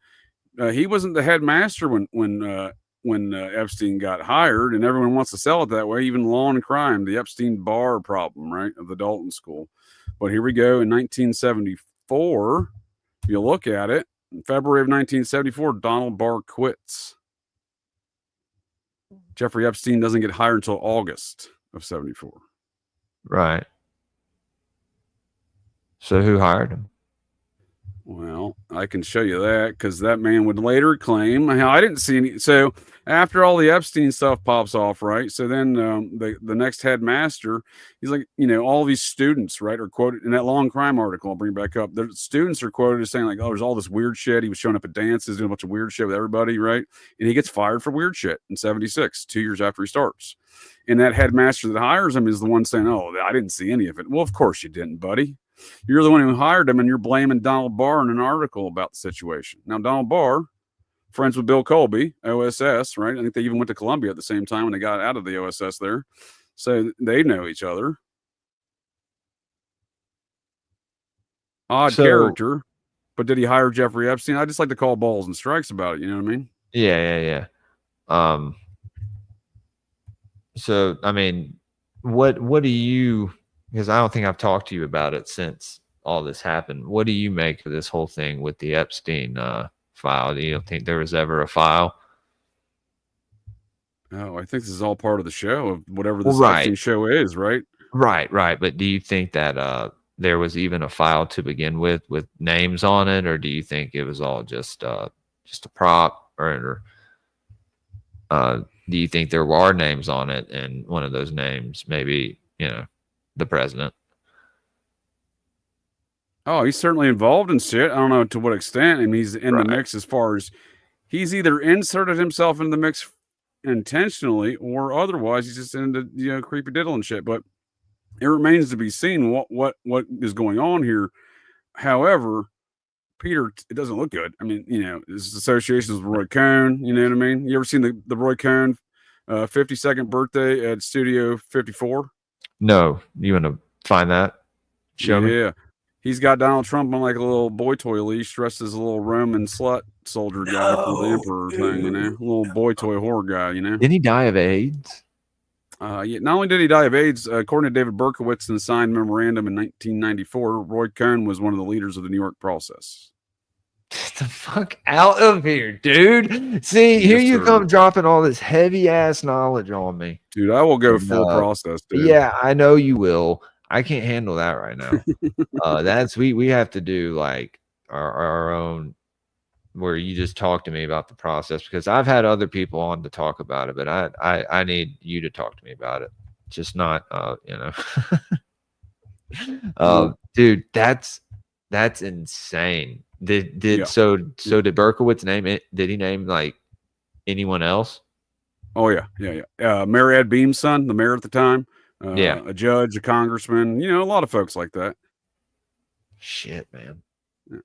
he wasn't the headmaster when Epstein got hired, and everyone wants to sell it that way, even Law and Crime, the Epstein Barr problem, right, of the Dalton School. But here we go in 1974. If you look at it, in February of 1974, Donald Barr quits. Jeffrey Epstein doesn't get hired until August of 74. Right. So who hired him? Well, I can show you that, because that man would later claim, I didn't see any. So after all the Epstein stuff pops off, right? So then the next headmaster, he's like, all these students, right, are quoted in that Long Crime article. I'll bring it back up. The students are quoted as saying like, oh, there's all this weird shit. He was showing up at dances, doing a bunch of weird shit with everybody, right? And he gets fired for weird shit in 76, 2 years after he starts. And that headmaster that hires him is the one saying, oh, I didn't see any of it. Well, of course you didn't, buddy. You're the one who hired him, and you're blaming Donald Barr in an article about the situation. Now, Donald Barr, friends with Bill Colby, OSS, right? I think they even went to Columbia at the same time when they got out of the OSS there. So they know each other. Odd character. But did he hire Jeffrey Epstein? I just like to call balls and strikes about it. You know what I mean? Yeah. So, I mean, what do you... Because I don't think I've talked to you about it since all this happened. What do you make of this whole thing with the Epstein file? Do you think there was ever a file? Oh, I think this is all part of the show, of whatever this Epstein show is, right? Right. But do you think that there was even a file to begin with names on it, or do you think it was all just a prop, or do you think there were names on it, and one of those names maybe, the president? Oh, he's certainly involved in shit. I don't know to what extent. I mean, he's in the mix as far as he's either inserted himself into the mix intentionally or otherwise he's just into creepy diddle and shit. But it remains to be seen what is going on here. However, Peter, it doesn't look good. I mean, his associations with Roy Cohn. You know what I mean? You ever seen the Roy Cohn 52nd birthday at Studio 54? No, you want to find that? Show me. Yeah, he's got Donald Trump on like a little boy toy leash, dressed as a little Roman slut soldier guy for the emperor thing. A little boy toy horror guy. Didn't he die of AIDS? Yeah, not only did he die of AIDS, according to David Berkowitz in the signed memorandum in 1994, Roy Cohn was one of the leaders of the New York process. Get the fuck out of here, dude. See, here you come dropping all this heavy ass knowledge on me. Dude, I will go full process, dude. Yeah, I know you will. I can't handle that right now. We have to do like our own, where you just talk to me about the process, because I've had other people on to talk about it, but I need you to talk to me about it. Just not dude, that's insane. So did Berkowitz name it? Did he name like anyone else? Oh yeah. Mayor Ed Beam's son, the mayor at the time. A judge, a congressman, a lot of folks like that. Shit, man. Yeah.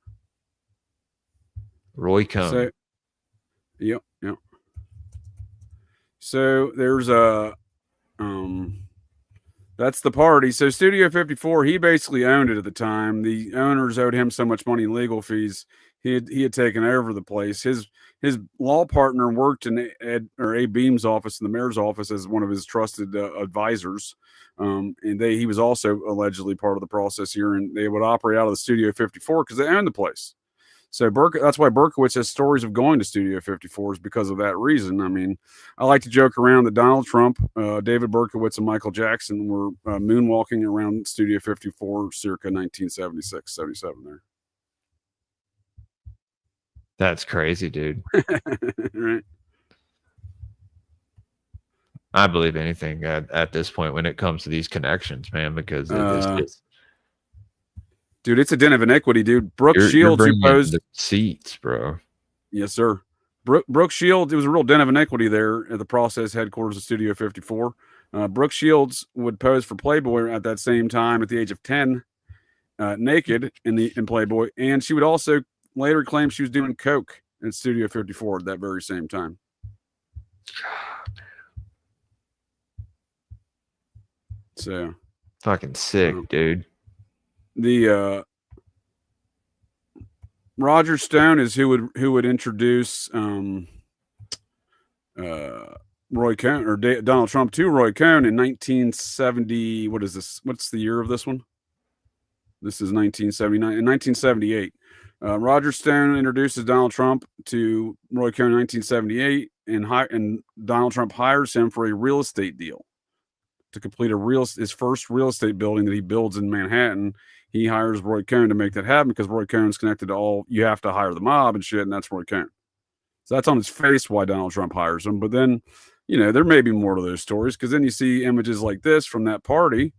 Roy Cohn. So, yep. So there's that's the party. So Studio 54, he basically owned it at the time. The owners owed him so much money in legal fees. He had taken over the place. His law partner worked in A. Beam's office, in the mayor's office, as one of his trusted advisors. And he was also allegedly part of the process here, and they would operate out of the Studio 54 because they owned the place. So that's why Berkowitz has stories of going to Studio 54, is because of that reason. I mean, I like to joke around that Donald Trump, David Berkowitz, and Michael Jackson were moonwalking around Studio 54 circa 1976, 77 there. That's crazy, dude. Right. I believe anything at this point when it comes to these connections, man, because dude, it's a den of iniquity, dude. Brooke Shields, who posed the seats, bro. Yes, sir. Brooke Shields, it was a real den of iniquity there at the process headquarters of Studio 54. Brooke Shields would pose for Playboy at that same time at the age of 10, naked in Playboy, and she would also later claim she was doing coke in Studio 54 at that very same time. So fucking sick, dude. The Roger Stone is who would introduce Roy Cohn, or Donald Trump, to Roy Cohn in 1970. What is this? What's the year of this one? This is 1979. In 1978, Roger Stone introduces Donald Trump to Roy Cohn in 1978, and Donald Trump hires him for a real estate deal to complete his first real estate building that he builds in Manhattan. He hires Roy Cohn to make that happen because Roy Cohn's connected to you have to hire the mob and shit, and that's Roy Cohn. So that's on his face why Donald Trump hires him. But then, there may be more to those stories, because then you see images like this from that party,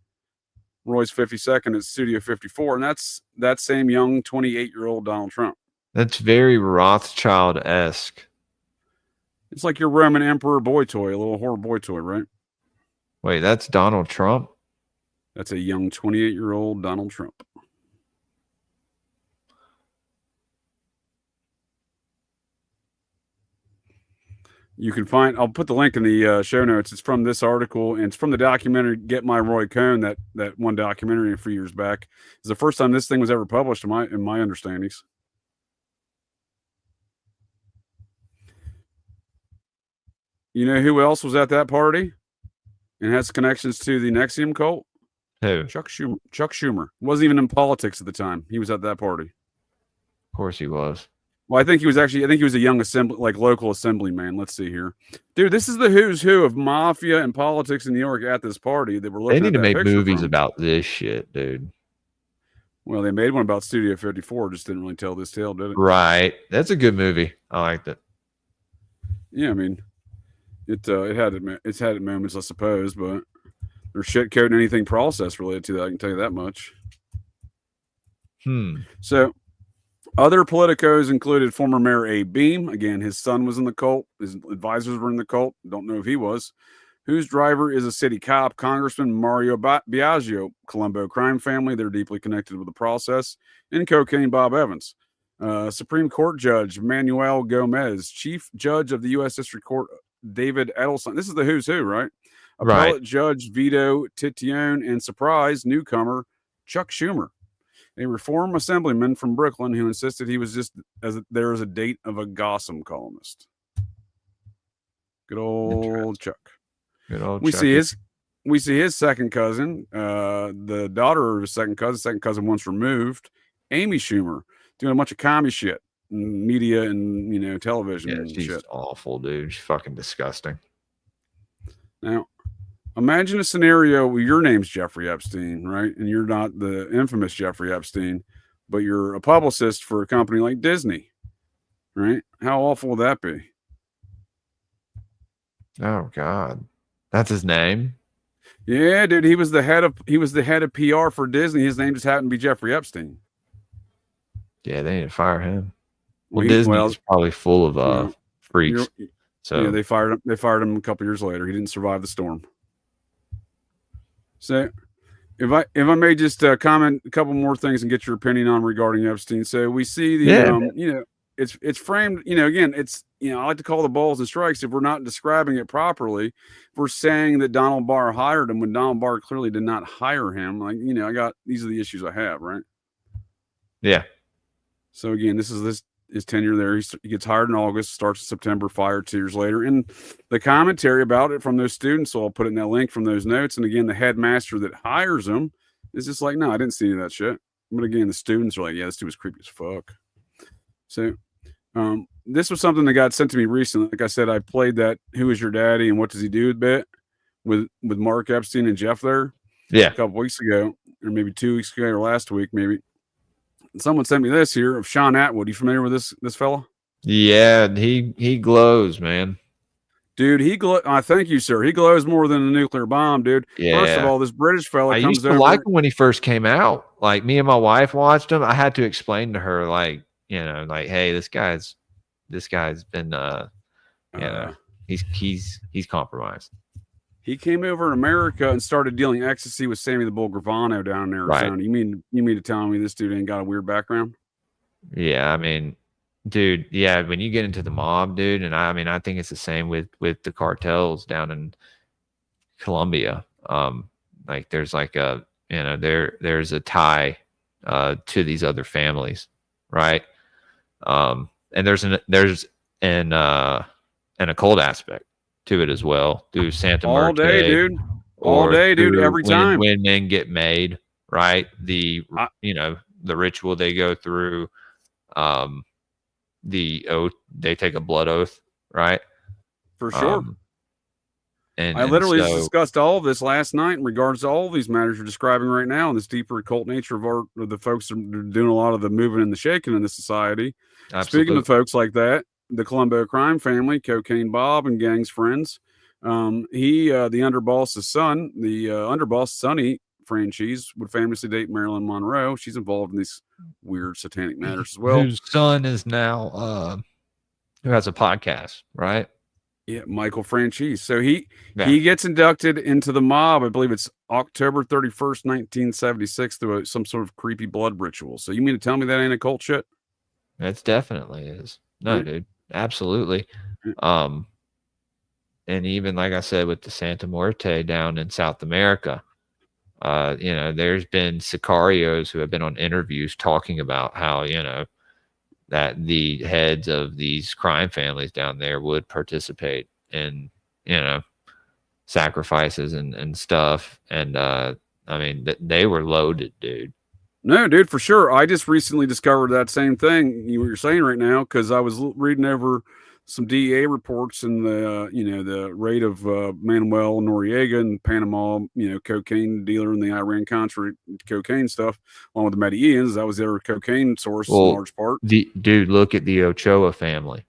Roy's 52nd at Studio 54, and that's that same young 28-year-old Donald Trump. That's very Rothschild-esque. It's like your Roman Emperor boy toy, a little horror boy toy, right? Wait, that's Donald Trump? That's a young 28-year-old Donald Trump. You can I'll put the link in the show notes. It's from this article, and it's from the documentary Get My Roy Cohn, that one documentary a few years back. It's the first time this thing was ever published in my understandings. You know who else was at that party and has connections to the NXIVM cult? Who? Chuck Schumer. Wasn't even in politics at the time. He was at that party. Of course he was. Well, I think he was a young local assemblyman. Let's see here. Dude, this is the who's who of mafia and politics in New York at this party that we're looking at. They need to make movies about this shit, dude. Well, they made one about Studio 54. Just didn't really tell this tale, did it? Right. That's a good movie. I liked it. Yeah, I mean, it's had moments, I suppose, but there's shit code and anything process related to that. I can tell you that much. So, other politicos included former Mayor A. Beam. Again, his son was in the cult. His advisors were in the cult. Don't know if he was. Whose driver is a city cop, Congressman Mario Biagio, Colombo crime family. They're deeply connected with the process. And cocaine Bob Evans. Supreme Court Judge Manuel Gomez. Chief Judge of the U.S. District Court David Edelstein. This is the who's who, right? Appellate Judge Vito Titione, and surprise newcomer Chuck Schumer, a reform assemblyman from Brooklyn who insisted he was just there as a date of a Gossam columnist. Good old Chuck. Good old. We see his second cousin, the daughter of his second cousin once removed, Amy Schumer, doing a bunch of commie shit. media and television. Yeah, and she's shit. awful, dude. She's fucking disgusting. Now, imagine a scenario where your name's Jeffrey Epstein, right? And you're not the infamous Jeffrey Epstein, but you're a publicist for a company like Disney, right? How awful would that be? Oh God, that's his name. Yeah, dude, he was the head of PR for Disney. His name just happened to be Jeffrey Epstein. Yeah, they need to fire him. Well, Disney's probably full of freaks. So yeah, they fired him a couple years later. He didn't survive the storm. So, if I may just comment a couple more things and get your opinion on regarding Epstein. So we see the it's framed, again, it's, I like to call the balls and strikes if we're not describing it properly. If we're saying that Donald Barr hired him when Donald Barr clearly did not hire him, like, these are the issues I have, right? Yeah. So again, this is his tenure there. He gets hired in August, starts in September, fired 2 years later. And the commentary about it from those students, so I'll put it in that link from those notes. And again, the headmaster that hires him is just like, no, I didn't see any of that shit. But again, the students are like, yeah, this dude was creepy as fuck. So this was something that got sent to me recently. Like I said, I played that "Who Is Your Daddy and What Does He Do" bit with Mark Epstein and Jeff there. Yeah, a couple weeks ago, or maybe 2 weeks ago, or last week, maybe. And someone sent me this here of Sean Atwood. You familiar with this fella? Yeah, he glows, man. Dude, thank you, sir. He glows more than a nuclear bomb, dude. Yeah. First of all, this British fella I comes used to over. like him when he first came out. Like, me and my wife watched him. I had to explain to her, like, hey, this guy's been he's compromised. He came over in America and started dealing ecstasy with Sammy the Bull Gravano down in Arizona. Right. You mean to tell me this dude ain't got a weird background? Yeah, I mean, dude, yeah, when you get into the mob, dude, and I think it's the same with the cartels down in Colombia. Like, there's like a there's a tie to these other families, right? And there's an occult aspect to it as well. Through Santa Muerte, all day, dude. All day, dude. Every time when men get made, right? The ritual they go through, the oath, they take a blood oath, right? For sure. And I literally just discussed all of this last night in regards to all of these matters you're describing right now, and this deeper occult nature of the folks that are doing a lot of the moving and the shaking in the society. Absolutely. Speaking of folks like that, the Colombo crime family, Cocaine Bob and gang's friends. The underboss's son, the underboss Sonny Franchise, would famously date Marilyn Monroe. She's involved in these weird satanic matters as well. Whose son is now who has a podcast, right? Yeah, Michael Franchise. So he gets inducted into the mob. I believe it's October 31st, 1976, through some sort of creepy blood ritual. So you mean to tell me that ain't occult shit? That's definitely is. No, right. Dude, absolutely. And even like I said with the Santa Muerte down in South America, there's been sicarios who have been on interviews talking about how that the heads of these crime families down there would participate in, sacrifices and stuff. And, they were loaded, dude. No, dude, for sure. I just recently discovered that same thing you're saying right now, because I was reading over some DEA reports and the rate of Manuel Noriega in Panama, cocaine dealer in the Iran-Contra cocaine stuff, along with the Medellins. That was their cocaine source in large part. Dude, look at the Ochoa family.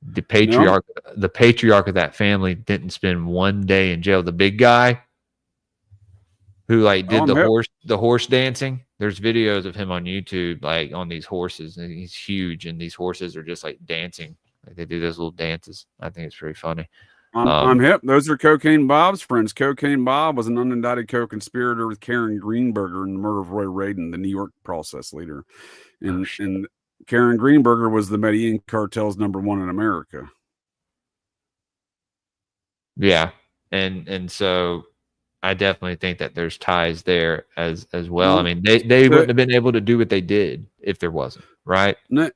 The patriarch of that family didn't spend one day in jail. The big guy who did the horse dancing. There's videos of him on YouTube, like on these horses, and he's huge, and these horses are just like dancing. Like, they do those little dances. I think it's pretty funny. I'm hip. Those are Cocaine Bob's friends. Cocaine Bob was an unindicted co-conspirator with Karen Greenberger in the murder of Roy Radin, the New York process leader. And Karen Greenberger was the Medellin cartel's #1 in America. Yeah. And so I definitely think that there's ties there as well. I mean, they wouldn't have been able to do what they did if there wasn't, right? No,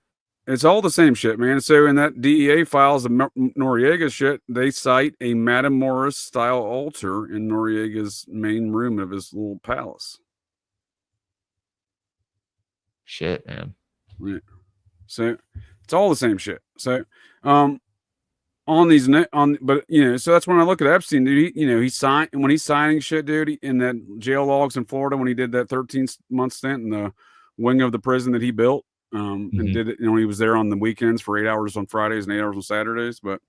it's all the same shit, man. So in that DEA files of Noriega's shit, they cite a Madame Morris style altar in Noriega's main room of his little palace. Shit, man. Yeah. So it's all the same shit. So, but so that's when I look at Epstein, dude. He signed when he's signing shit, dude, in that jail logs in Florida when he did that 13-month stint in the wing of the prison that he built, and did it. He was there on the weekends for 8 hours on Fridays and 8 hours on Saturdays. But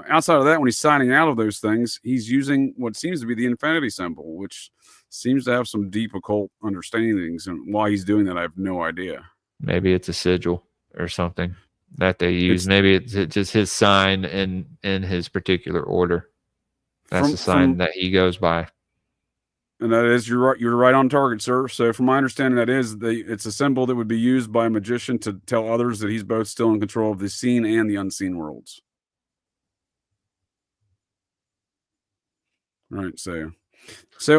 outside of that, when he's signing out of those things, he's using what seems to be the infinity symbol, which seems to have some deep occult understandings. And why he's doing that, I have no idea. Maybe it's a sigil or something that they use. Maybe it's just his sign in his particular order. That's the sign that he goes by. And that is, you're right on target, sir. So from my understanding, it's a symbol that would be used by a magician to tell others that he's both still in control of the seen and the unseen worlds. Right. So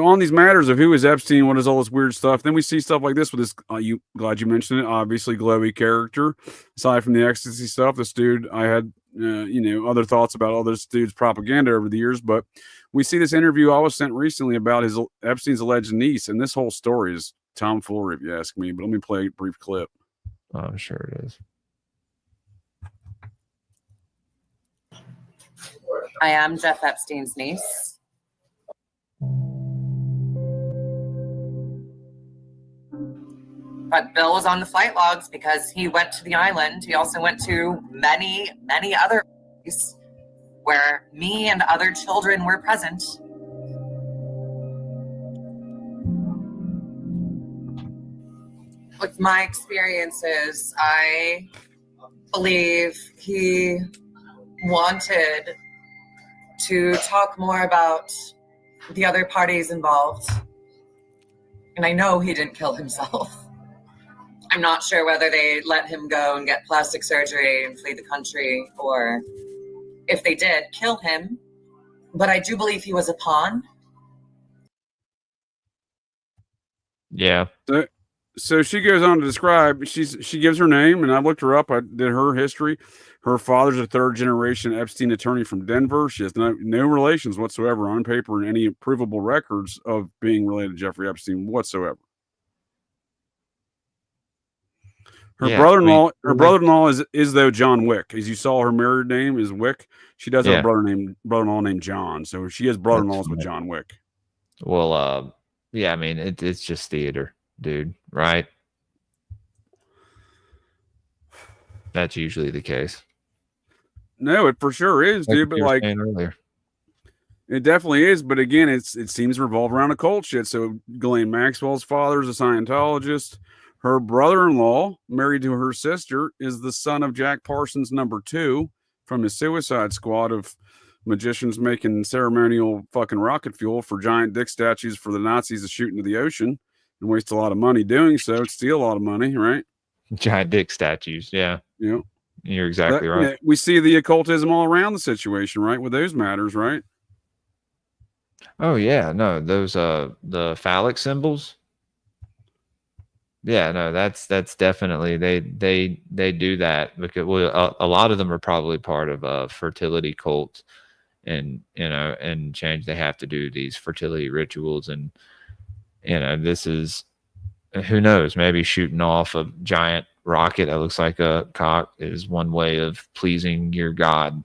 on these matters of who is Epstein, what is all this weird stuff, then we see stuff like this with this, glad you mentioned it, obviously glowy character. Aside from the ecstasy stuff, this dude, I had, other thoughts about all this dude's propaganda over the years, but we see this interview I was sent recently about Epstein's alleged niece, and this whole story is tomfoolery, if you ask me, but let me play a brief clip. Oh, I'm sure it is. I am Jeff Epstein's niece. But Bill was on the flight logs because he went to the island. He also went to many, many other places where me and other children were present. With my experiences, I believe he wanted to talk more about the other parties involved. And I know he didn't kill himself. I'm not sure whether they let him go and get plastic surgery and flee the country, or if they did kill him. But I do believe he was a pawn. Yeah. So she goes on to describe, she gives her name, and I looked her up. I did her history. Her father's a third-generation Epstein attorney from Denver. She has no relations whatsoever on paper and any provable records of being related to Jeffrey Epstein whatsoever. Her brother-in-law is though John Wick. As you saw, her married name is Wick. She does have a brother-in-law named John, so she has brother-in-laws with John Wick. Well, yeah, I mean it's just theater, dude, right? That's usually the case. No, it for sure is, dude. But like earlier, it definitely is. But again, it seems to revolve around occult shit. So Ghislaine Maxwell's father is a Scientologist. Her brother-in-law, married to her sister, is the son of Jack Parsons #2 from his Suicide Squad of magicians making ceremonial fucking rocket fuel for giant dick statues for the Nazis to shoot into the ocean and waste a lot of money doing so. Steal a lot of money, right? Giant dick statues, yeah. Yeah. You're exactly right. Yeah, we see the occultism all around the situation, right? With those matters, right? Oh yeah, no, those the phallic symbols. Yeah, no, that's definitely they do that because a lot of them are probably part of fertility cults, and and change. They have to do these fertility rituals, and this is, who knows, maybe shooting off a giant rocket that looks like a cock is one way of pleasing your god.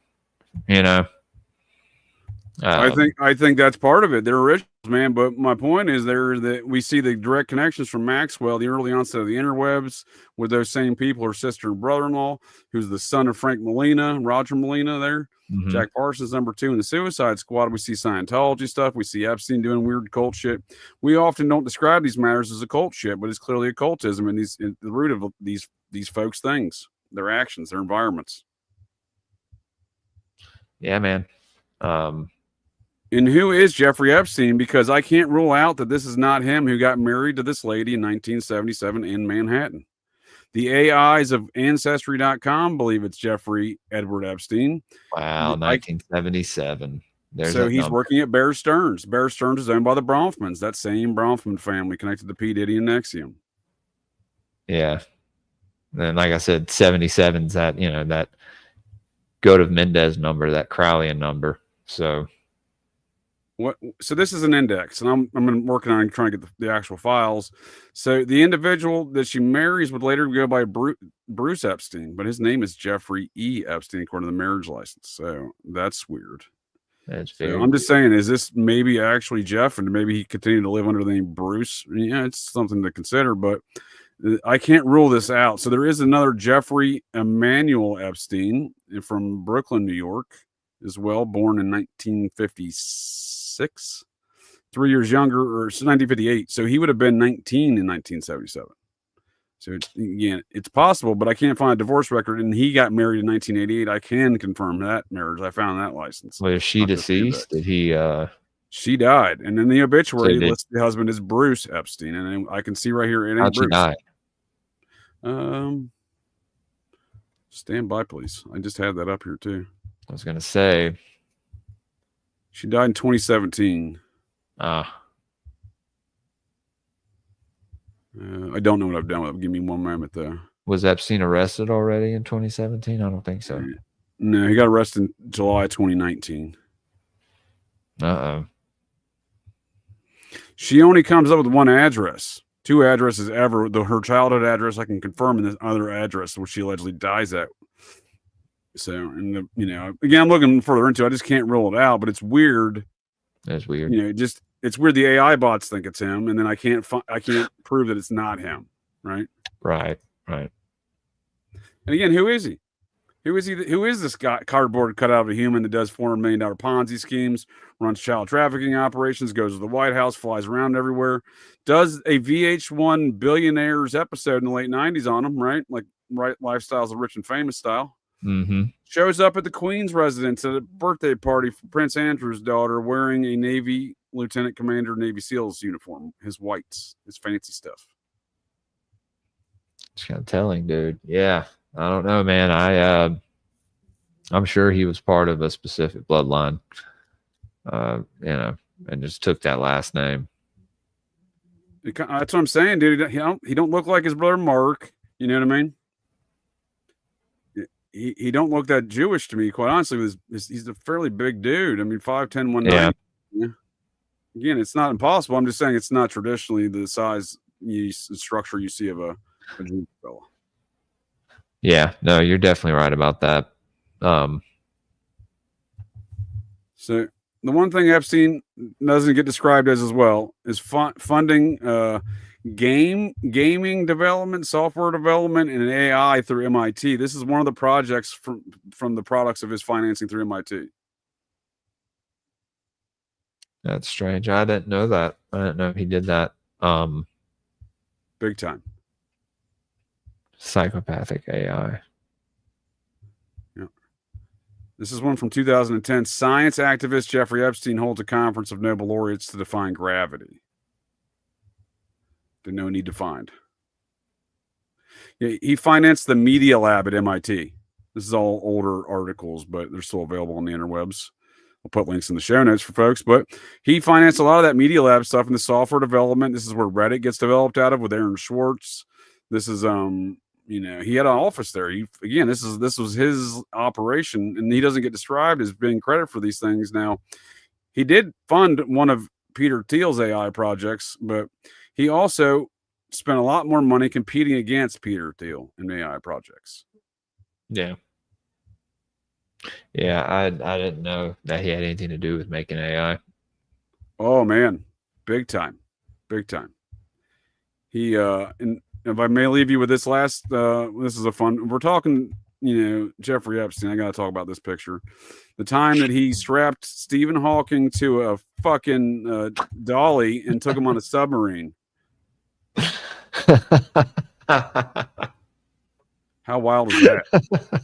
I think that's part of it. They're rituals, man. But my point is that we see the direct connections from Maxwell, the early onset of the interwebs, with those same people, her sister and brother-in-law, who's the son of Frank Molina, Roger Molina there. Mm-hmm. Jack Parsons #2 in the Suicide Squad. We see Scientology stuff. We see Epstein doing weird cult shit. We often don't describe these matters as occult shit, but it's clearly occultism and the root of these folks' things, their actions, their environments. Yeah, man. And who is Jeffrey Epstein? Because I can't rule out that this is not him who got married to this lady in 1977 in Manhattan. The AIs of Ancestry.com believe it's Jeffrey Edward Epstein. Wow, 1977. So he's working at Bear Stearns. Bear Stearns is owned by the Bronfmans, that same Bronfman family connected to P. Diddy and NXIVM. Yeah. And like I said, 77's that, that Goat of Mendez number, that Crowleyan number. So what? So this is an index, and I'm working on trying to get the actual files. So the individual that she marries would later go by Bruce Epstein, but his name is Jeffrey E. Epstein according to the marriage license. So that's weird. That's so fair. I'm just saying, is this maybe actually Jeff, and maybe he continued to live under the name Bruce? Yeah, it's something to consider, but I can't rule this out. So there is another Jeffrey Emmanuel Epstein from Brooklyn, New York, as well, born in 1956, 3 years younger, or 1958. So he would have been 19 in 1977. So again, it's possible, but I can't find a divorce record. And he got married in 1988. I can confirm that marriage. I found that license. Was she deceased? Did he? She died, and in the obituary, lists the husband is Bruce Epstein, and I can see right here it ain't how'd Bruce. She die? Stand by, please. I just had that up here too. I was gonna say she died in 2017. I don't know what I've done with it. Give me one moment though. Was Epstein arrested already in 2017? I don't think so. No, he got arrested in July 2019. She only comes up with one address. 2 addresses ever. Her childhood address I can confirm, and this other address which she allegedly dies at. So, and again, I'm looking further into it. I just can't rule it out, but it's weird. That's weird. It's weird. The AI bots think it's him, and then I can't prove that it's not him. Right. And again, who is he? Who is this guy, cardboard cutout of a human that does $400 million Ponzi schemes, runs child trafficking operations, goes to the White House, flies around everywhere, does a VH1 Billionaires episode in the late 90s on him, right? Like Lifestyles of Rich and Famous style. Mm-hmm. Shows up at the Queen's residence at a birthday party for Prince Andrew's daughter wearing a Navy Lieutenant Commander Navy SEALs uniform, his whites, his fancy stuff. It's kind of telling, dude. Yeah. I don't know, man. I'm sure he was part of a specific bloodline, and just took that last name. That's what I'm saying, dude. He don't look like his brother Mark. You know what I mean? He don't look that Jewish to me, quite honestly. He's a fairly big dude. I mean, 5'10", 190. Yeah. Again, it's not impossible. I'm just saying it's not traditionally the size structure you see of a Jewish fella. Yeah, no, you're definitely right about that. So the one thing Epstein doesn't get described as well is funding gaming development, software development, and AI through MIT. This is one of the projects from the products of his financing through MIT. That's strange. I didn't know that. I didn't know he did that. Big time. Psychopathic AI. Yeah. This is one from 2010. Science activist Jeffrey Epstein holds a conference of Nobel laureates to define gravity. There's no need to find. Yeah, he financed the Media Lab at MIT. This is all older articles, but they're still available on the interwebs. We'll put links in the show notes for folks. But he financed a lot of that Media Lab stuff in the software development. This is where Reddit gets developed out of with Aaron Swartz. This is he had an office there. This was his operation, and he doesn't get described as being credit for these things. Now, he did fund one of Peter Thiel's AI projects, but he also spent a lot more money competing against Peter Thiel in AI projects. Yeah. Yeah, I didn't know that he had anything to do with making AI. Oh man, big time. He and if I may leave you with this last, this is a fun. We're talking, Jeffrey Epstein. I got to talk about this picture. The time that he strapped Stephen Hawking to a fucking dolly and took him on a submarine. How wild is that?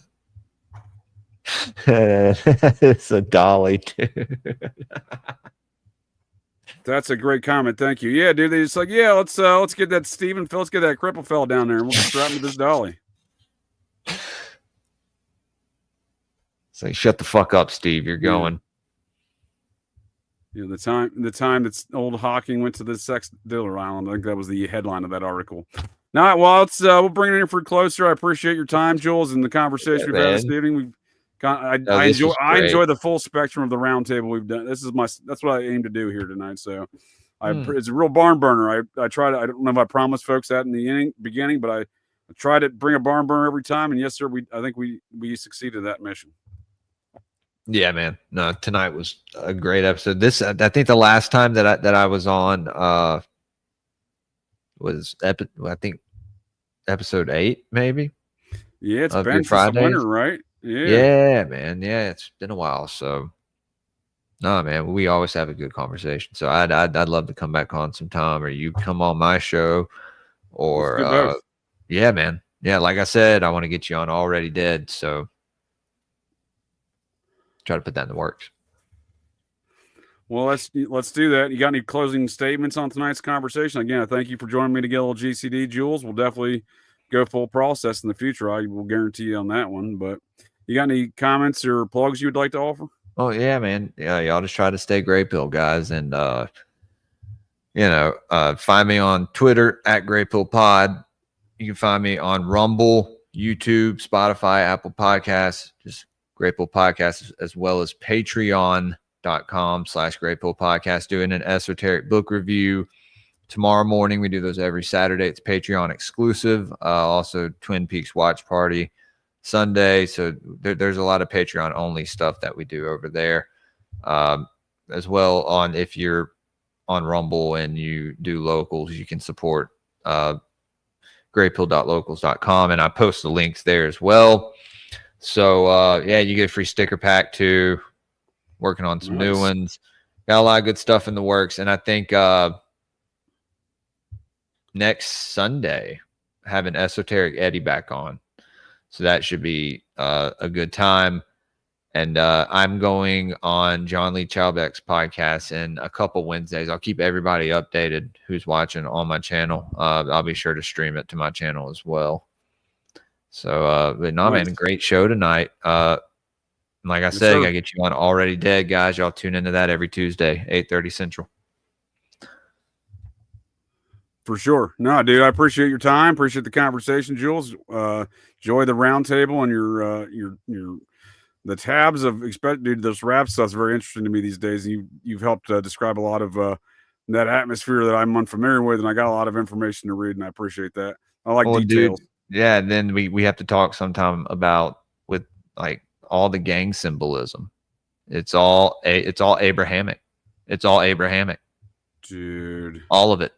It's a dolly, dude. That's a great comment. Thank you. Yeah, dude. They just like, yeah, let's get that Stephen Phil, let's get that cripple fell down there and we'll strap him to this dolly. It's like, shut the fuck up, Steve. You're going. Yeah, the time that old Hawking went to the sex dealer island. I think that was the headline of that article. All right, well, we'll bring it in for closer. I appreciate your time, Jules, and the conversation we've had this evening. I enjoy the full spectrum of the roundtable we've done. That's what I aim to do here tonight. So it's a real barn burner. I try to, I don't know if I promised folks that in the beginning, but I try to bring a barn burner every time. And yes, sir, I think we succeeded that mission. Yeah, man. No, tonight was a great episode. I think the last time that I was on was I think episode 8, maybe. Yeah, it's been since the winter, right? Yeah, man. Yeah, it's been a while. So, no, man, we always have a good conversation. So I'd love to come back on sometime, or you come on my show, or yeah, man. Yeah, like I said, I want to get you on Already Dead. So try to put that in the works. Well, let's do that. You got any closing statements on tonight's conversation? Again, I thank you for joining me to get a little GCD, Jules. We'll definitely go full process in the future. I will guarantee you on that one. But you got any comments or plugs you would like to offer? Oh yeah, man. Yeah, y'all just try to stay Greypilled, guys, and find me on Twitter at Greypilled Pod. You can find me on Rumble, YouTube, Spotify, Apple Podcasts, just Greypilled Podcast, as well as Patreon.com/Greypilled Podcast, doing an esoteric book review tomorrow morning. We do those every Saturday. It's Patreon exclusive. Also Twin Peaks Watch Party Sunday. So there's a lot of Patreon only stuff that we do over there. As well, if you're on Rumble and you do locals, you can support greypilled.locals.com, and I post the links there as well. So you get a free sticker pack too. Working on some new ones. Got a lot of good stuff in the works, and I think next Sunday having Esoteric Eddie back on, so that should be a good time. And I'm going on John Lee Chalbeck's podcast in a couple Wednesdays. I'll keep everybody updated who's watching on my channel. I'll be sure to stream it to my channel as well. So, but no, man, great show tonight. Like I said, I gotta get you on Already Dead, guys. Y'all tune into that every Tuesday, 8:30 Central. For sure. No, dude, I appreciate your time. Appreciate the conversation, Jules. Enjoy the roundtable and your the tabs of dude. This rap stuff's very interesting to me these days. You've helped describe a lot of that atmosphere that I'm unfamiliar with, and I got a lot of information to read, and I appreciate that. I like details. Dude, yeah, and then we have to talk sometime about with like all the gang symbolism. It's all Abrahamic. It's all Abrahamic, dude. All of it.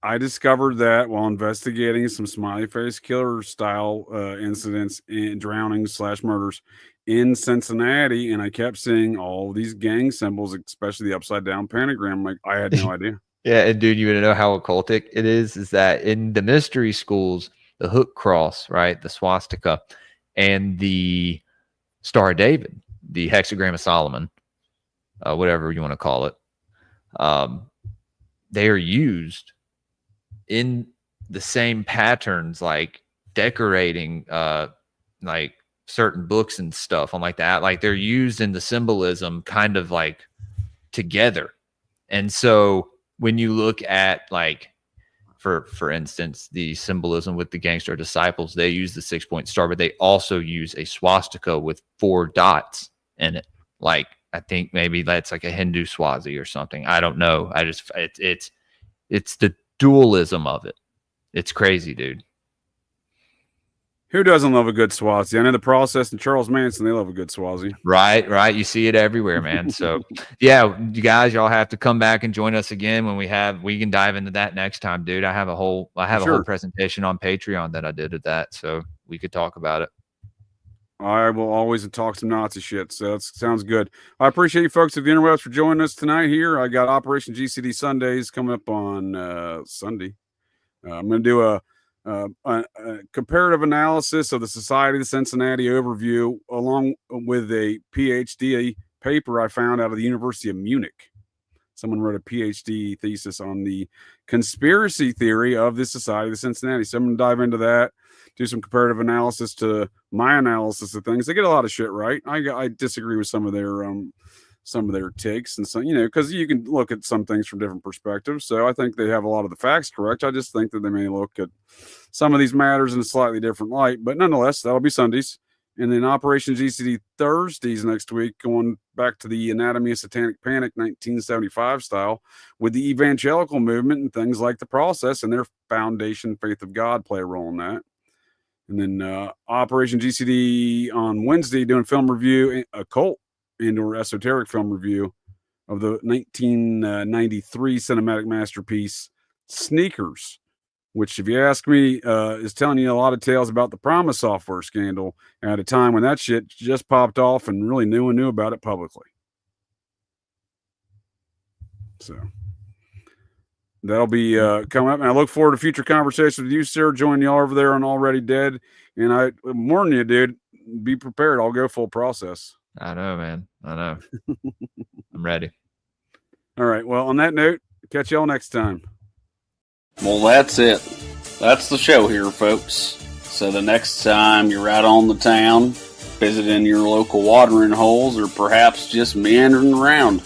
I discovered that while investigating some smiley face killer style incidents and drownings / murders in Cincinnati, and I kept seeing all these gang symbols, especially the upside down pentagram. Like, I had no idea. Yeah, and dude, you want to know how occultic it is that in the mystery schools, the hook cross, right, the swastika, and the Star of David, the hexagram of Solomon, whatever you want to call it, they are used in the same patterns, like decorating like certain books and stuff on like that. Like, they're used in the symbolism kind of like together. And so when you look at, like, for instance, the symbolism with the gangster disciples, they use the 6-point star, but they also use a swastika with 4 dots in it. Like, I think maybe that's like a Hindu swazi or something. I don't know. It's the dualism of it. It's crazy, dude. Who doesn't love a good swazi? I know the Process and Charles Manson, they love a good swazi. Right. You see it everywhere, man. So yeah, you guys, y'all have to come back and join us again when we can dive into that next time, dude. I have a whole presentation on Patreon that I did at that, so we could talk about it. I will always talk some Nazi shit, so that sounds good. I appreciate you folks of the interwebs for joining us tonight here. I got Operation GCD Sundays coming up on Sunday. I'm going to do a comparative analysis of the Society of the Cincinnati overview, along with a PhD paper I found out of the University of Munich. Someone wrote a PhD thesis on the conspiracy theory of the Society of the Cincinnati. So I'm going to dive into that, do some comparative analysis to my analysis of things. They get a lot of shit right. I disagree with some of their takes, and so, because you can look at some things from different perspectives. So I think they have a lot of the facts correct. I just think that they may look at some of these matters in a slightly different light. But nonetheless, that'll be Sundays. And then Operation GCD Thursdays next week, going back to the Anatomy of Satanic Panic 1975 style, with the evangelical movement and things like The Process and their foundation, Faith of God, play a role in that. And then Operation GCD on Wednesday, doing film review, occult and/or esoteric film review of the 1993 cinematic masterpiece, Sneakers, which, if you ask me, is telling you a lot of tales about the Promise software scandal at a time when that shit just popped off and really no one knew about it publicly. So that'll be coming up. And I look forward to future conversations with you, sir. Join y'all over there on Already Dead. And I warn you, dude, be prepared. I'll go full process. I know, man. I know. I'm ready. All right. Well, on that note, catch y'all next time. Well, that's it. That's the show here, folks. So the next time you're out on the town, visiting your local watering holes, or perhaps just meandering around,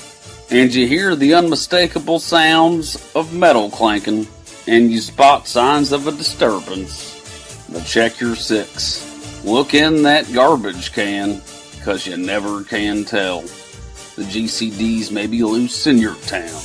and you hear the unmistakable sounds of metal clanking, and you spot signs of a disturbance, but check your six. Look in that garbage can, because you never can tell. The GCDs may be loose in your town.